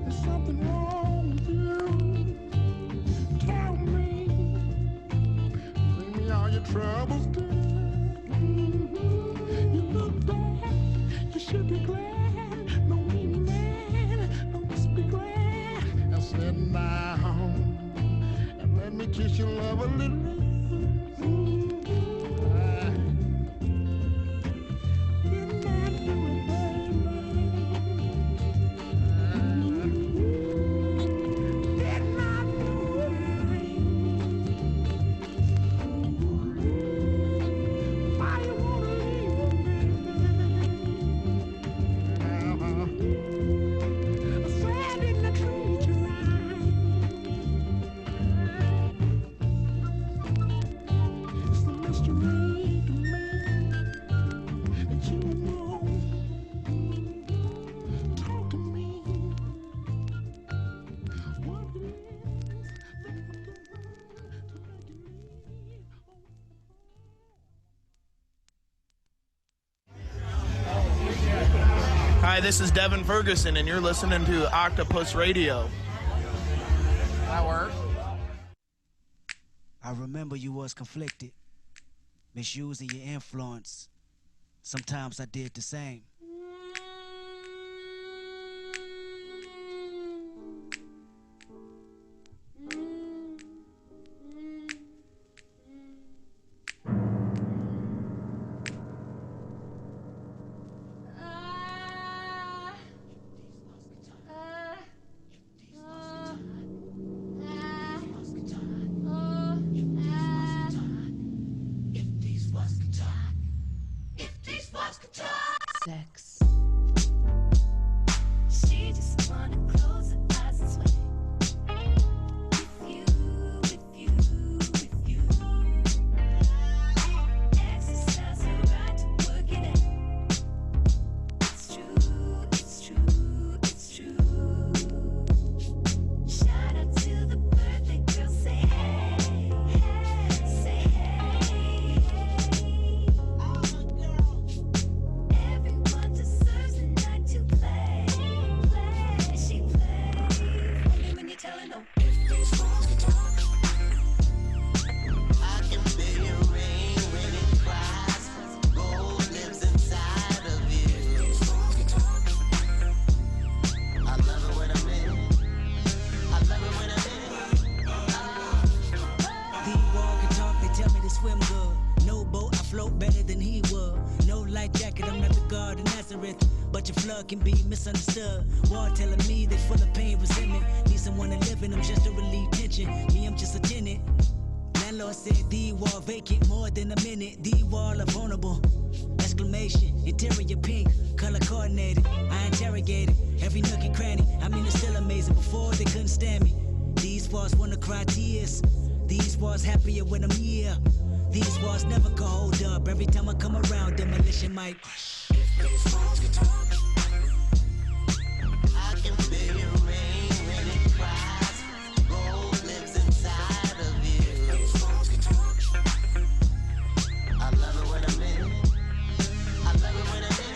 There's something wrong with you. Tell me. Bring me all your troubles, dear. You look bad. You should be glad. No mean man. No, just be glad. Now sit down and let me kiss your love a little. Didn't I do it, baby? Didn't I do it? Why you wanna leave me, baby? I said, didn't I treat you right? It's the mystery to me that you know. Talk to me. What it is that I've done to make you leave. Hi, this is Devin Ferguson, and you're listening to Octopus Radio. That work? I remember you was conflicted, misusing your influence. Sometimes I did the same. Sex. She just wanna close her eyes and sway. With you. Exercise her right to work it out. It's true. Shout out to the birthday girl, say hey, say hey. Everyone deserves a night to play. She plays. Only when you're telling them. If these songs can talk, I can feel your rain when it cries. Gold lives inside of you. I love it when I'm in. I love it when I'm in. The wall can talk, they tell me to swim good. No boat, I float better than he would. No life jacket, I'm not the God of Nazareth. But your flood can be misunderstood. Wall telling me they full of pain, resentment. Need someone to live in them just to relieve tension. Me, I'm just a tenant. Landlord said the wall vacant more than a minute. The wall are vulnerable. Exclamation, interior pink, color coordinated. I interrogated every nook and cranny. I mean, it's still amazing. Before they couldn't stand me. These walls wanna cry tears. These walls happier when I'm here. These walls never can hold up. Every time I come around, demolition might. I can feel your rain when it cries. Gold lives inside of you. I love it when I'm in. I love it when I'm in.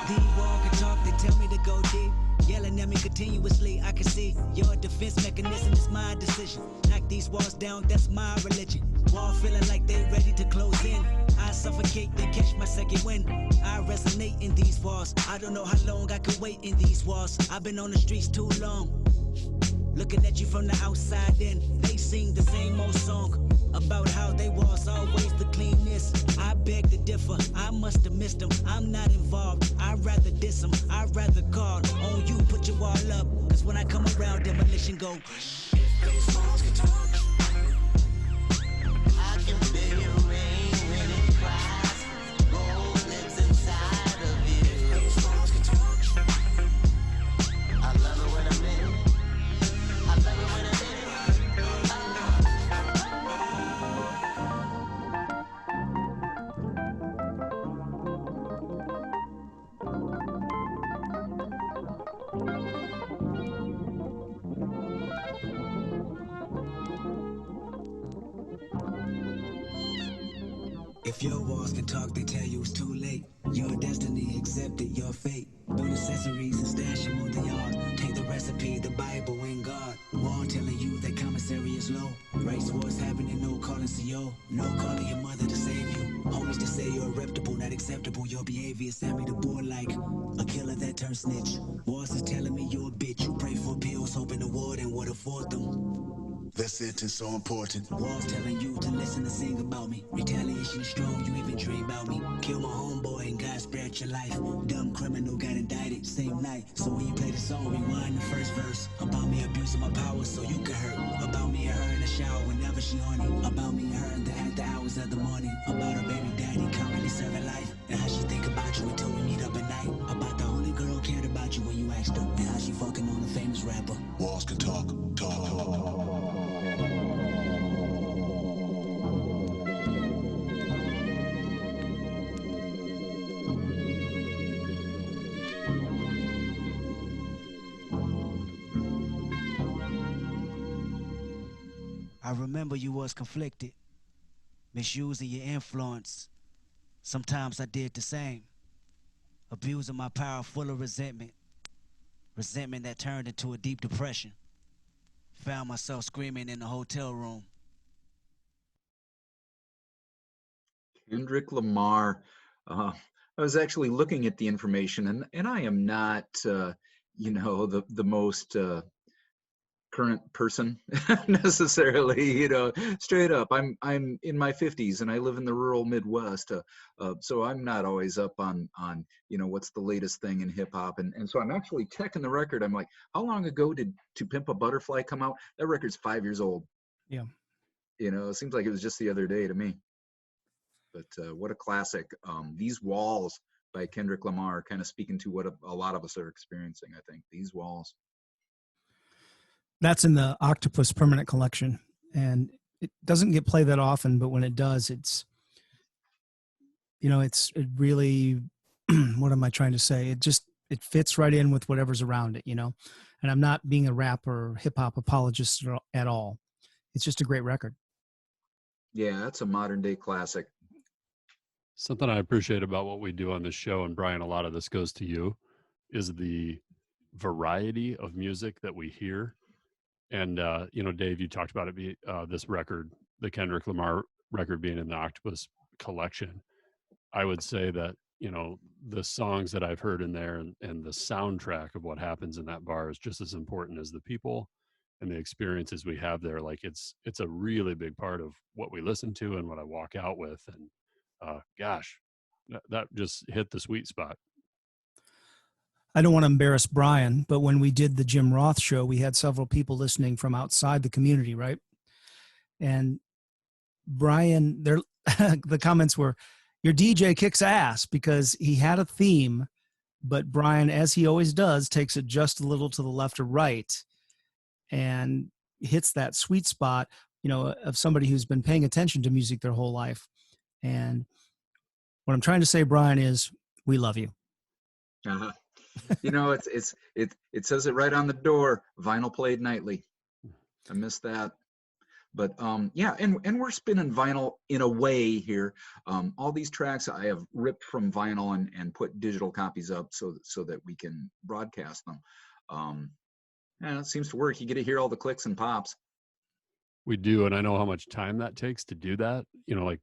The wall can talk, they tell me to go deep. Yelling at me continuously, I can see your defense mechanism is my decision. Knock these walls down, that's my religion. Wall feeling like they ready to close in. I suffocate, then catch my second wind. I resonate in these walls. I don't know how long I can wait in these walls. I've been on the streets too long. Looking at you from the outside in, they sing the same old song about how they was always the cleanest. I beg to differ, I must have missed them. I'm not involved, I'd rather diss them. I'd rather call on you, put your wall up. Cause when I come around, demolition go. If those songs can talk, I can feel your rain when it cries. Gold lives inside of you. If those songs can talk, I love it when I'm in it. I love it when I'm in it. If your walls can talk, they tell you it's too late. Your destiny accepted, your fate. Build accessories and stash them on the yard. Take the recipe, the Bible and God. Wall telling you that commissary is low. Race wars happening, no calling CO. No calling your mother to save you. Homies to say you're reputable, not acceptable. Your behavior sent me to board like a killer that turned snitch. Walls is telling me you're a bitch. You pray for pills, hoping the warden would afford them. That sentence so important. Walls telling you to listen and sing about me. Retaliation is strong, you even dream about me. Kill my homeboy and God spared your life. Dumb criminal got indicted same night. So when you play the song, rewind the first verse. About me abusing my power so you can hurt. About me and her in the shower whenever she on it. About me and her in the after hours of the morning. About her baby daddy currently serving life. And how she think about you until we meet up at night. About the only girl cared about you when you asked her. And how she fucking on a famous rapper. Walls can talk, talk. I remember you was conflicted, misusing your influence. Sometimes I did the same, abusing my power full of resentment. Resentment that turned into a deep depression. Found myself screaming in the hotel room. Kendrick Lamar. I was actually looking at the information, and I am not, the most current person necessarily. Straight up. I'm in my 50s, and I live in the rural Midwest, so I'm not always up on what's the latest thing in hip hop, and so I'm actually checking the record. I'm like, how long ago did To Pimp a Butterfly come out? That record's 5 years old. Yeah. It seems like it was just the other day to me. But what a classic. These Walls by Kendrick Lamar, kind of speaking to what a lot of us are experiencing, I think. These Walls. That's in the Octopus Permanent Collection. And it doesn't get played that often, but when it does, it really, what am I trying to say? It fits right in with whatever's around it, And I'm not being a rap or hip hop apologist at all. It's just a great record. Yeah, that's a modern day classic. Something I appreciate about what we do on this show, and Brian, a lot of this goes to you, is the variety of music that we hear. And, Dave, you talked about it, this record, the Kendrick Lamar record being in the Octopus collection. I would say that, the songs that I've heard in there and the soundtrack of what happens in that bar is just as important as the people and the experiences we have there. Like it's a really big part of what we listen to and what I walk out with. And gosh, that just hit the sweet spot. I don't want to embarrass Brian, but when we did the Jim Roth show, we had several people listening from outside the community, right? And Brian, the comments were, your DJ kicks ass, because he had a theme, but Brian, as he always does, takes it just a little to the left or right and hits that sweet spot, of somebody who's been paying attention to music their whole life. And what I'm trying to say, Brian, is we love you. Uh-huh. It says it right on the door. Vinyl played nightly. I missed that. But yeah, and we're spinning vinyl in a way here. All these tracks I have ripped from vinyl and put digital copies up so that we can broadcast them. Yeah, it seems to work. You get to hear all the clicks and pops. We do, and I know how much time that takes to do that. Like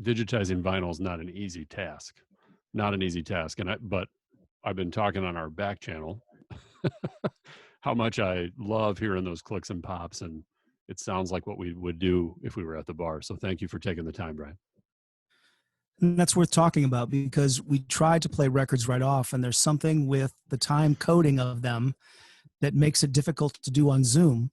digitizing vinyl is not an easy task. Not an easy task. But I've been talking on our back channel how much I love hearing those clicks and pops, and it sounds like what we would do if we were at the bar. So thank you for taking the time, Brian. And that's worth talking about because we tried to play records right off, and there's something with the time coding of them that makes it difficult to do on Zoom.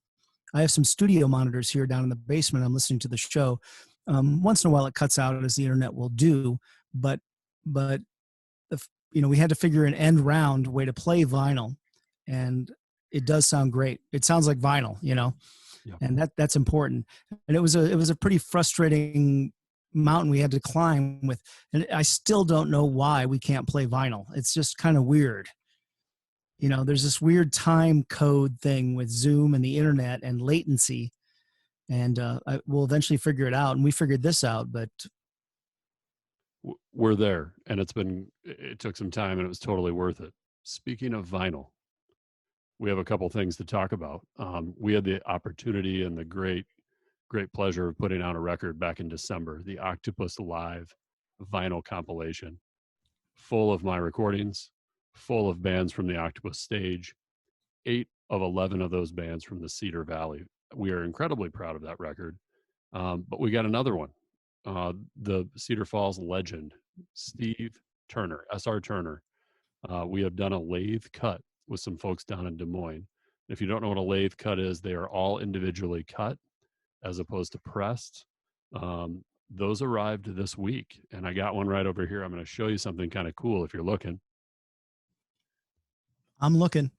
I have some studio monitors here down in the basement. I'm listening to the show. Once in a while it cuts out, as the internet will do, but we had to figure an end round way to play vinyl, and it does sound great. It sounds like vinyl, Yeah. and that's important. And it was a pretty frustrating mountain we had to climb with, and I still don't know why we can't play vinyl. It's just kind of weird. There's this weird time code thing with Zoom and the internet and latency, and we'll eventually figure it out. And we figured this out, but We're there, and it took some time, and it was totally worth it. Speaking of vinyl, we have a couple things to talk about. We had the opportunity and the great pleasure of putting out a record back in December, the Octopus Live vinyl compilation, full of my recordings, full of bands from the Octopus stage, 8 of 11 of those bands from the Cedar Valley. We are incredibly proud of that record. But we got another one. The Cedar Falls legend, Steve Turner, SR Turner. We have done a lathe cut with some folks down in Des Moines. If you don't know what a lathe cut is, they are all individually cut as opposed to pressed. Those arrived this week, and I got one right over here. I'm going to show you something kind of cool if you're looking. I'm looking.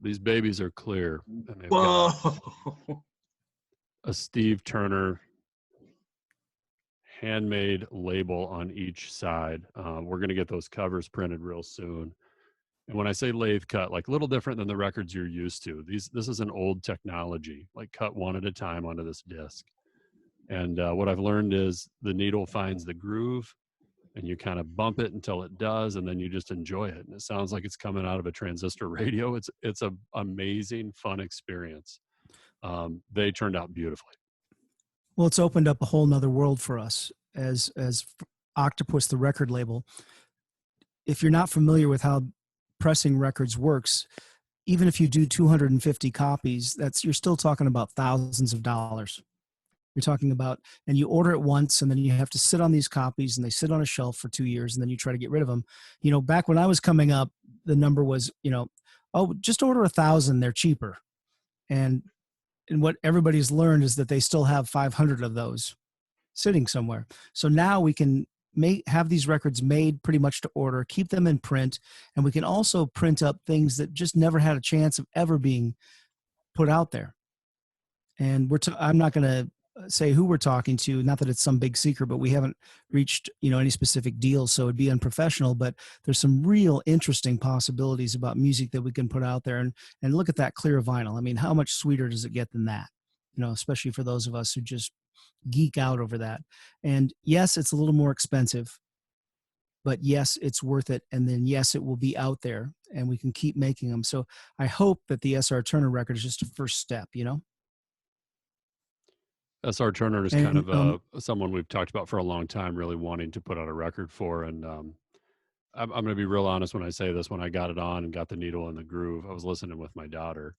These babies are clear, and they've Whoa. got a Steve Turner handmade label on each side. We're going to get those covers printed real soon. And when I say lathe cut, like a little different than the records you're used to. This is an old technology, like cut one at a time onto this disc. And what I've learned is the needle finds the groove, and you kind of bump it until it does, and then you just enjoy it. And it sounds like it's coming out of a transistor radio. It's an amazing, fun experience. They turned out beautifully. Well, it's opened up a whole nother world for us as Octopus, the record label. If you're not familiar with how pressing records works, even if you do 250 copies, you're still talking about thousands of dollars. You're talking about, and you order it once, and then you have to sit on these copies, and they sit on a shelf for 2 years, and then you try to get rid of them. Back when I was coming up, the number was, just order 1,000, they're cheaper. And what everybody's learned is that they still have 500 of those sitting somewhere. So now we can have these records made pretty much to order, keep them in print, and we can also print up things that just never had a chance of ever being put out there. And I'm not going to say who we're talking to, not that it's some big secret, but we haven't reached any specific deals, so it'd be unprofessional. But there's some real interesting possibilities about music that we can put out there, and look at that clear vinyl. I mean, how much sweeter does it get than that? Especially for those of us who just geek out over that. And yes, it's a little more expensive, but yes, it's worth it. And then yes, it will be out there, and we can keep making them. So I hope that the SR Turner record is just a first step. SR Turner is kind of someone we've talked about for a long time, really wanting to put out a record for. And I'm going to be real honest when I say this. When I got it on and got the needle in the groove, I was listening with my daughter.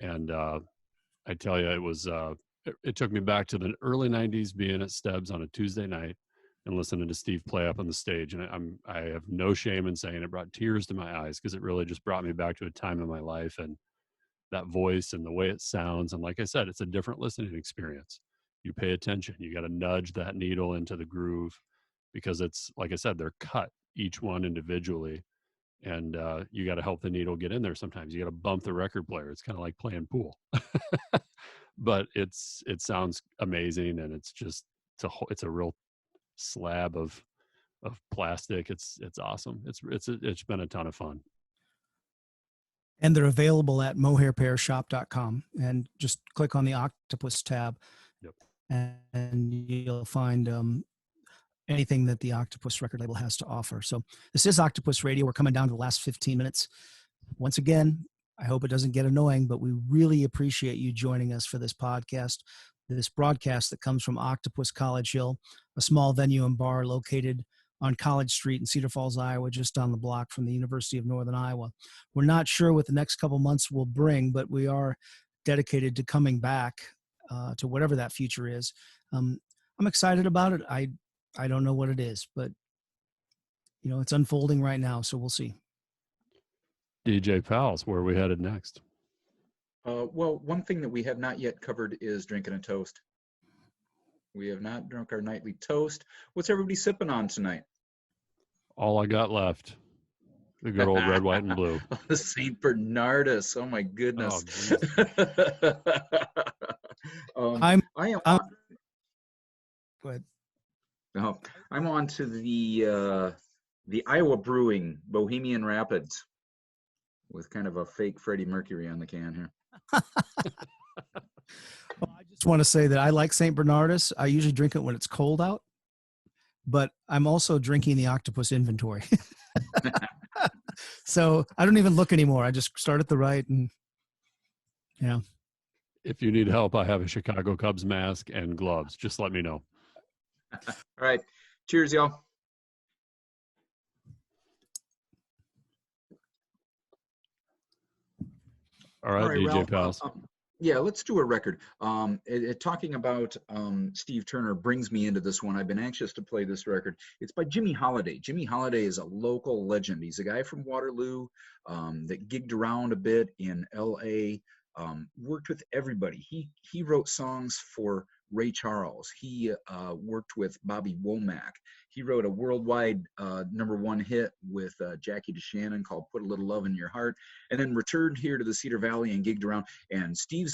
And I tell you, it took me back to the early 90s, being at Stebb's on a Tuesday night and listening to Steve play up on the stage. And I have no shame in saying it brought tears to my eyes, because it really just brought me back to a time in my life. And that voice and the way it sounds. And like I said, it's a different listening experience. You pay attention. You got to nudge that needle into the groove, because it's, like I said, they're cut, each one individually. And you got to help the needle get in there. Sometimes you got to bump the record player. It's kind of like playing pool, but it sounds amazing. And it's a real slab of plastic. It's awesome. It's been a ton of fun. And they're available at mohairpairshop.com, and just click on the Octopus tab. Yep. And you'll find anything that the Octopus record label has to offer. So this is Octopus Radio. We're coming down to the last 15 minutes. Once again, I hope it doesn't get annoying, but we really appreciate you joining us for this podcast, this broadcast that comes from Octopus College Hill, a small venue and bar located on College Street in Cedar Falls, Iowa, just down the block from the University of Northern Iowa. We're not sure what the next couple months will bring, but we are dedicated to coming back to whatever that future is. I'm excited about it. I don't know what it is, but it's unfolding right now, so we'll see. DJ Pals, where are we headed next? Well, one thing that we have not yet covered is drinking a toast. We have not drunk our nightly toast. What's everybody sipping on tonight? All I got left. The good old red, white, and blue. The St. Bernardus. Oh my goodness. Go ahead. No, I'm on to the Iowa Brewing Bohemian Rapids with kind of a fake Freddie Mercury on the can here. Well, I just want to say that I like St. Bernardus. I usually drink it when it's cold out, but I'm also drinking the Octopus inventory. So I don't even look anymore. I just start at the right and, If you need help, I have a Chicago Cubs mask and gloves. Just let me know. All right. Cheers, y'all. All right, DJ Ralph, Pals. Yeah, let's do a record. Talking about Steve Turner brings me into this one. I've been anxious to play this record. It's by Jimmy Holiday. Jimmy Holiday is a local legend. He's a guy from Waterloo that gigged around a bit in L.A., worked with everybody. He wrote songs for Ray Charles. He worked with Bobby Womack. He wrote a worldwide #1 hit with Jackie DeShannon called Put a Little Love in Your Heart, and then returned here to the Cedar Valley and gigged around. And Steve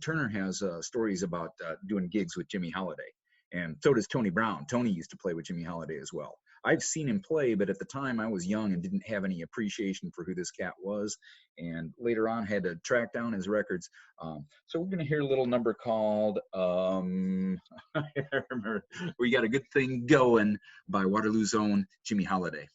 Turner has stories about doing gigs with Jimmy Holiday. And so does Tony Brown. Tony used to play with Jimmy Holiday as well. I've seen him play, but at the time I was young and didn't have any appreciation for who this cat was. And later on had to track down his records. So we're going to hear a little number called, I remember, We Got a Good Thing Going by Waterloo's own Jimmy Holiday.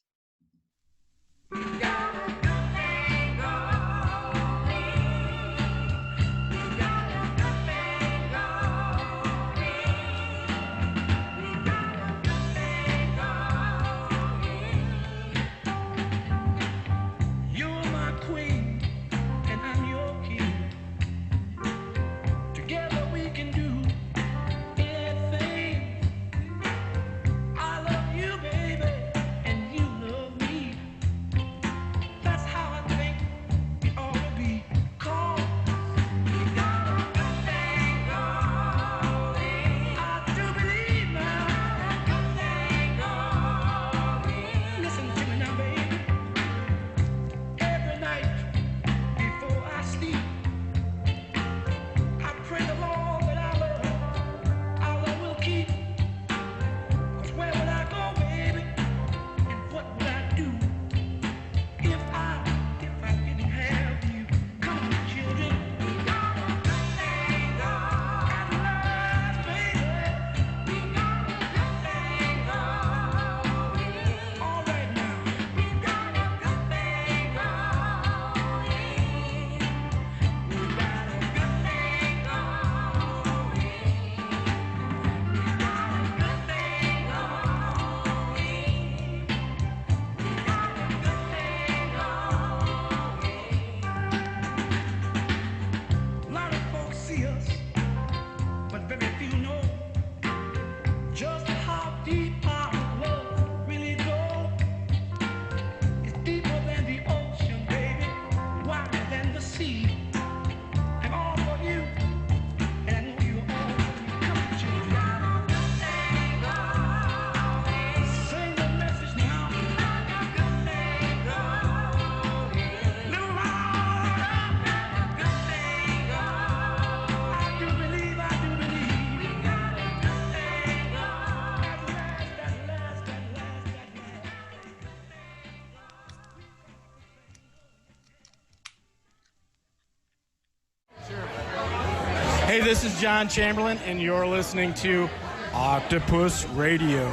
Hey, this is John Chamberlain, and you're listening to Octopus Radio.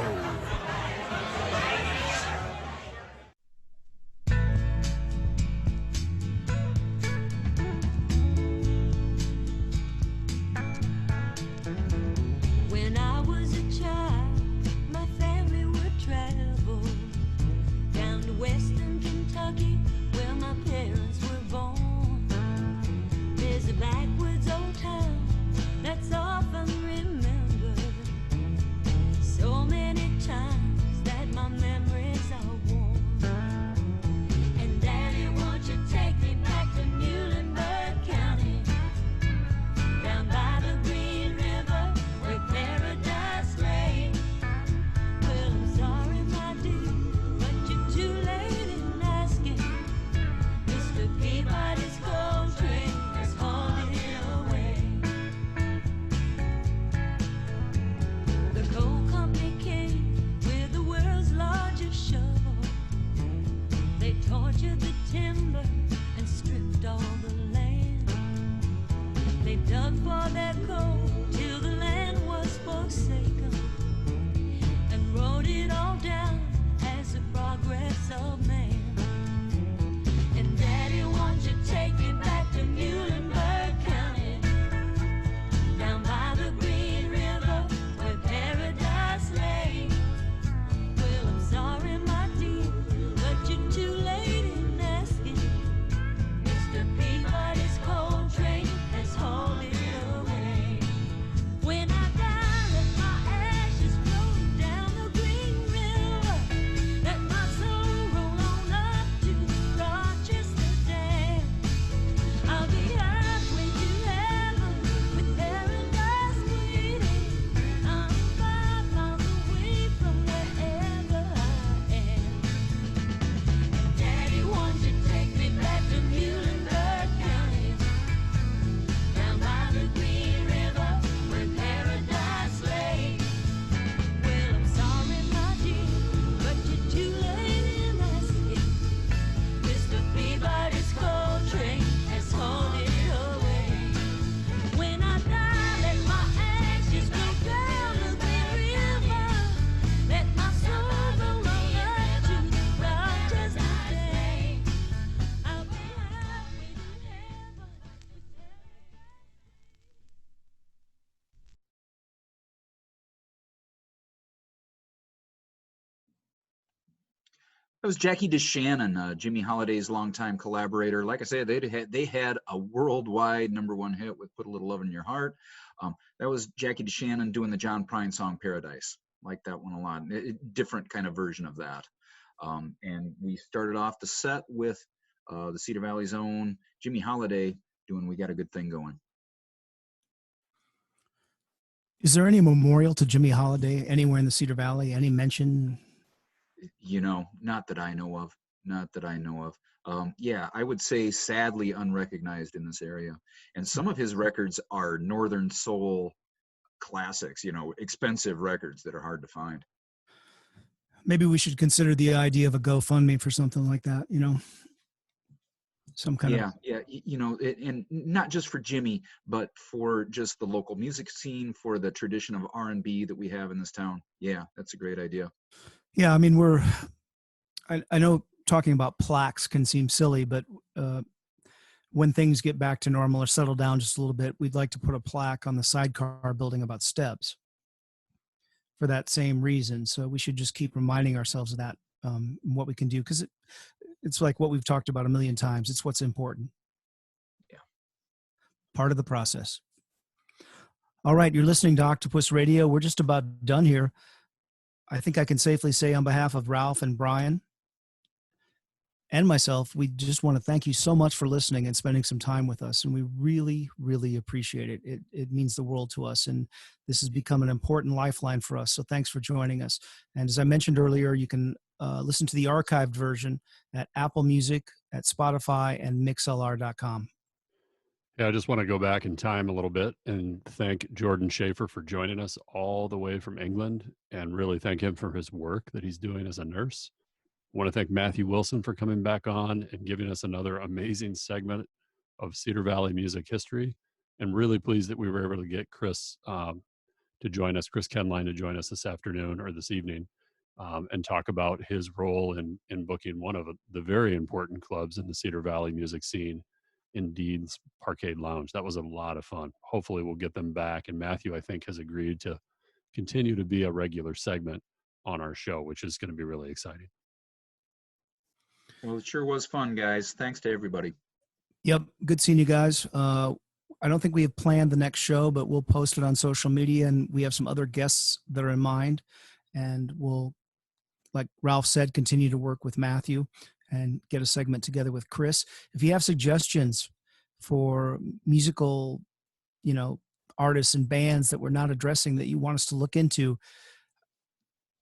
When I was a child, my family would travel They dug for their coal till the land was forsaken, and wrote it all down as the progress of man. And Daddy, won't you take me back to Muhlenberg County, down by the Green River where paradise lay? Well, I'm sorry, my dear, but you're too late in asking. Mr. Peabody's coal train has hauled it away. When I die, let my ashes float down the Green River. Let my soul roll on up to Rochester Dam. I'll be halfway to heaven with paradise waiting. I'm 5 miles away from wherever I am. Daddy, won't you take me back to Muhlenberg County, down by the Green River where paradise lay? Well, I'm sorry, my dear, but you're too late in asking. Mr. Peabody's coal train has hauled it away. When I die, let my ashes float down the Green River. Let my soul roll on up to the Rochester Dam. I'll be halfway to heaven. That was Jackie DeShannon, Jimmy Holiday's longtime collaborator. Like I said, they had a worldwide #1 hit with "Put a Little Love in Your Heart." That was Jackie DeShannon doing the John Prine song "Paradise." Like that one a lot. Different kind of version of that. And we started off the set with the Cedar Valley's own Jimmy Holiday doing "We Got a Good Thing Going." Is there any memorial to Jimmy Holiday anywhere in the Cedar Valley? Any mention? Not that I know of. Not that I know of. Yeah, I would say sadly unrecognized in this area. And some of his records are Northern Soul classics, expensive records that are hard to find. Maybe we should consider the idea of a GoFundMe for something like that, some kind of. Yeah, and not just for Jimmy, but for just the local music scene, for the tradition of R&B that we have in this town. Yeah, that's a great idea. Yeah, I mean, I know talking about plaques can seem silly, but when things get back to normal or settle down just a little bit, we'd like to put a plaque on the sidecar building about steps for that same reason. So we should just keep reminding ourselves of that, what we can do, because it's like what we've talked about a million times. It's what's important. Yeah. Part of the process. All right, you're listening to Octopus Radio. We're just about done here. I think I can safely say on behalf of Ralph and Brian and myself, we just want to thank you so much for listening and spending some time with us. And we really, really appreciate it. It means the world to us. And this has become an important lifeline for us. So thanks for joining us. And as I mentioned earlier, you can listen to the archived version at Apple Music, at Spotify, and mixlr.com. Yeah, I just want to go back in time a little bit and thank Jordan Schafer for joining us all the way from England, and really thank him for his work that he's doing as a nurse. I want to thank Matthew Wilson for coming back on and giving us another amazing segment of Cedar Valley music history. And really pleased that we were able to get Chris to join us, Chris Kenline, to join us this afternoon or this evening and talk about his role in booking one of the very important clubs in the Cedar Valley music scene, Indeed's Parkade Lounge. That was a lot of fun. Hopefully we'll get them back. And Matthew, I think, has agreed to continue to be a regular segment on our show, which is going to be really exciting. Well, it sure was fun, guys. Thanks to everybody. Yep. Good seeing you guys. I don't think we have planned the next show, but we'll post it on social media, and we have some other guests that are in mind. And we'll, like Ralph said, continue to work with Matthew and get a segment together with Chris. If you have suggestions for musical, artists and bands that we're not addressing that you want us to look into,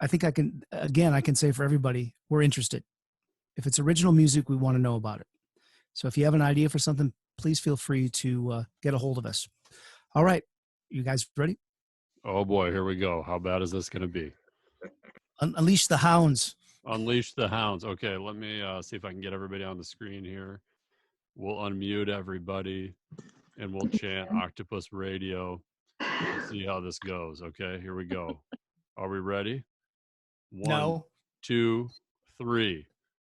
I think I can say for everybody, we're interested. If it's original music, we want to know about it. So if you have an idea for something, please feel free to get a hold of us. All right. You guys ready? Oh boy, here we go. How bad is this going to be? Unleash the hounds. Unleash the hounds. Okay, let me see if I can get everybody on the screen here. We'll unmute everybody. and we'll chant Octopus Radio. We'll see how this goes. Okay, here we go. Are we ready? 1, 2, 3.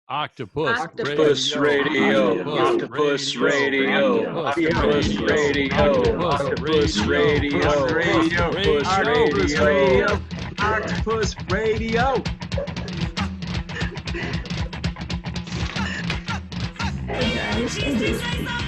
Octopus Radio. Octopus Radio. Octopus Radio. Octopus Radio. Octopus Radio. Octopus Radio. Hey guys, is this